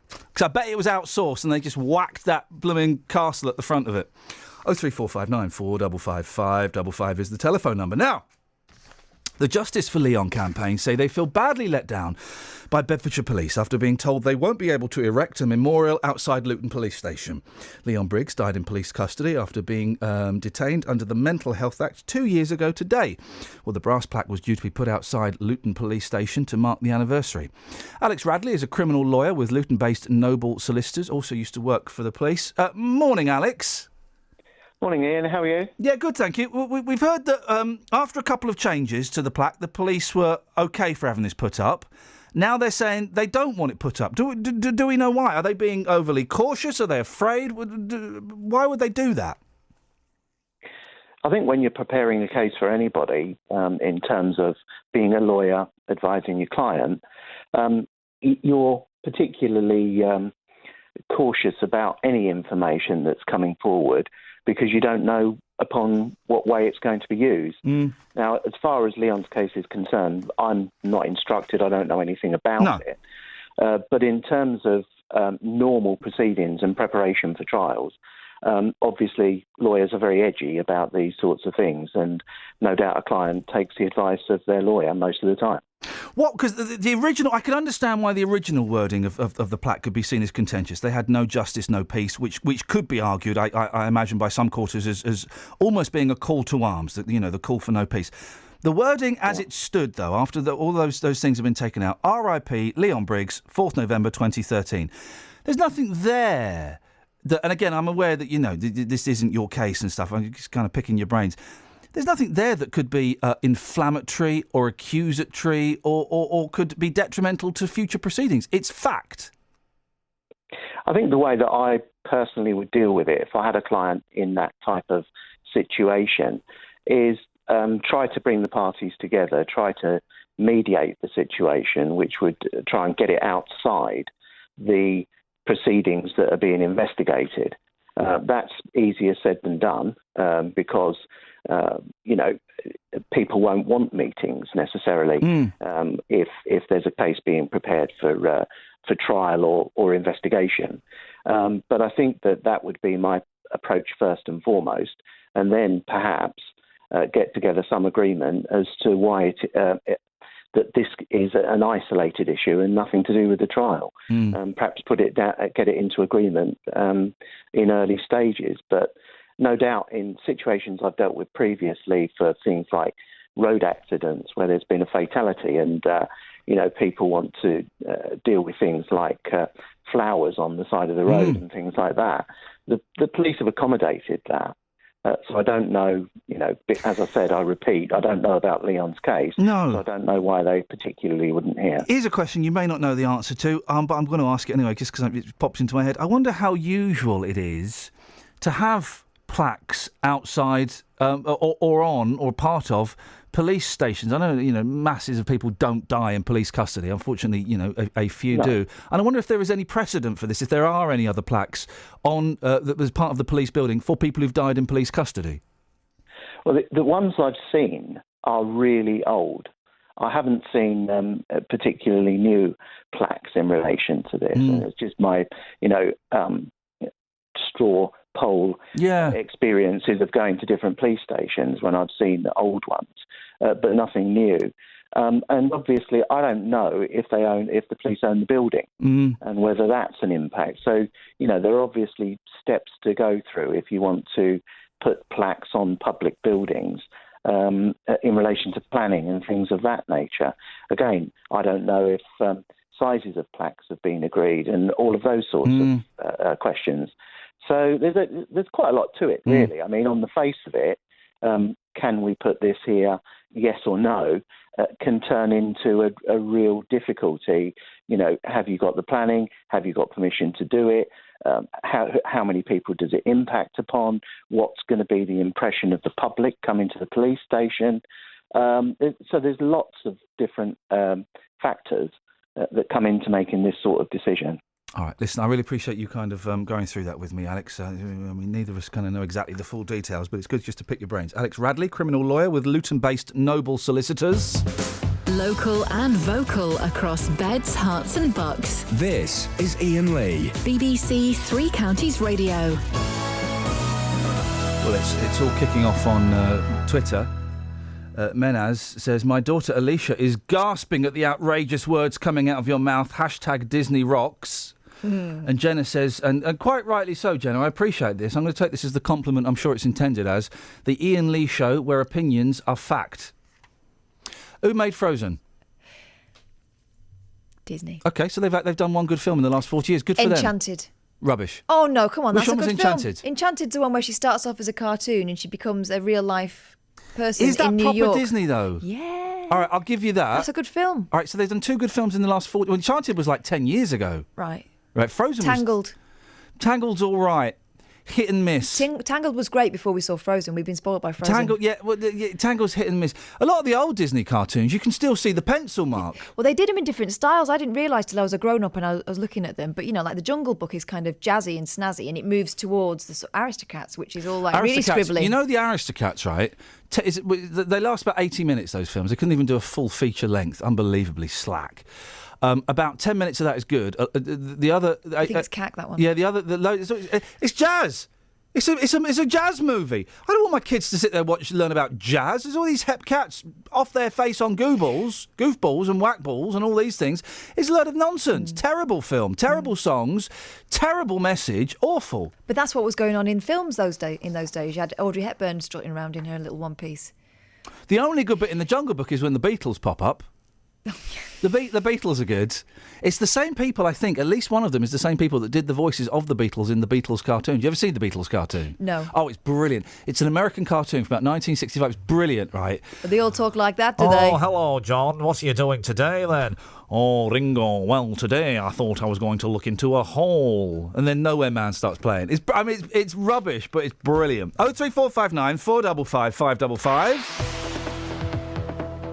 Because I bet it was outsourced and they just whacked that blooming castle at the front of it. 03459 455 555 is the telephone number. Now, the Justice for Leon campaign say they feel badly let down by Bedfordshire Police after being told they won't be able to erect a memorial outside Luton Police Station. Leon Briggs died in police custody after being detained under the Mental Health Act 2 years ago today. Well, the brass plaque was due to be put outside Luton Police Station to mark the anniversary. Alex Radley is a criminal lawyer with Luton-based Noble Solicitors, also used to work for the police. Morning, Alex. Morning, Ian. How are you? Yeah, good, thank you. We've heard that after a couple of changes to the plaque, the police were OK for having this put up. Now they're saying they don't want it put up. Do we know why? Are they being overly cautious? Are they afraid? Why would they do that? I think when you're preparing a case for anybody, in terms of being a lawyer advising your client, you're particularly cautious about any information that's coming forward because you don't know upon what way it's going to be used. Now, as far as Leon's case is concerned, I'm not instructed. I don't know anything about it. But in terms of normal proceedings and preparation for trials, obviously lawyers are very edgy about these sorts of things, and no doubt a client takes the advice of their lawyer most of the time. What? Because the original, I can understand why the original wording of the plaque could be seen as contentious. They had no justice, no peace, which could be argued, I imagine, by some quarters as almost being a call to arms, the call for no peace. The wording as it stood, though, after all those things have been taken out, R.I.P. Leon Briggs, 4th November 2013. There's nothing there. And again, I'm aware that, this isn't your case and stuff. I'm just kind of picking your brains. There's nothing there that could be inflammatory or accusatory or could be detrimental to future proceedings. It's fact. I think the way that I personally would deal with it, if I had a client in that type of situation, is try to bring the parties together, try to mediate the situation, which would try and get it outside the proceedings that are being investigated. That's easier said than done because, people won't want meetings necessarily if there's a case being prepared for trial or investigation. But I think that would be my approach first and foremost, and then perhaps get together some agreement as to why that this is an isolated issue and nothing to do with the trial. Perhaps put it down, get it into agreement in early stages. But no doubt, in situations I've dealt with previously for things like road accidents where there's been a fatality, and people want to deal with things like flowers on the side of the road and things like that. The police have accommodated that. So I don't know, as I said, I repeat, I don't know about Leon's case. No. So I don't know why they particularly wouldn't hear. Here's a question you may not know the answer to, but I'm going to ask it anyway, just because it pops into my head. I wonder how usual it is to have plaques outside or on or part of police stations. I know, masses of people don't die in police custody. Unfortunately, a few do. And I wonder if there is any precedent for this, if there are any other plaques on that was part of the police building for people who've died in police custody. Well, the ones I've seen are really old. I haven't seen particularly new plaques in relation to this. And it's just my, straw poll experiences of going to different police stations when I've seen the old ones, but nothing new. And obviously, I don't know if the police own the building and whether that's an impact. So, there are obviously steps to go through if you want to put plaques on public buildings in relation to planning and things of that nature. Again, I don't know if sizes of plaques have been agreed and all of those sorts of questions. So there's quite a lot to it, really. I mean, on the face of it, can we put this here, yes or no, can turn into a real difficulty. Have you got the planning? Have you got permission to do it? How many people does it impact upon? What's going to be the impression of the public coming to the police station? So there's lots of different factors that come into making this sort of decision. All right, listen, I really appreciate you kind of going through that with me, Alex. I mean, neither of us kind of know exactly the full details, but it's good just to pick your brains. Alex Radley, criminal lawyer with Luton-based Noble Solicitors. Local and vocal across beds, hearts and bucks. This is Iain Lee. BBC Three Counties Radio. Well, it's all kicking off on Twitter. Menaz says, my daughter Alicia is gasping at the outrageous words coming out of your mouth. # Disney rocks. And Jenna says, and quite rightly so, Jenna, I appreciate this. I'm going to take this as the compliment I'm sure it's intended as. The Iain Lee Show, where opinions are fact. Who made Frozen? Disney. OK, so they've done one good film in the last 40 years. Good for them. Enchanted. Rubbish. Oh, no, come on, Which that's a one was good Enchanted? film. Enchanted's the one where she starts off as a cartoon and she becomes a real-life person Is that in New proper York. Disney, though? Yeah. All right, I'll give you that. That's a good film. All right, so they've done two good films in the last 40... Well, Enchanted was like 10 years ago. Right. Right, Frozen Tangled. Tangled's all right. Hit and miss. Tangled was great before we saw Frozen. We've been spoiled by Frozen. Tangled's hit and miss. A lot of the old Disney cartoons, you can still see the pencil mark. Well, they did them in different styles. I didn't realise till I was a grown-up and I was looking at them. But, like The Jungle Book is kind of jazzy and snazzy and it moves towards the sort of Aristocats, which is all like really scribbly. You know the Aristocats, right? They last about 80 minutes, those films. They couldn't even do a full feature length. Unbelievably slack. About 10 minutes of that is good. The other... I think it's cack, that one. Yeah, the other... It's jazz. It's a jazz movie. I don't want my kids to sit there learn about jazz. There's all these hep cats off their face on goofballs and whackballs and all these things. It's a load of nonsense. Terrible film, terrible songs, terrible message, awful. But that's what was going on in films in those days. You had Audrey Hepburn strutting around in her little one piece. The only good bit in The Jungle Book is when the Beatles pop up. The Beatles are good. It's the same people, I think. At least one of them is the same people that did the voices of the Beatles in the Beatles cartoon. Do you ever see the Beatles cartoon? No. Oh, it's brilliant. It's an American cartoon from about 1965. It's brilliant, right? But they all talk like that, do they? Oh, hello, John. What are you doing today, then? Oh, Ringo, well, today I thought I was going to look into a hole. And then Nowhere Man starts playing. It's rubbish, but it's brilliant. 03459 455 555.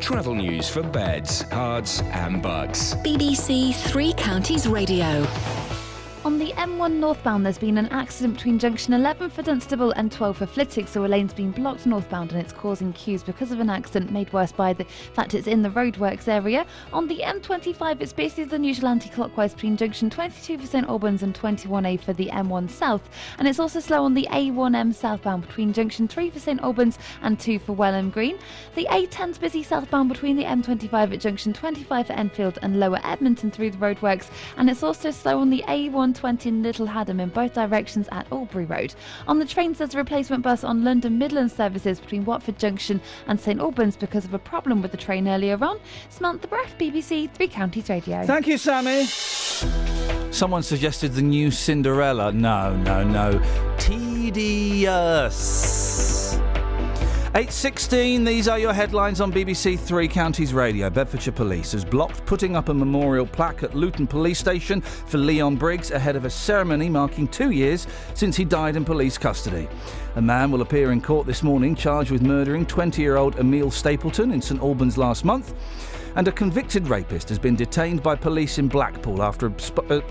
Travel news for beds, cards and bugs. BBC Three Counties Radio. On the M1 northbound, there's been an accident between junction 11 for Dunstable and 12 for Flitwick, so a lane's been blocked northbound and it's causing queues because of an accident made worse by the fact it's in the roadworks area. On the M25, it's basically the usual anti-clockwise between junction 22 for St Albans and 21A for the M1 south, and it's also slow on the A1M southbound between junction 3 for St Albans and 2 for Welham Green. The A10's busy southbound between the M25 at junction 25 for Enfield and Lower Edmonton through the roadworks, and it's also slow on the A120 in Little Haddam in both directions at Albury Road. On the trains, there's a replacement bus on London Midland services between Watford Junction and St Albans because of a problem with the train earlier on. Samantha Breath, BBC Three Counties Radio. Thank you, Sammy. Someone suggested the new Cinderella. No. Tedious. 8:16, these are your headlines on BBC Three Counties Radio. Bedfordshire Police has blocked putting up a memorial plaque at Luton Police Station for Leon Briggs ahead of a ceremony marking 2 years since he died in police custody. A man will appear in court this morning charged with murdering 20-year-old Emile Stapleton in St Albans last month. And a convicted rapist has been detained by police in Blackpool after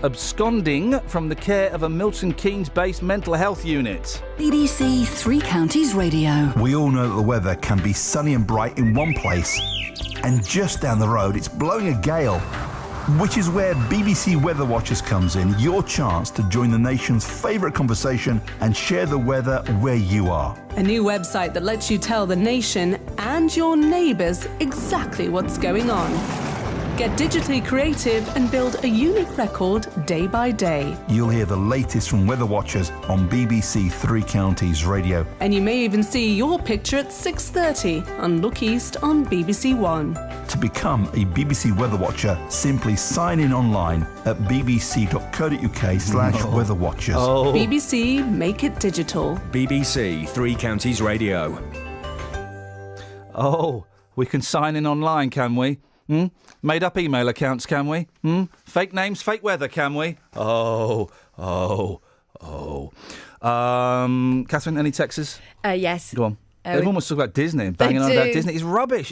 absconding from the care of a Milton Keynes-based mental health unit. BBC Three Counties Radio. We all know that the weather can be sunny and bright in one place, and just down the road it's blowing a gale, which is where BBC Weather Watchers comes in, your chance to join the nation's favourite conversation and share the weather where you are. A new website that lets you tell the nation and your neighbours exactly what's going on. Get digitally creative and build a unique record day by day. You'll hear the latest from Weather Watchers on BBC Three Counties Radio. And you may even see your picture at 6:30 on Look East on BBC One. To become a BBC Weather Watcher, simply sign in online at bbc.co.uk/Weather Watchers. BBC, make it digital. BBC Three Counties Radio. Oh, we can sign in online, can we? Made up email accounts, can we? Fake names, fake weather, can we? Oh. Catherine, any texts? Yes. Go on. Everyone wants to talk about Disney and banging on about Disney. It's rubbish.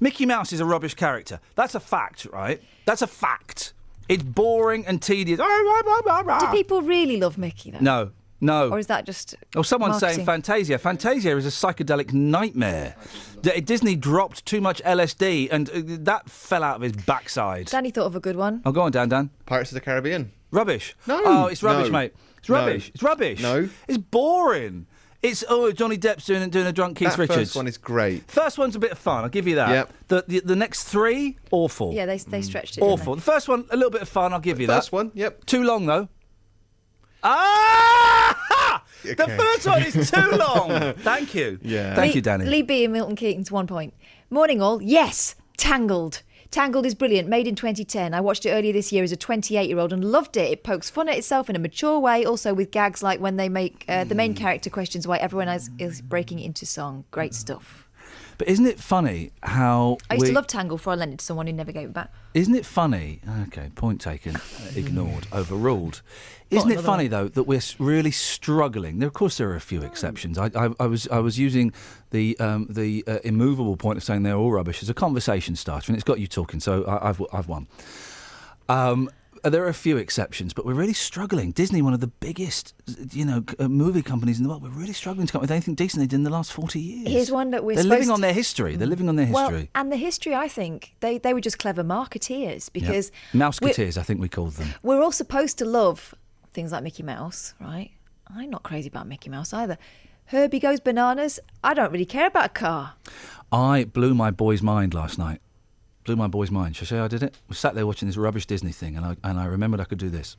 Mickey Mouse is a rubbish character. That's a fact, right? That's a fact. It's boring and tedious. Do people really love Mickey, though? No. Or is that just someone's marketing? saying Fantasia. Fantasia is a psychedelic nightmare. Disney dropped too much LSD and that fell out of his backside. Danny thought of a good one. Oh, go on, Dan. Pirates of the Caribbean. Rubbish. No. Oh, it's rubbish, No. mate. It's rubbish. No. It's rubbish. No. It's boring. It's Johnny Depp's doing a drunk Keith That Richards. first one is great. First one's a bit of fun. I'll give you that. Yep. The next three, awful. Yeah, they stretched it. Awful. The first one, a little bit of fun. I'll give you that. First one, yep. Too long though. Ah! Okay. The first one is too long. Thank you. Yeah. Thank you, Danny. Lee B and Milton Keynes, 1 point. Morning all. Yes, Tangled. Tangled is brilliant, made in 2010. I watched it earlier this year as a 28-year-old and loved it. It pokes fun at itself in a mature way, also with gags like when they make the main character questions why everyone is breaking into song. Great stuff. But isn't it funny how I used to love Tangled before I lent it to someone who never gave it back. Isn't it funny? Okay, point taken, ignored, overruled. Isn't it funny though that we're really struggling? Of course, there are a few exceptions. I was using the immovable point of saying they're all rubbish as a conversation starter, and it's got you talking. So I've won. There are a few exceptions, but we're really struggling. Disney, one of the biggest, movie companies in the world, we're really struggling to come up with anything decent they did in the last 40 years. Here's one that They're living on their history. They're living on their history. Well, and the history, I think, they were just clever marketeers because... Mouseketeers, I think we called them. We're all supposed to love things like Mickey Mouse, right? I'm not crazy about Mickey Mouse either. Herbie Goes Bananas, I don't really care about a car. I blew my boy's mind last night. Blew my boy's mind. Shall I say how I did it? I sat there watching this rubbish Disney thing, and I remembered I could do this.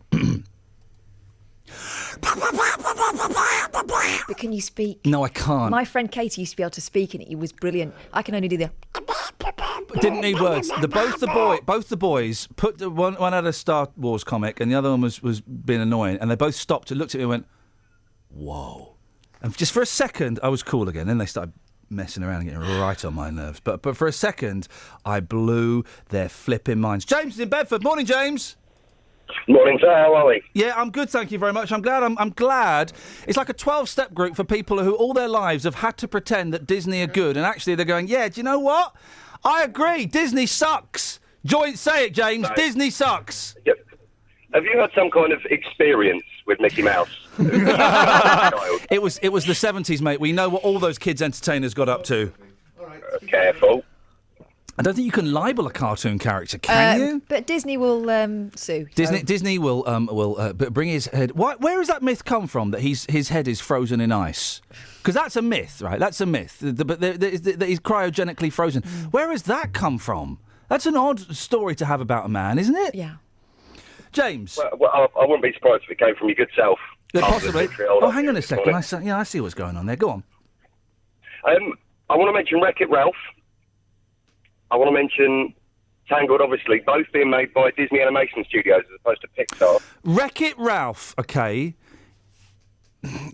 But can you speak? No, I can't. My friend Katie used to be able to speak, and it was brilliant. I can only do the... Didn't need words. Both the boys put one had a Star Wars comic and the other one was being annoying, and they both stopped and looked at me and went, "Whoa!" And just for a second, I was cool again. Then they started messing around and getting right on my nerves. But for a second, I blew their flipping minds. James is in Bedford. Morning, James. Morning, sir. How are we? Yeah, I'm good, thank you very much. I'm glad. It's like a 12-step group for people who all their lives have had to pretend that Disney are good, and actually they're going, yeah, do you know what? I agree. Disney sucks. Say it, James. No. Disney sucks. Yep. Have you had some kind of experience with Mickey Mouse? It was the 70s, mate. We know what all those kids entertainers got up to. Careful. I don't think you can libel a cartoon character, can you? But Disney will sue. Disney will bring his head. Where does that myth come from? That his head is frozen in ice? Because that's a myth, right? That's a myth. But that he's cryogenically frozen. Where has that come from? That's an odd story to have about a man, isn't it? Yeah. James. Well, I wouldn't be surprised if it came from your good self. Possibly. Oh, hang on a second. I see what's going on there. Go on. I want to mention Wreck-It Ralph. I want to mention Tangled, obviously, both being made by Disney Animation Studios as opposed to Pixar. Wreck-It Ralph, okay.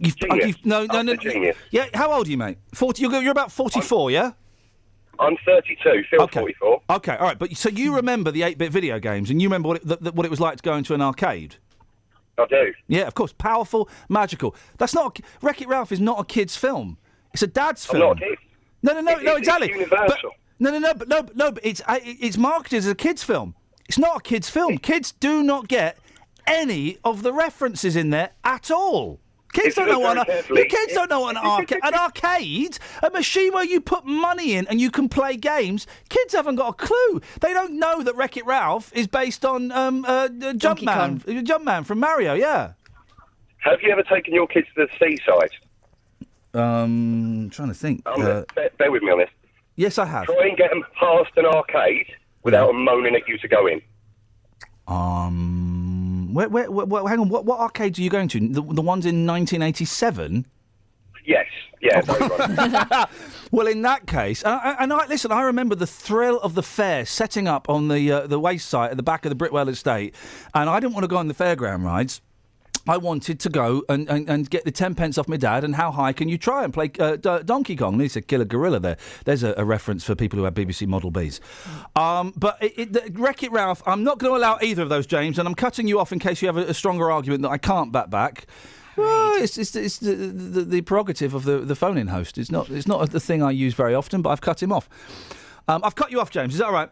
Genius. No. Genius. Yeah, how old are you, mate? 40. You're about 44, yeah? I'm 32, Phil 44. Okay, all right. But so you remember the 8-bit video games, and you remember what it was like to go into an arcade? I do. Yeah, of course. Powerful, magical. That's not Wreck-It Ralph is not a kid's film. It's a dad's film. I'm not a kid. No, exactly. It's universal. But it's marketed as a kids' film. It's not a kids' film. Kids do not get any of the references in there at all. Kids don't know what an arcade, a machine where you put money in and you can play games. Kids haven't got a clue. They don't know that Wreck-It Ralph is based on Jumpman from Mario. Yeah. Have you ever taken your kids to the seaside? Trying to think. Bear with me on this. Yes, I have. Try and get them past an arcade without them moaning at you to go in. Hang on. What arcades are you going to? The ones in 1987? Yes. Yeah. Right. Well, in that case, listen. I remember the thrill of the fair setting up on the waste site at the back of the Britwell estate, and I didn't want to go on the fairground rides. I wanted to go and get the 10 pence off my dad, and how high can you try and play Donkey Kong? There's a killer gorilla there. There's a reference for people who have BBC Model Bs. But Wreck-It Ralph, I'm not going to allow either of those, James, and I'm cutting you off in case you have a stronger argument that I can't back. Well, it's the prerogative of the phone-in host. It's not the thing I use very often, but I've cut him off. I've cut you off, James. Is that all right?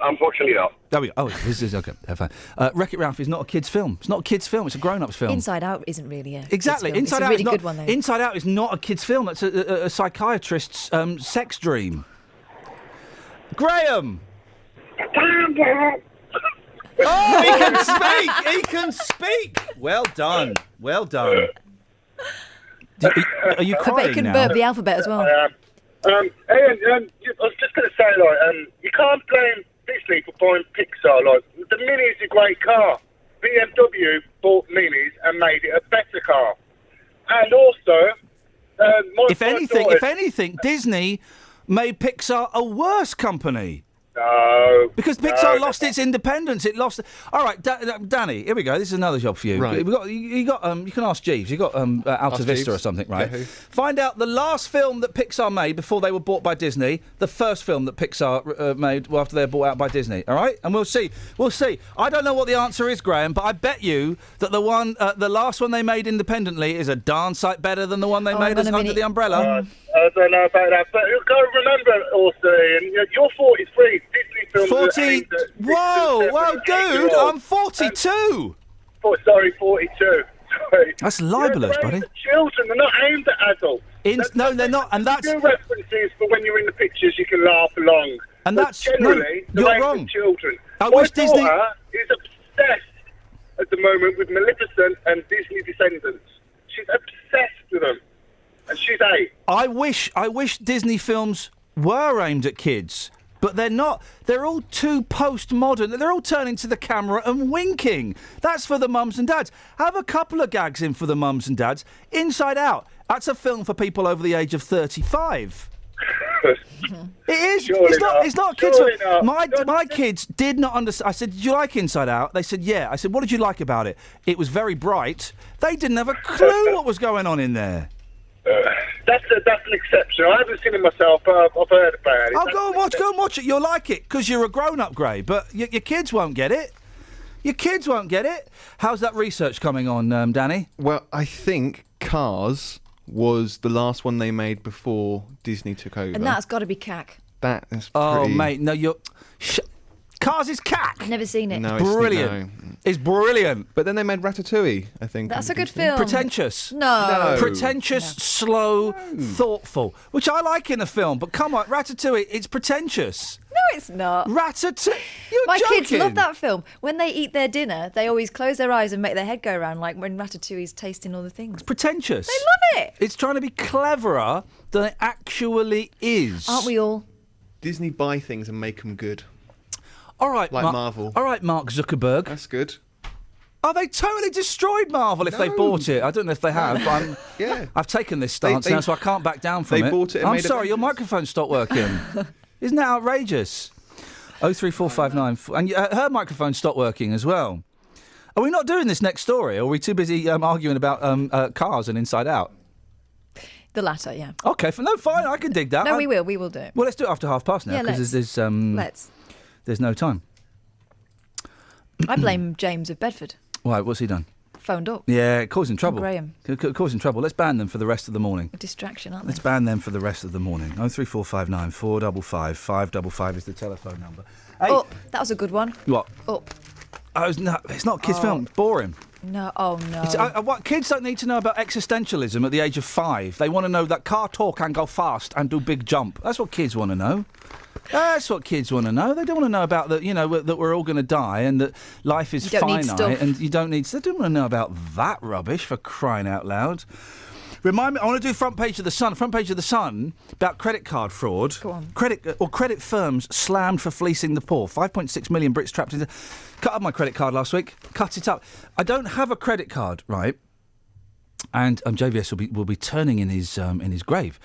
Unfortunately not. There we go. Oh, this is okay. Have fun. Wreck-It Ralph is not a kid's film. It's not a kid's film. It's a grown-up's film. Inside Out isn't really a exactly. Kids' film. Inside Out it's a really is not, good one though. Inside Out is not a kid's film. It's a psychiatrist's sex dream. Graham. Oh, he can speak. He can speak. Well done. Well done. Are you crying now? I bet he couldn't burp the alphabet as well. Iain, I was just going to say, you can't blame Disney for buying Pixar. The Mini is a great car. BMW bought Minis and made it a better car. And also, if anything, Disney made Pixar a worse company. No. Because Pixar lost its independence. It lost. All right, Danny. Here we go. This is another job for you. Right. You can ask Jeeves. You got Alta Vista or something, right? Yeah. Find out the last film that Pixar made before they were bought by Disney. The first film that Pixar made after they were bought out by Disney. All right, and we'll see. We'll see. I don't know what the answer is, Graham, but I bet you that the last one they made independently is a darn sight better than the one they made under the umbrella. I don't know about that, but you've got to remember also, Iain, you're 43. Disney films 40. Whoa, dude, I'm 42. 42. Sorry. That's libelous, buddy. Children, they're not aimed at adults. No, they're not, and that's references for when you're in the pictures, you can laugh along. And but that's generally you're wrong. Children. I My wish Disney daughter is obsessed at the moment with Maleficent and Disney Descendants. She's obsessed with them. And she's 8. I wish Disney films were aimed at kids, but they're not. They're all too postmodern. They're all turning to the camera and winking. That's for the mums and dads. Have a couple of gags in for the mums and dads. Inside Out. That's a film for people over the age of 35. It is. Surely It's not a kids' Surely film. not. My kids did not understand. I said, "Did you like Inside Out?" They said, "Yeah." I said, "What did you like about it?" It was very bright. They didn't have a clue what was going on in there. That's an exception. I haven't seen it myself, but I've heard about it. Oh, go and watch it. You'll like it because you're a grown-up, Gray. But your kids won't get it. Your kids won't get it. How's that research coming on, Danny? Well, I think Cars was the last one they made before Disney took over. And that's got to be cack. That is pretty... Oh, mate, no, you're... Cars is cack. I've never seen it. No, Brilliant. It's brilliant. But then they made Ratatouille, I think. That's a good film. Pretentious. No. Pretentious, slow, thoughtful, which I like in a film. But come on, Ratatouille, it's pretentious. No, it's not. Ratatouille. You're My joking. kids love that film. When they eat their dinner, they always close their eyes and make their head go round, like when Ratatouille's tasting all the things. It's pretentious. They love it. It's trying to be cleverer than it actually is. Aren't we all? Disney buy things and make them good. All right, like Marvel. All right, Mark Zuckerberg. That's good. Oh, they totally destroyed Marvel if they bought it. I don't know if they have, but I've taken this stance now, so I can't back down from it. They bought it and I'm made sorry, your microphone stopped working. Isn't that outrageous? 03459... And her microphone stopped working as well. Are we not doing this next story, or are we too busy arguing about Cars and Inside Out? The latter, yeah. Okay, fine, I can dig that. No, we will do it. Well, let's do it after past now, Yeah, because let's. There's no time. I blame James of Bedford. Why? What's he done? Phoned up. Yeah, causing trouble. Graham. Causing trouble. Let's ban them for the rest of the morning. A distraction, aren't Let's they? ban them for the rest of the morning. 03459 455 555 is the telephone number. Hey. Oh, that was a good one. What? Up. Oh, it's not a kids' film. It's boring. No, oh no. What kids don't need to know about existentialism at the age of 5. They want to know that car talk can go fast and do big jump. That's what kids want to know. That's what kids want to know. They don't want to know about that, that we're all going to die and that life is finite and you don't need. They don't want to know about that rubbish, for crying out loud. Remind me, I want to do front page of the Sun. Front page of the Sun about credit card fraud. Go on. Credit firms slammed for fleecing the poor. 5.6 million Brits trapped into. Cut up my credit card last week. Cut it up. I don't have a credit card, right? And JVS will be turning in his grave.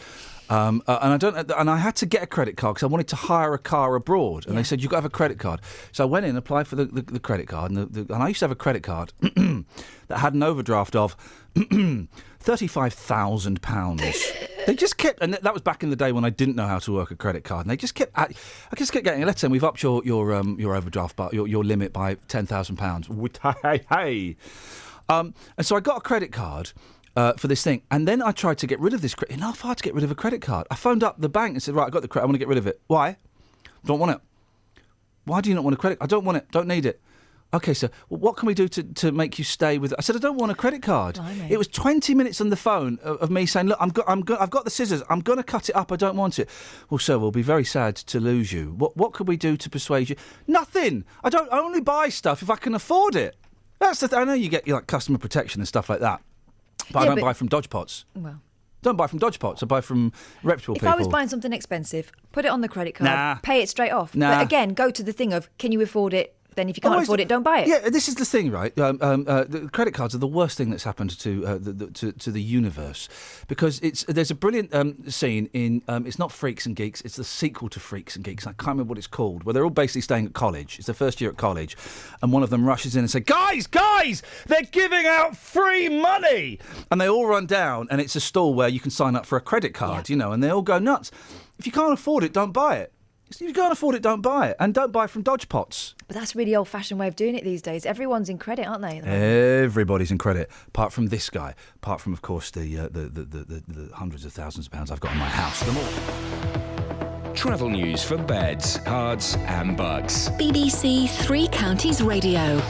And I had to get a credit card because I wanted to hire a car abroad, and they said you've got to have a credit card. So I went in, applied for the credit card, and I used to have a credit card that had an overdraft of £35,000. They just kept, and that was back in the day when I didn't know how to work a credit card, and they just kept. I just kept getting a letter, and we've upped your overdraft, but your limit by £10,000. Hey. And so I got a credit card. For this thing, and then I tried to get rid of this. It's not hard to get rid of a credit card. I phoned up the bank and said, "Right, I got the credit. I want to get rid of it. Why? Don't want it. Why do you not want a credit? I don't want it. Don't need it. Okay, so what can we do to make you stay with it?" I said, "I don't want a credit card." Blimey. It was 20 minutes on the phone of me saying, "Look, I've got the scissors. I'm going to cut it up. I don't want it." "Well, sir, we'll be very sad to lose you. What could we do to persuade you?" "Nothing. I only buy stuff if I can afford it." That's the I know you get like customer protection and stuff like that. But I don't buy from dodge pots. Well, don't buy from dodge pots. I buy from reputable people. If I was buying something expensive, put it on the credit card, pay it straight off. Nah. But again, go to the thing of, can you afford it? Then if you can't afford it, don't buy it. Yeah, this is the thing, right? The credit cards are the worst thing that's happened to the universe, because there's a brilliant scene in it's not Freaks and Geeks, it's the sequel to Freaks and Geeks. I can't remember what it's called, where they're all basically staying at college. It's their first year at college, and one of them rushes in and says, "Guys, they're giving out free money!" And they all run down, and it's a store where you can sign up for a credit card, and they all go nuts. If you can't afford it, don't buy it. If you can't afford it, don't buy it. And don't buy from dodge pots. But that's a really old-fashioned way of doing it these days. Everyone's in credit, aren't they? Everybody's in credit, apart from this guy. Apart from, of course, the hundreds of thousands of pounds I've got in my house. Them all. Travel news for beds, cards and bugs. BBC Three Counties Radio.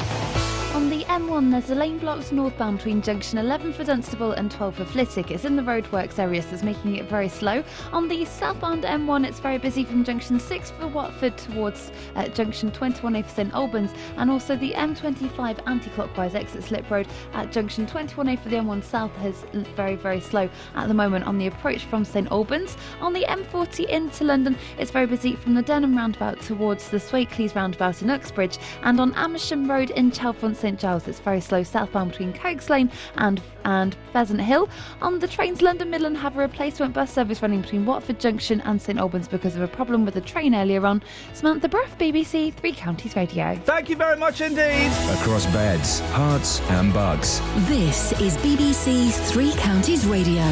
On the M1, there's a lane blocked northbound between junction 11 for Dunstable and 12 for Flitwick. It's in the roadworks area, so it's making it very slow. On the southbound M1, it's very busy from junction 6 for Watford towards junction 21A for St Albans, and also the M25 anti-clockwise exit Slip Road at junction 21A for the M1 South is very, very slow at the moment on the approach from St Albans. On the M40 into London, it's very busy from the Denham roundabout towards the Swakeleys roundabout in Uxbridge, and on Amersham Road in Chalfont St Giles, it's very slow southbound between Coates Lane and Pheasant Hill. On the trains, London Midland have a replacement bus service running between Watford Junction and St Albans because of a problem with the train earlier on. Samantha Bruff, BBC Three Counties Radio. Thank you very much indeed. Across beds, hearts and bugs. This is BBC Three Counties Radio.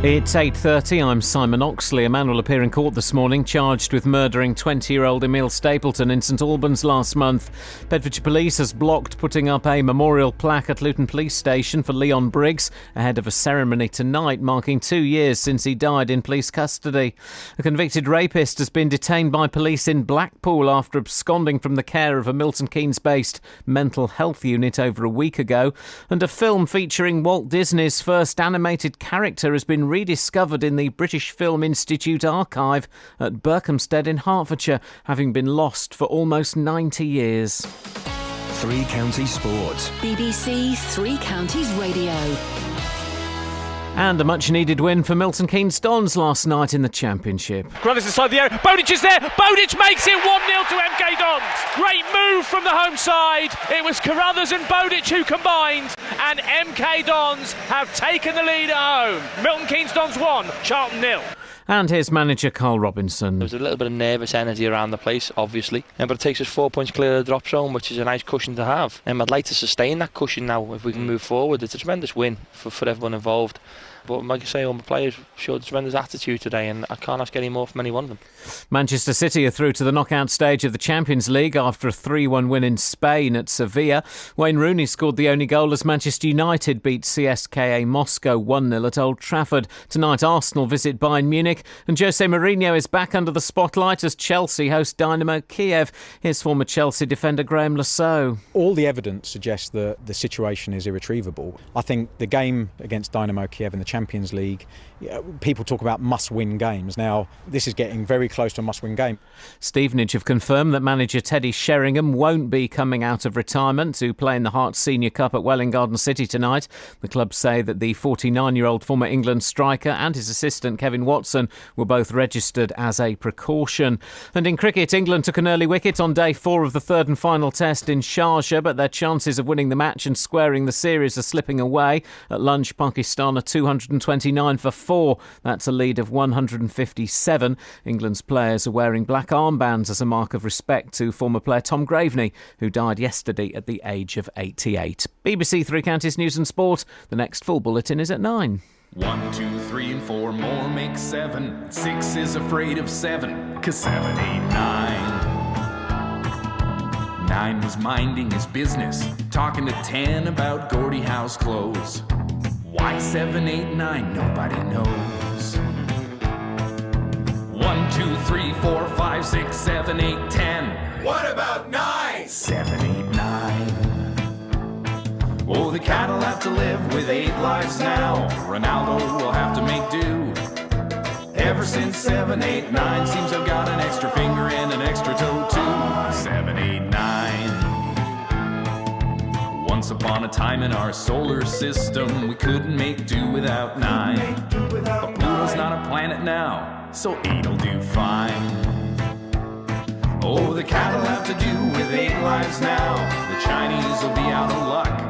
It's 8:30. I'm Simon Oxley. A man will appear in court this morning charged with murdering 20-year-old Emil Stapleton in St Albans last month. Bedfordshire Police has blocked putting up a memorial plaque at Luton Police Station for Leon Briggs ahead of a ceremony tonight marking 2 years since he died in police custody. A convicted rapist has been detained by police in Blackpool after absconding from the care of a Milton Keynes-based mental health unit over a week ago. And a film featuring Walt Disney's first animated character has been rediscovered in the British Film Institute archive at Berkhamsted in Hertfordshire, having been lost for almost 90 years. Three Counties Sports. BBC Three Counties Radio. And a much-needed win for Milton Keynes Dons last night in the Championship. Crothers inside the area. Bowditch is there. Bowditch makes it 1-0 to MK Dons. Great move from the home side. It was Carruthers and Bowditch who combined, and MK Dons have taken the lead at home. Milton Keynes Dons 1, Charlton 0. And here's manager Carl Robinson. There's a little bit of nervous energy around the place, obviously, but it takes us 4 points clear of the drop zone, which is a nice cushion to have. I'd like to sustain that cushion now if we can move forward. It's a tremendous win for everyone involved. But like I say, all my players showed tremendous attitude today, and I can't ask any more from any one of them. Manchester City are through to the knockout stage of the Champions League after a 3-1 win in Spain at Sevilla. Wayne Rooney scored the only goal as Manchester United beat CSKA Moscow 1-0 at Old Trafford. Tonight, Arsenal visit Bayern Munich, and Jose Mourinho is back under the spotlight as Chelsea host Dynamo Kiev. Here's former Chelsea defender Graham Lasso. All the evidence suggests that the situation is irretrievable. I think the game against Dynamo Kiev in the Champions League, people talk about must-win games. Now, this is getting very close to a must-win game. Stevenage have confirmed that manager Teddy Sheringham won't be coming out of retirement to play in the Hearts Senior Cup at Welwyn Garden City tonight. The club say that the 49-year-old former England striker and his assistant Kevin Watson were both registered as a precaution. And in cricket, England took an early wicket on day 4 of the third and final test in Sharjah, but their chances of winning the match and squaring the series are slipping away. At lunch, Pakistan are 229 for 4. That's a lead of 157. England's players are wearing black armbands as a mark of respect to former player Tom Graveney, who died yesterday at the age of 88. BBC Three Counties News and Sport. The next full bulletin is at 9. 1, 2, 3 and 4 more make 7. 6 is afraid of 7, 'cause 7, 8, 9. 9 was minding his business, talking to 10 about Gordie Howe's clothes. Why 7, 8, 9, nobody knows. 1, 2, 3, 4, 5, 6, 7, 8, 10. What about 9? 7, 8, 9. Oh, the cat'll have to live with 8 lives now. Ronaldo will have to make do. Ever since 7, 8, 9, seems I've got an extra finger and an extra toe too. 7, 8, 9. Once upon a time in our solar system, we couldn't make do without 9. But Pluto's not a planet now, so 8'll do fine. Oh, the cat'll have to do with 8 lives now. The Chinese will be out of luck.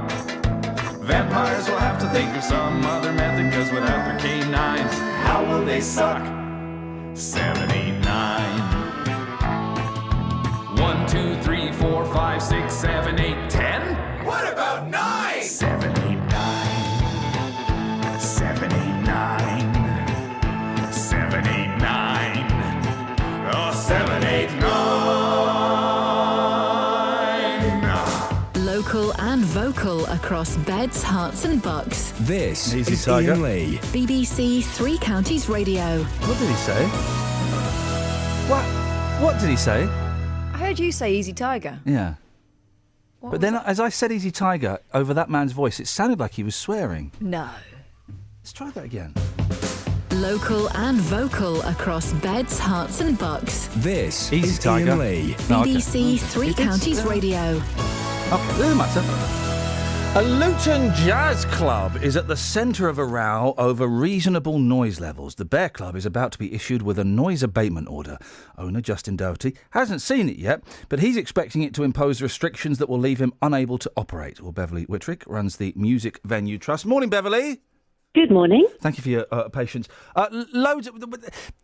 Vampires will have to think of some other method, 'cause without their K9s, how will they suck? 7, 8, 9. 1, 2, 3, 4, 5, 6, 7, 8, 10. What about 9? 7, 8, 9. 7, 8, 9. 7, 8, 9. Oh, 7, 8, 9. Local and vocal across beds, hearts and bucks. This Easy is Tiger. Iain Lee. BBC Three Counties Radio. What did he say? What did he say? I heard you say Easy Tiger. Yeah. But then, as I said Easy Tiger over that man's voice, it sounded like he was swearing. No. Let's try that again. Local and vocal across beds, hearts and bucks. This Easy is Tiger. Iain Lee. No, okay. BBC Three It is, Counties Radio. Okay, doesn't matter. A Luton Jazz Club is at the centre of a row over reasonable noise levels. The Bear Club is about to be issued with a noise abatement order. Owner Justin Doherty hasn't seen it yet, but he's expecting it to impose restrictions that will leave him unable to operate. Well, Beverly Whitrick runs the Music Venue Trust. Morning, Beverly. Good morning. Thank you for your patience.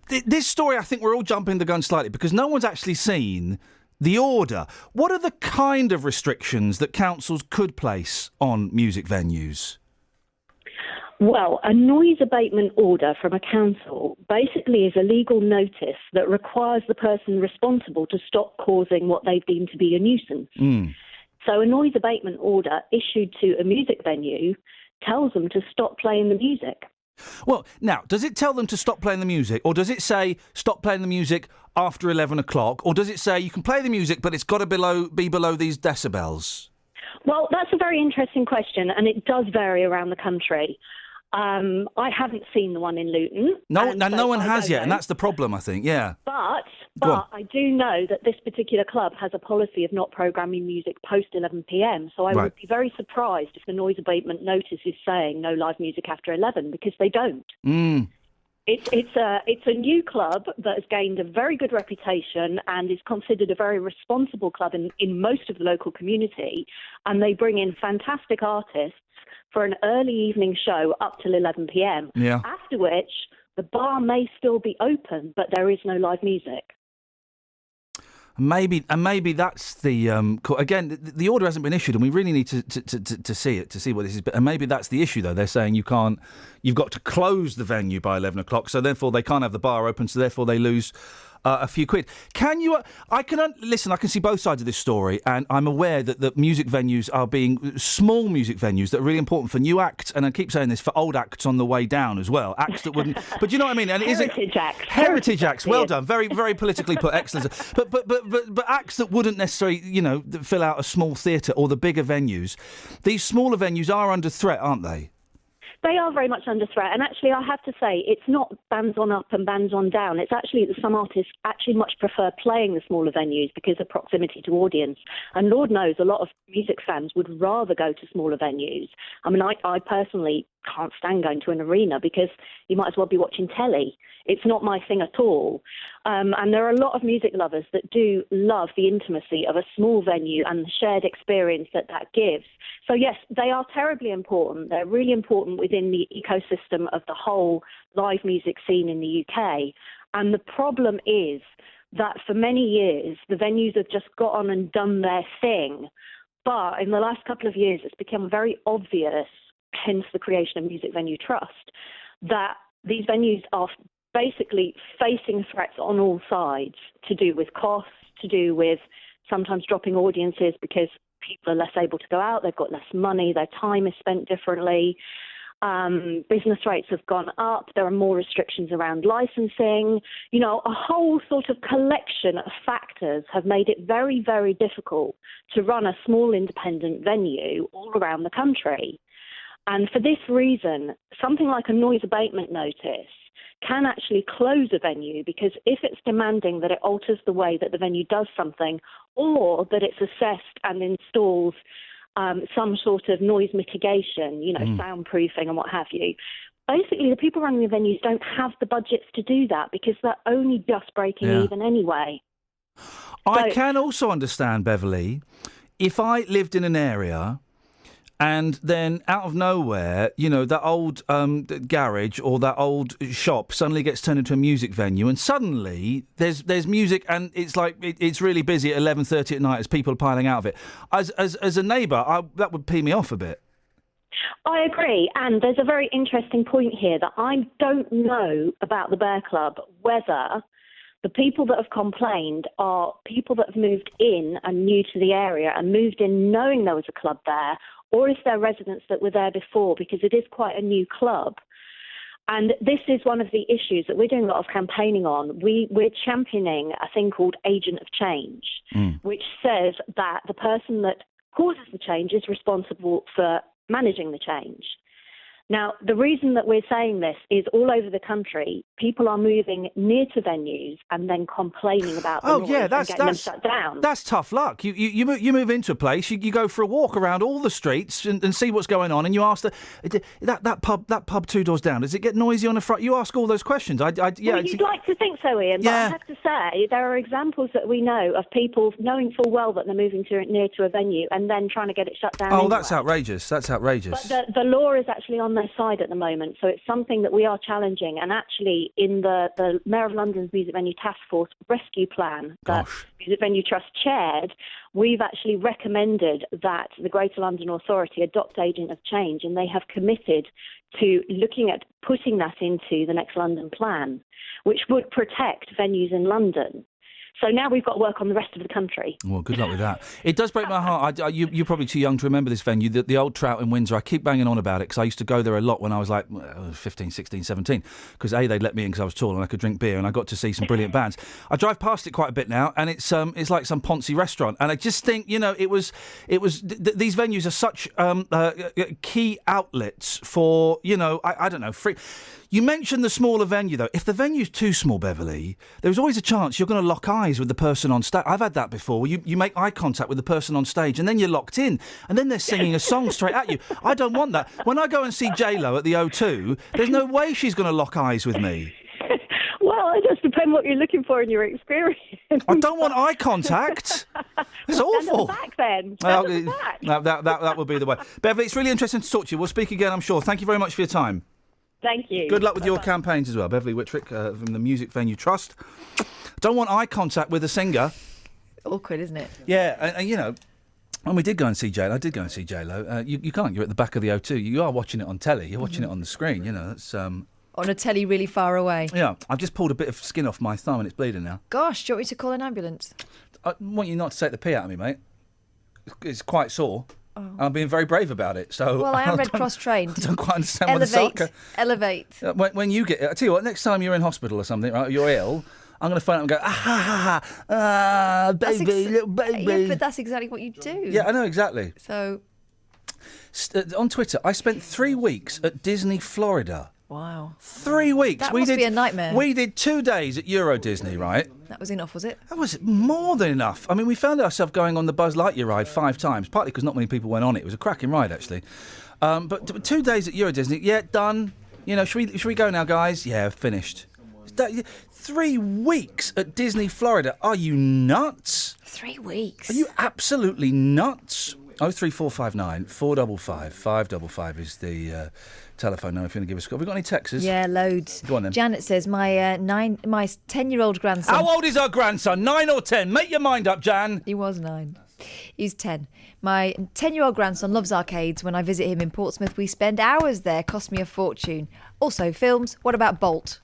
This story, I think we're all jumping the gun slightly because no one's actually seen the order. What are the kind of restrictions that councils could place on music venues? Well, a noise abatement order from a council basically is a legal notice that requires the person responsible to stop causing what they've deemed to be a nuisance. So a noise abatement order issued to a music venue tells them to stop playing the music. Well, now, does it tell them to stop playing the music, or does it say stop playing the music after 11 o'clock, or does it say you can play the music, but it's got to be below these decibels? Well, that's a very interesting question, and it does vary around the country. I haven't seen the one in Luton. No one has yet, and that's the problem, I think, yeah. But I do know that this particular club has a policy of not programming music post 11 p.m, so I would be very surprised if the noise abatement notice is saying no live music after 11, because they don't. It's a new club that has gained a very good reputation and is considered a very responsible club in most of the local community, and they bring in fantastic artists for an early evening show up till 11 p.m. Yeah. After which, the bar may still be open, but there is no live music. Maybe that's the again. The order hasn't been issued, and we really need to see it, to see what this is. And maybe that's the issue, though. They're saying you've got to close the venue by 11 o'clock, so therefore they can't have the bar open, so therefore they lose a few quid. Can you? I can see both sides of this story, and I'm aware that music venues are being small music venues that are really important for new acts, and I keep saying this, for old acts on the way down as well. Acts that wouldn't. But you know what I mean? And Heritage acts. Well done. Very, very politically put. Excellent. But acts that wouldn't necessarily, fill out a small theatre or the bigger venues. These smaller venues are under threat, aren't they? They are very much under threat, and actually I have to say it's not bands on up and bands on down. It's actually that some artists actually much prefer playing the smaller venues because of proximity to audience, and Lord knows a lot of music fans would rather go to smaller venues. I mean, I personally can't stand going to an arena because you might as well be watching telly. It's not my thing at all. And there are a lot of music lovers that do love the intimacy of a small venue and the shared experience that gives. So yes, they are terribly important. They're really important within the ecosystem of the whole live music scene in the UK. And the problem is that for many years, the venues have just got on and done their thing. But in the last couple of years, it's become very obvious, hence the creation of Music Venue Trust, that these venues are basically facing threats on all sides, to do with costs, to do with sometimes dropping audiences because people are less able to go out, they've got less money, their time is spent differently. Business rates have gone up, there are more restrictions around licensing. A whole sort of collection of factors have made it very, very difficult to run a small independent venue all around the country. And for this reason, something like a noise abatement notice can actually close a venue, because if it's demanding that it alters the way that the venue does something, or that it's assessed and installs some sort of noise mitigation, soundproofing and what have you, basically the people running the venues don't have the budgets to do that because they're only just breaking even anyway. I can also understand, Beverly, if I lived in an area and then out of nowhere, that old garage or that old shop suddenly gets turned into a music venue, and suddenly there's music, and it's like it's really busy at 11:30 at night as people are piling out of it. As a neighbour, that would pee me off a bit. I agree, and there's a very interesting point here that I don't know about the Bear Club, whether the people that have complained are people that have moved in and new to the area and moved in knowing there was a club there, or is there residents that were there before, because it is quite a new club. And this is one of the issues that we're doing a lot of campaigning on. We're championing a thing called Agent of Change, which says that the person that causes the change is responsible for managing the change. Now, the reason that we're saying this is all over the country, people are moving near to venues and then complaining about the noise and getting them shut down. That's tough luck. You move into a place, you go for a walk around all the streets and see what's going on, and you ask that pub 2 doors down, does it get noisy on the front? You ask all those questions. Well, you'd like to think so, Ian, but I have to say there are examples that we know of people knowing full well that they're moving near to a venue and then trying to get it shut down. Oh, that's outrageous. That's outrageous. But the law is actually on their side at the moment, so it's something that we are challenging. And actually, in the Mayor of London's Music Venue Task Force rescue plan that Music Venue Trust chaired, we've actually recommended that the Greater London Authority adopt agent of change, and they have committed to looking at putting that into the next London plan, which would protect venues in London. So now we've got to work on the rest of the country. Well, good luck with that. It does break my heart. You're probably too young to remember this venue, the old Trout in Windsor. I keep banging on about it because I used to go there a lot when I was like 15, 16, 17. Because A, they'd let me in because I was tall and I could drink beer, and I got to see some brilliant bands. I drive past it quite a bit now, and it's like some Ponzi restaurant. And I just think, these venues are such key outlets for, I don't know, free. You mentioned the smaller venue, though. If the venue's too small, Beverly, there's always a chance you're going to lock eyes with the person on stage. I've had that before. You make eye contact with the person on stage, and then you're locked in, and then they're singing a song straight at you. I don't want that. When I go and see J-Lo at the O2, there's no way she's going to lock eyes with me. Well, it does depend what you're looking for in your experience. I don't want eye contact. It's awful. Stand at the back, then. Stand at the back. That would be the way. Beverly, it's really interesting to talk to you. We'll speak again, I'm sure. Thank you very much for your time. Thank you. Good luck with your campaigns as well. Beverly Whittrick from the Music Venue Trust. Don't want eye contact with a singer. Awkward, isn't it? Yeah, and when we did go and see J-Lo, you can't. You're at the back of the O2. You are watching it on telly. You're watching it on the screen. That's on a telly really far away. Yeah, I've just pulled a bit of skin off my thumb and it's bleeding now. Gosh, do you want me to call an ambulance? I want you not to take the pee out of me, mate. It's quite sore. Oh. I'm being very brave about it. So well, I am Red Cross trained. I don't quite understand what the soccer. Elevate. When you get, I tell you what, next time you're in hospital or something, right, you're ill, I'm going to phone up and go, baby, little baby. Yeah, but that's exactly what you do. Yeah, I know exactly. So on Twitter, I spent 3 weeks at Disney, Florida. Wow. 3 weeks. That must be a nightmare. We did 2 days at Euro Disney, right? That was enough, was it? That was more than enough. I mean, we found ourselves going on the Buzz Lightyear ride 5 times, partly because not many people went on it. It was a cracking ride, actually. But 2 days at Euro Disney, yeah, done. Should we go now, guys? Yeah, finished. 3 weeks at Disney, Florida. Are you nuts? 3 weeks. Are you absolutely nuts? 03459 455 555 is the telephone number if you want to give us a call. Have we got any texts? Yeah, loads. Go on then. Janet says, my 10-year-old grandson... How old is our grandson? 9 or 10? Make your mind up, Jan. He was 9. He's 10. My 10-year-old grandson loves arcades. When I visit him in Portsmouth, we spend hours there. Cost me a fortune. Also, films. What about Bolt?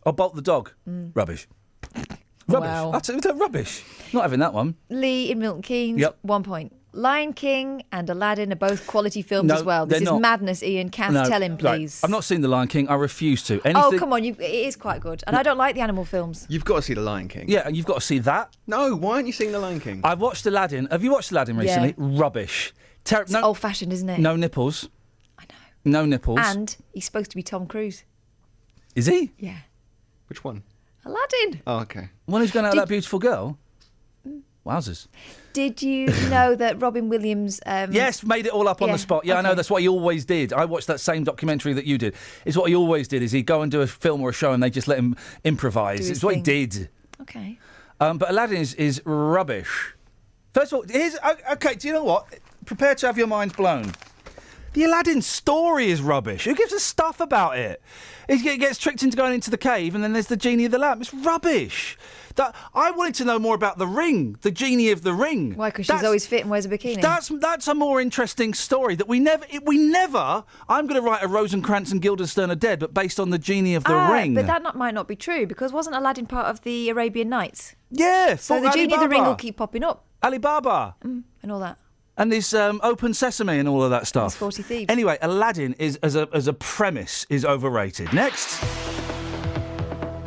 Oh, Bolt the dog. Rubbish. Rubbish. Wow. That's rubbish. Not having that one. Lee in Milton Keynes, Yep. 1 point. Lion King and Aladdin are both quality films as well. This is not. madness, Ian. Kath, tell him, please. Right. I've not seen The Lion King. I refuse to. Oh, come on. It is quite good. And I don't like the animal films. You've got to see The Lion King. Yeah, and you've got to see that. No, why aren't you seeing The Lion King? I've watched Aladdin. Have you watched Aladdin recently? Yeah. Rubbish. It's old-fashioned, isn't it? No nipples. I know. No nipples. And he's supposed to be Tom Cruise. Is he? Yeah. Which one? Aladdin. Oh, okay. One who's going out with that beautiful girl? Wowzers. Did you know that Robin Williams... yes, made it all up on the spot. Yeah, I know, that's what he always did. I watched that same documentary that you did. It's what he always did, is he'd go and do a film or a show and they just let him improvise. It's what he did. Okay. But Aladdin is rubbish. First of all, okay, do you know what? Prepare to have your minds blown. The Aladdin story is rubbish. Who gives a stuff about it? He gets tricked into going into the cave and then there's the genie of the lamp. It's rubbish. I wanted to know more about the ring, the genie of the ring. Why? Because she's always fit and wears a bikini. That's a more interesting story that we never. I'm going to write a Rosencrantz and Guildenstern are dead, but based on the genie of the ring. But that might not be true because wasn't Aladdin part of the Arabian Nights? Yeah. So the genie of the ring will keep popping up. Alibaba. And all that. And this Open Sesame and all of that stuff. 40 Thieves. Anyway, Aladdin is as a premise is overrated. Next.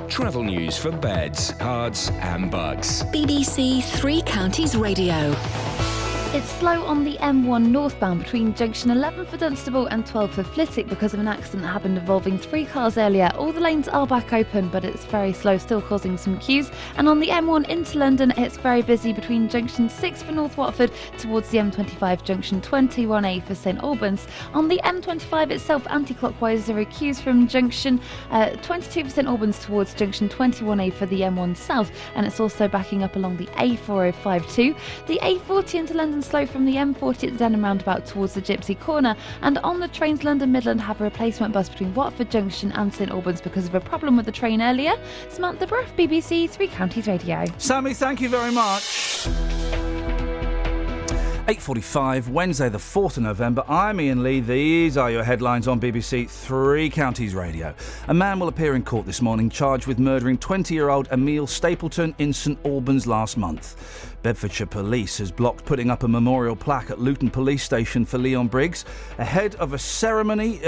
Travel news for beds, cards and bugs. BBC Three Counties Radio. It's slow on the M1 northbound between junction 11 for Dunstable and 12 for Flitwick because of an accident that happened involving 3 cars earlier. All the lanes are back open, but it's very slow, still causing some queues. And on the M1 into London, it's very busy between junction 6 for North Watford towards the M25 junction 21A for St Albans. On the M25 itself, anti-clockwise, there are queues from junction 22 for St Albans towards junction 21A for the M1 South, and it's also backing up along the A405 too. The A40 into London slow from the M40 at the Denham roundabout towards the Gypsy Corner, and on the trains London Midland have a replacement bus between Watford Junction and St Albans because of a problem with the train earlier. Samantha Bruff, BBC Three Counties Radio. Sammy, thank you very much. 8:45, Wednesday the 4th of November. I'm Iain Lee. These are your headlines on BBC Three Counties Radio. A man will appear in court this morning charged with murdering 20-year-old Emile Stapleton in St Albans last month. Bedfordshire Police has blocked putting up a memorial plaque at Luton Police Station for Leon Briggs ahead of a ceremony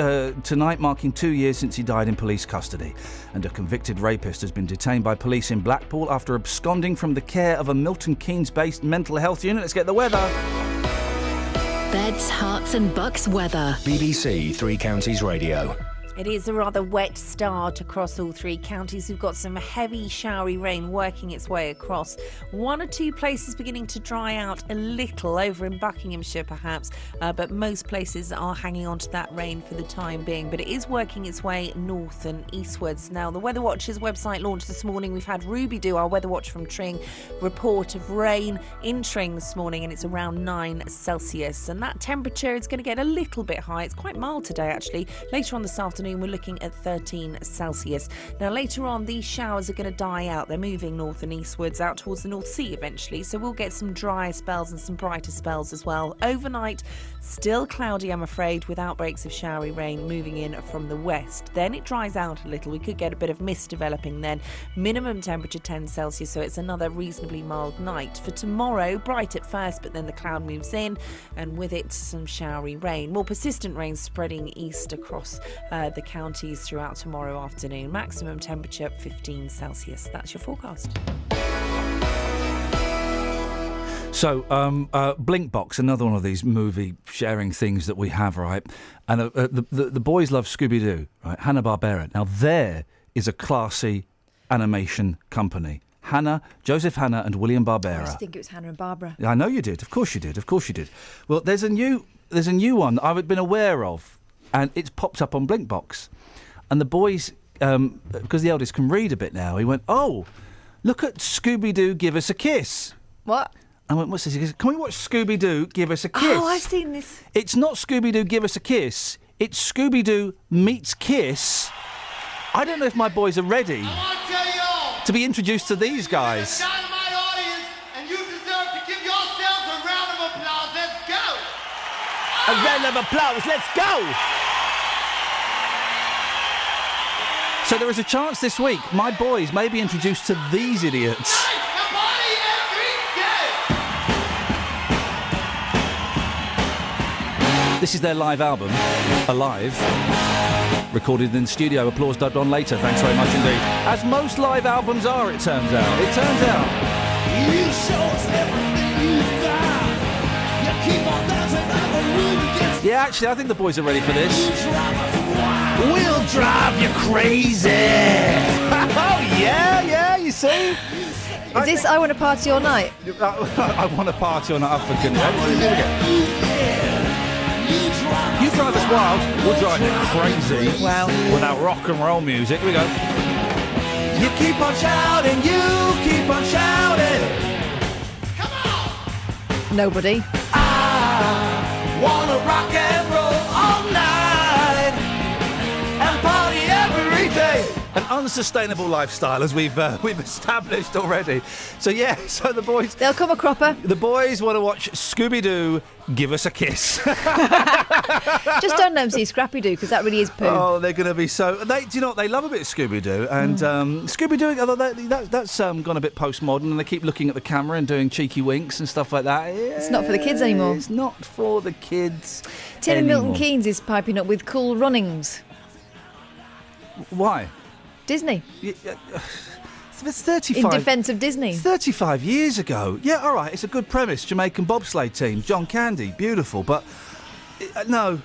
tonight marking 2 years since he died in police custody. And a convicted rapist has been detained by police in Blackpool after absconding from the care of a Milton Keynes-based mental health unit. Let's get the weather. Beds, Hearts and Bucks weather. BBC Three Counties Radio. It is a rather wet start across all 3 counties. We've got some heavy showery rain working its way across. 1 or 2 places beginning to dry out a little over in Buckinghamshire perhaps, but most places are hanging on to that rain for the time being. But it is working its way north and eastwards. Now, the Weather Watch's website launched this morning. We've had Ruby do our Weather Watch from Tring report of rain in Tring this morning, and it's around 9 Celsius. And that temperature is going to get a little bit high. It's quite mild today, actually. Later on this afternoon, we're looking at 13 Celsius. Now, later on, these showers are going to die out. They're moving north and eastwards out towards the North Sea eventually, so we'll get some dry spells and some brighter spells as well. Overnight, still cloudy, I'm afraid, with outbreaks of showery rain moving in from the west. Then it dries out a little. We could get a bit of mist developing then. Minimum temperature 10 Celsius, so it's another reasonably mild night. For tomorrow, bright at first, but then the cloud moves in, and with it, some showery rain. More persistent rain spreading east across the counties throughout tomorrow afternoon. Maximum temperature 15 Celsius. That's your forecast. So, Blinkbox, another one of these movie sharing things that we have, right? And the boys love Scooby-Doo, right? Hanna-Barbera. Now, there is a classy animation company. Joseph Hanna and William Barbera. I think it was Hannah and Barbara. I know you did. Of course you did. Of course you did. Well, there's a new one that I've been aware of, and it's popped up on Blinkbox. And the boys, because the eldest can read a bit now, he went, "Oh, look at Scooby-Doo Give Us a Kiss." What? I went, "What's this?" He goes, "Can we watch Scooby-Doo Give Us a Kiss?" Oh, I've seen this. It's not Scooby-Doo Give Us a Kiss. It's Scooby-Doo meets Kiss. I don't know if my boys are ready to be introduced to these guys. A round of applause, let's go! So there is a chance this week my boys may be introduced to these idiots. This is their live album, Alive, recorded in the studio, applause dubbed on later, thanks very much indeed. As most live albums are, it turns out. It turns out. You show us everything you've got. You keep on dancing like a room against. Yeah, actually, I think the boys are ready for this. We'll drive you crazy. Oh, yeah, you see? Is this I Want to Party All Night? I want to party all night. Oh, for goodness. Here we go. You drive us wild, we'll drive you crazy. Wow. With our rock and roll music. Here we go. You keep on shouting, you keep on shouting. Nobody. I wanna rock and roll all night and party every day. An unsustainable lifestyle, as we've established already. So yeah, so the boys... They'll come a cropper. The boys want to watch Scooby-Doo Give Us a Kiss. Just don't let them see Scrappy-Doo, because that really is poo. Oh, they're going to be so... Do you know what? They love a bit of Scooby-Doo. And Scooby-Doo, although that's gone a bit postmodern, and they keep looking at the camera and doing cheeky winks and stuff like that. Yeah, it's not for the kids anymore. It's not for the kids Tim anymore. Milton Keynes is piping up with Cool Runnings. Why? Disney. It's 35. In defence of Disney. 35 years ago. Yeah, all right, it's a good premise. Jamaican bobsleigh team, John Candy, beautiful, but no.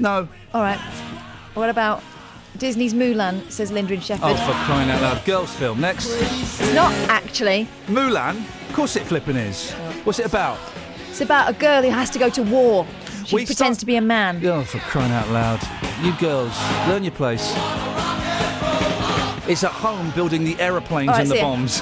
All right. What about Disney's Mulan, says Linda in Sheffield. Oh, for crying out loud. Girls' film, next. It's not actually. Mulan? Of course it flipping is. What's it about? It's about a girl who has to go to war. She pretends to be a man. Oh, for crying out loud. You girls, learn your place. It's at home building the aeroplanes and the bombs.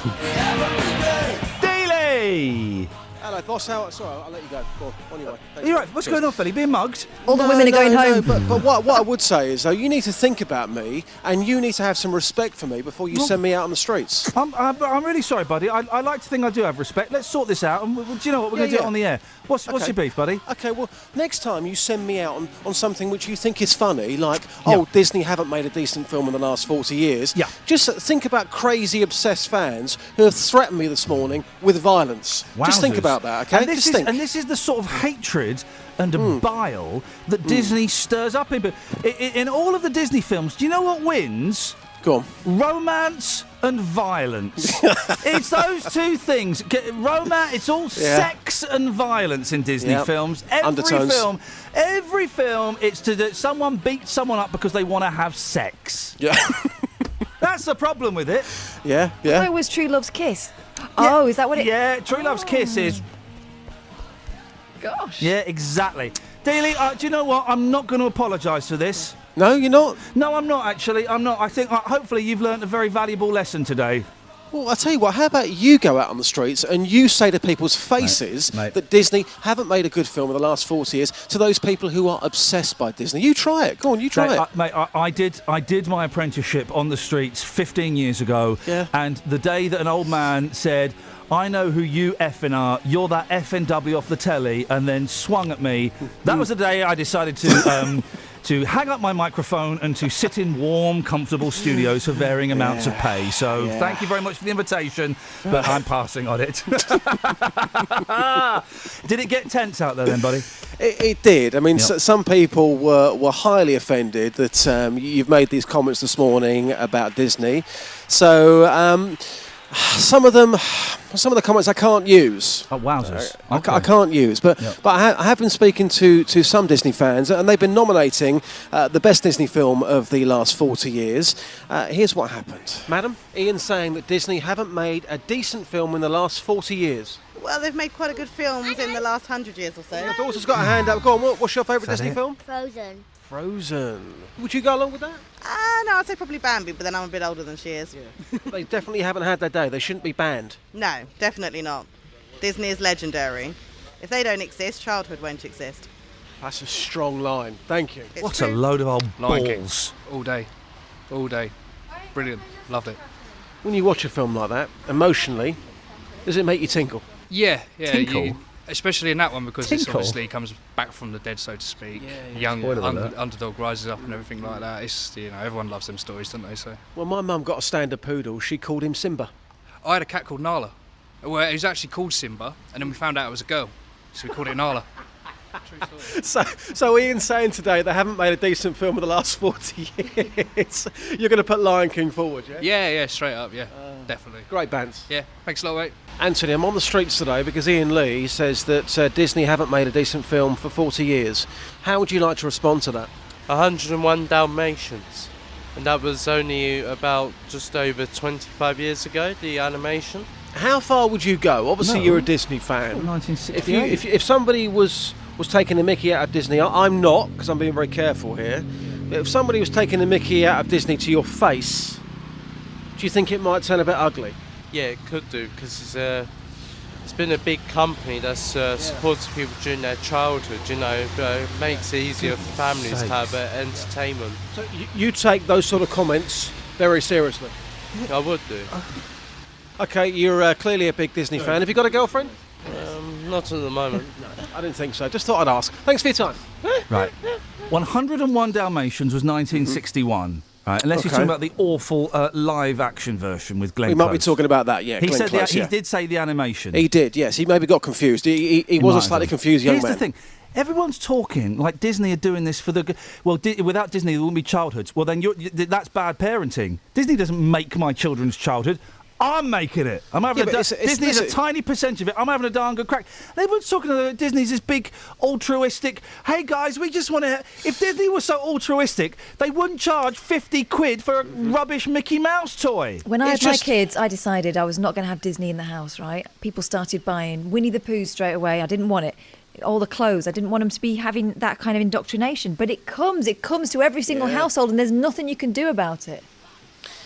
Daly! Hello, boss. Sorry, I'll let you go. Go on your way. You're right. What's going on, Philly? Being mugged? All the women are going home. But what I would say is, though, you need to think about me, and you need to have some respect for me before you send me out on the streets. I'm really sorry, buddy. I like to think I do have respect. Let's sort this out, and do you know what? We're going to do it on the air. What's your beef, buddy? Okay, well, next time you send me out on something which you think is funny, like, Disney haven't made a decent film in the last 40 years, just think about crazy, obsessed fans who have threatened me this morning with violence. Just think about that, okay? And this is the sort of hatred and bile that Disney stirs up in all of the Disney films. Do you know what wins? Go on. Romance and violence. It's those two things. Romance. It's all sex and violence in Disney films. Every film, it's someone beats someone up because they want to have sex. Yeah. That's the problem with it. Yeah. Where was True Love's Kiss? Oh, is that what it? Yeah, True Love's Kiss is. Gosh. Yeah, exactly. Daly, do you know what? I'm not going to apologise for this. No, you're not? No, I'm not, actually. I'm not. I think, hopefully, you've learnt a very valuable lesson today. Well, I'll tell you what, how about you go out on the streets and you say to people's faces that Disney haven't made a good film in the last 40 years to those people who are obsessed by Disney. You try it. Go on, you try it. Mate, I did my apprenticeship on the streets 15 years ago. Yeah. And the day that an old man said, I know who you effing are, you're that FNW off the telly, and then swung at me, that was the day I decided to... to hang up my microphone and to sit in warm, comfortable studios for varying amounts of pay. So thank you very much for the invitation, but I'm passing on it. Did it get tense out there then, buddy? It did. I mean, some people were highly offended that you've made these comments this morning about Disney. So... Some of the comments I can't use. Oh, wowzers. I can't use. But I have been speaking to some Disney fans, and they've been nominating the best Disney film of the last 40 years. Here's what happened. Madam, Iain's saying that Disney haven't made a decent film in the last 40 years. Well, they've made quite a good films in the last 100 years or so. Your daughter's got a hand up. Go on, what's your favourite Disney film? Frozen. Frozen. Would you go along with that? No, I'd say probably Bambi, but then I'm a bit older than she is. Yeah. They definitely haven't had their day. They shouldn't be banned. No, definitely not. Disney is legendary. If they don't exist, childhood won't exist. That's a strong line. Thank you. What a load of old balls. All day. Brilliant. Loved it. When you watch a film like that, emotionally, does it make you tinkle? Yeah. Tinkle? Especially in that one because it's obviously comes back from the dead, so to speak. Young underdog rises up and everything like that. It's everyone loves them stories, don't they? So. Well, my mum got a standard poodle. She called him Simba. I had a cat called Nala. Well, he was actually called Simba, and then we found out it was a girl, so we called it Nala. So Iain's saying today they haven't made a decent film in the last 40 years. You're going to put Lion King forward, yeah? Yeah, straight up, definitely. Great bands. Yeah, thanks a lot, mate. Anthony, I'm on the streets today because Iain Lee says that Disney haven't made a decent film for 40 years. How would you like to respond to that? 101 Dalmatians. And that was only about just over 25 years ago, the animation. How far would you go? Obviously, you're a Disney fan. 1968. If somebody was taking the mickey out of Disney, I'm not, because I'm being very careful here. But if somebody was taking the mickey out of Disney to your face, do you think it might turn a bit ugly? Yeah, it could do, because it's been a big company that's supported people during their childhood, it makes it easier for families to have entertainment. So you take those sort of comments very seriously? I would do. Okay, you're clearly a big Disney fan. Have you got a girlfriend? Not at the moment. No, I didn't think so. Just thought I'd ask. Thanks for your time. Right. 101 Dalmatians was 1961. Right, unless you're talking about the awful live-action version with Glenn We might Close. be talking about that, yeah. He Glenn said Close, he did say the animation. He did, yes. He maybe got confused. He was a slightly confused young man. Here's the thing. Everyone's talking like Disney are doing this for the... Well, without Disney, there wouldn't be childhoods. Well, then that's bad parenting. Disney doesn't make my children's childhood. I'm making it. I'm having Disney's a tiny percentage of it. I'm having a darn good crack. Everyone's talking about Disney's this big altruistic. Hey guys, we just want to. If Disney was so altruistic, they wouldn't charge 50 quid for a rubbish Mickey Mouse toy. When I had my kids, I decided I was not going to have Disney in the house, right? People started buying Winnie the Pooh straight away. I didn't want it. All the clothes. I didn't want them to be having that kind of indoctrination. But it comes to every single household, and there's nothing you can do about it.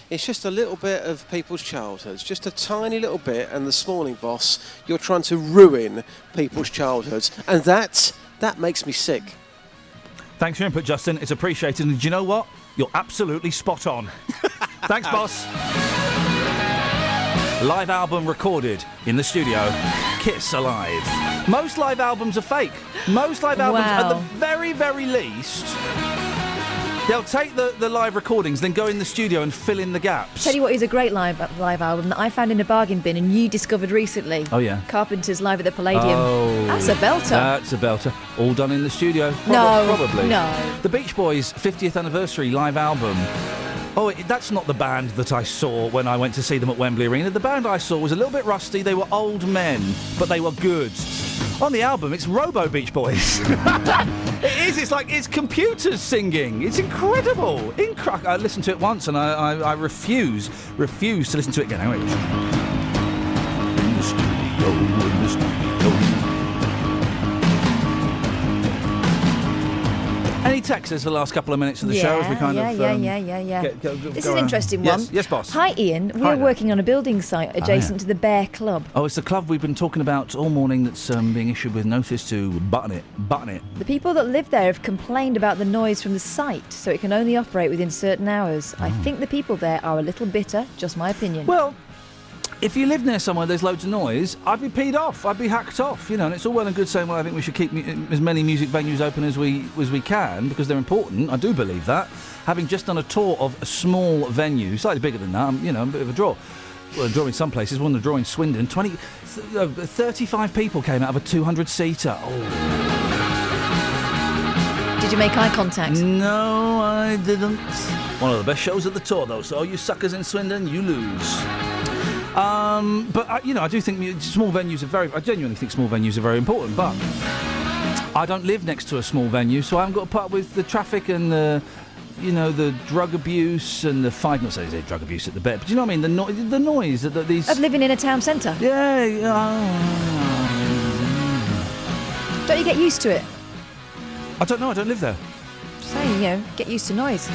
It's just a little bit of people's childhoods, just a tiny little bit, and this morning, boss, you're trying to ruin people's childhoods, and that makes me sick. Thanks for your input, Justin. It's appreciated, and do you know what? You're absolutely spot on. Thanks, boss. Live album recorded in the studio. Kiss Alive. Most live albums are fake. Most live albums, at the very, very least, they'll take the live recordings, then go in the studio and fill in the gaps. Tell you what is a great live album that I found in a bargain bin and you discovered recently. Oh, yeah. Carpenter's Live at the Palladium. Oh. That's a belter. That's a belter. All done in the studio. Probably. No. The Beach Boys' 50th anniversary live album. Oh, that's not the band that I saw when I went to see them at Wembley Arena. The band I saw was a little bit rusty. They were old men, but they were good. On the album, it's Robo Beach Boys. It is. It's computers singing. It's incredible. I listened to it once and I refuse to listen to it again. Anyway. In the studio. Any texts for the last couple of minutes of the show as we kind of... This is an interesting one. Yes, boss. Hi, Ian. We're working on a building site adjacent to the Bear Club. Oh, it's the club we've been talking about all morning that's being issued with notice to button it. The people that live there have complained about the noise from the site, so it can only operate within certain hours. I think the people there are a little bitter, just my opinion. Well, if you live near somewhere there's loads of noise, I'd be peed off. I'd be hacked off, and it's all well and good saying, well, I think we should keep as many music venues open as we can because they're important. I do believe that. Having just done a tour of a small venue, slightly bigger than that, a bit of a draw. Well, a draw in some places, one of the draw in Swindon, 35 people came out of a 200-seater. Oh. Did you make eye contact? No, I didn't. One of the best shows of the tour, though, so you suckers in Swindon, you lose. But I do think small venues I genuinely think small venues are very important, but I don't live next to a small venue, so I haven't got to put up with the traffic and the drug abuse and the fight. Not saying there's drug abuse at the Bear, but do you know what I mean? The noise that these... Of living in a town centre? Yeah. Don't you get used to it? I don't know, I don't live there. Just saying, get used to noise.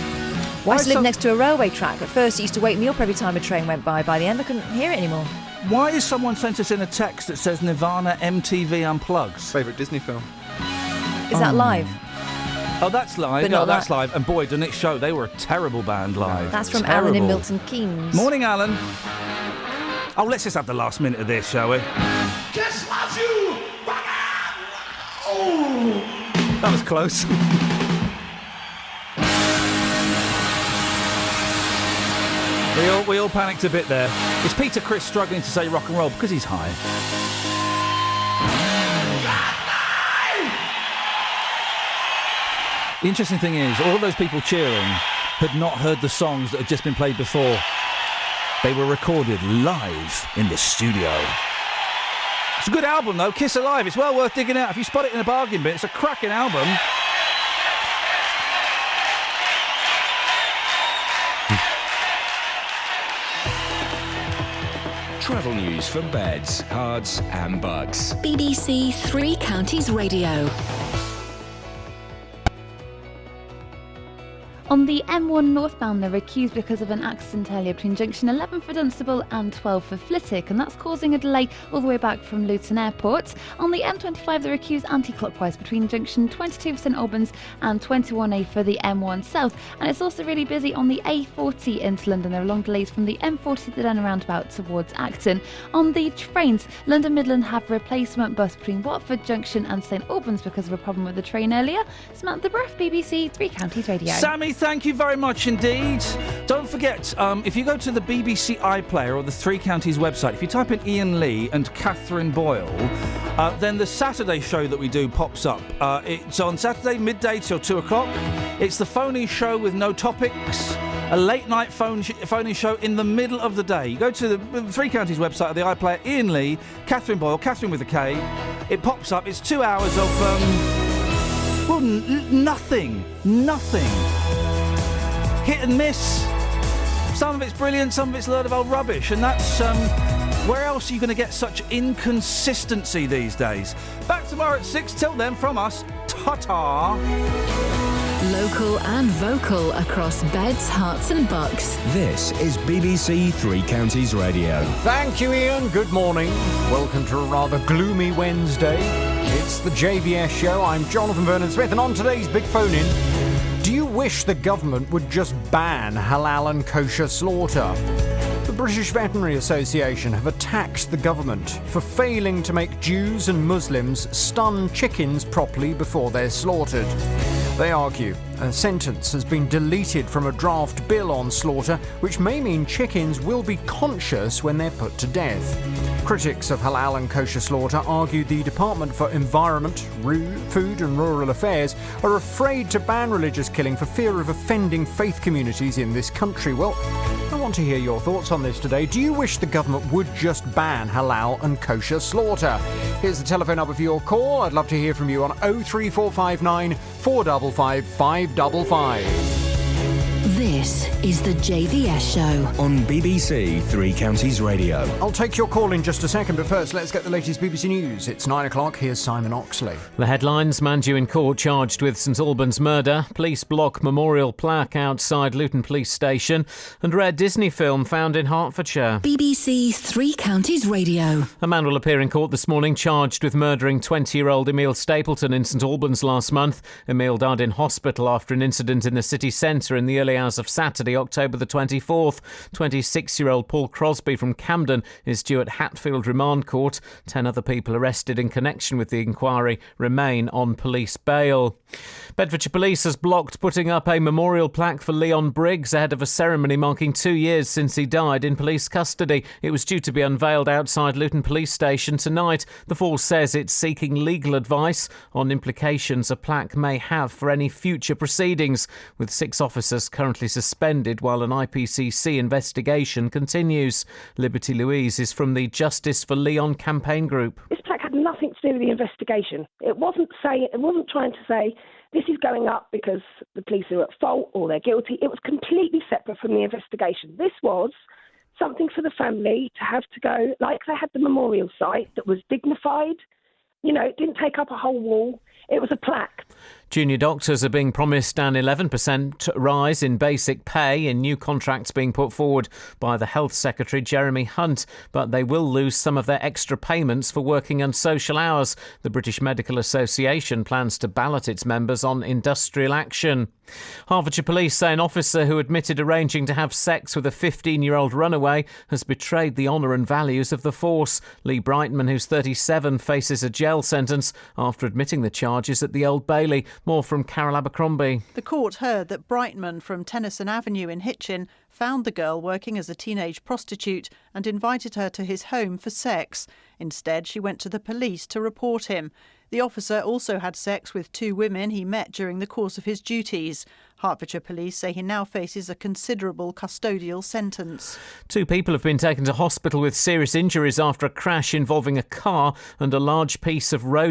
I used to live next to a railway track. At first, it used to wake me up every time a train went by. By the end, I couldn't hear it anymore. Why has someone sent us in a text that says Nirvana MTV Unplugs? Favourite Disney film. Is that live? Oh, that's live. But that's live. And boy, the next show, they were a terrible band live. That's from Alan in Milton Keynes. Morning, Alan. Oh, let's just have the last minute of this, shall we? Just loves you. Oh. That was close. We all panicked a bit there. Is Peter Criss struggling to say rock and roll because he's high? The interesting thing is, all those people cheering had not heard the songs that had just been played before. They were recorded live in the studio. It's a good album, though, Kiss Alive. It's well worth digging out. If you spot it in a bargain bin, it's a cracking album. Travel news for beds, cards and bugs. BBC Three Counties Radio. On the M1 northbound, they're accused because of an accident earlier between junction 11 for Dunstable and 12 for Flitwick, and that's causing a delay all the way back from Luton Airport. On the M25, they're accused anti-clockwise between junction 22 for St Albans and 21A for the M1 South, and it's also really busy on the A40 into London. There are long delays from the M40 to the Denner roundabout towards Acton. On the trains, London Midland have a replacement bus between Watford Junction and St Albans because of a problem with the train earlier. Samantha Bruff, BBC Three Counties Radio. Sammy, thank you very much indeed. Don't forget, if you go to the BBC iPlayer or the Three Counties website, if you type in Iain Lee and Catherine Boyle, then the Saturday show that we do pops up. It's on Saturday midday till 2 o'clock. It's the phony show with no topics. A late-night phoning show in the middle of the day. You go to the Three Counties website of the iPlayer, Iain Lee, Catherine Boyle, Catherine with a K. It pops up. It's 2 hours of, nothing. Hit and miss. Some of it's brilliant, some of it's a load of old rubbish. And that's, where else are you going to get such inconsistency these days? Back tomorrow at 6. Till then, from us, ta-ta. Local and vocal across beds, hearts and bucks. This is BBC Three Counties Radio. Thank you, Iain. Good morning. Welcome to a rather gloomy Wednesday. It's the JVS show. I'm Jonathan Vernon-Smith, and on today's Big Phone-In, do you wish the government would just ban halal and kosher slaughter? The British Veterinary Association have attacked the government for failing to make Jews and Muslims stun chickens properly before they're slaughtered. They argue a sentence has been deleted from a draft bill on slaughter, which may mean chickens will be conscious when they're put to death. Critics of halal and kosher slaughter argue the Department for Environment, Food and Rural Affairs are afraid to ban religious killing for fear of offending faith communities in this country. Well, I want to hear your thoughts on this today. Do you wish the government would just ban halal and kosher slaughter? Here's the telephone number for your call. I'd love to hear from you on 03459 455 555. This is the JVS show on BBC Three Counties Radio. I'll take your call in just a second, but first let's get the latest BBC News. It's 9 o'clock. Here's Simon Oxley. The headlines: man due in court charged with St Albans murder, police block memorial plaque outside Luton Police Station, and rare Disney film found in Hertfordshire. BBC Three Counties Radio. A man will appear in court this morning charged with murdering 20-year-old Emil Stapleton in St Albans last month. Emil died in hospital after an incident in the city centre in the early hours of Saturday, October the 24th. 26-year-old Paul Crosby from Camden is due at Hatfield Remand Court. 10 other people arrested in connection with the inquiry remain on police bail. Bedfordshire Police has blocked putting up a memorial plaque for Leon Briggs ahead of a ceremony marking 2 years since he died in police custody. It was due to be unveiled outside Luton Police Station tonight. The force says it's seeking legal advice on implications a plaque may have for any future proceedings, with 6 officers currently suspended while an IPCC investigation continues. Liberty Louise is from the Justice for Leon campaign group. This plaque had nothing to do with the investigation. It wasn't trying to say this is going up because the police are at fault or they're guilty. It was completely separate from the investigation. This was something for the family to have to go, like they had the memorial site that was dignified. You know, it didn't take up a whole wall. It was a plaque. Junior doctors are being promised an 11% rise in basic pay in new contracts being put forward by the Health Secretary, Jeremy Hunt, but they will lose some of their extra payments for working unsocial hours. The British Medical Association plans to ballot its members on industrial action. Hertfordshire Police say an officer who admitted arranging to have sex with a 15-year-old runaway has betrayed the honour and values of the force. Lee Brightman, who's 37, faces a jail sentence after admitting the charges at the Old Bailey. More from Carol Abercrombie. The court heard that Brightman from Tennyson Avenue in Hitchin found the girl working as a teenage prostitute and invited her to his home for sex. Instead, she went to the police to report him. The officer also had sex with 2 women he met during the course of his duties. Hertfordshire Police say he now faces a considerable custodial sentence. 2 people have been taken to hospital with serious injuries after a crash involving a car and a large piece of road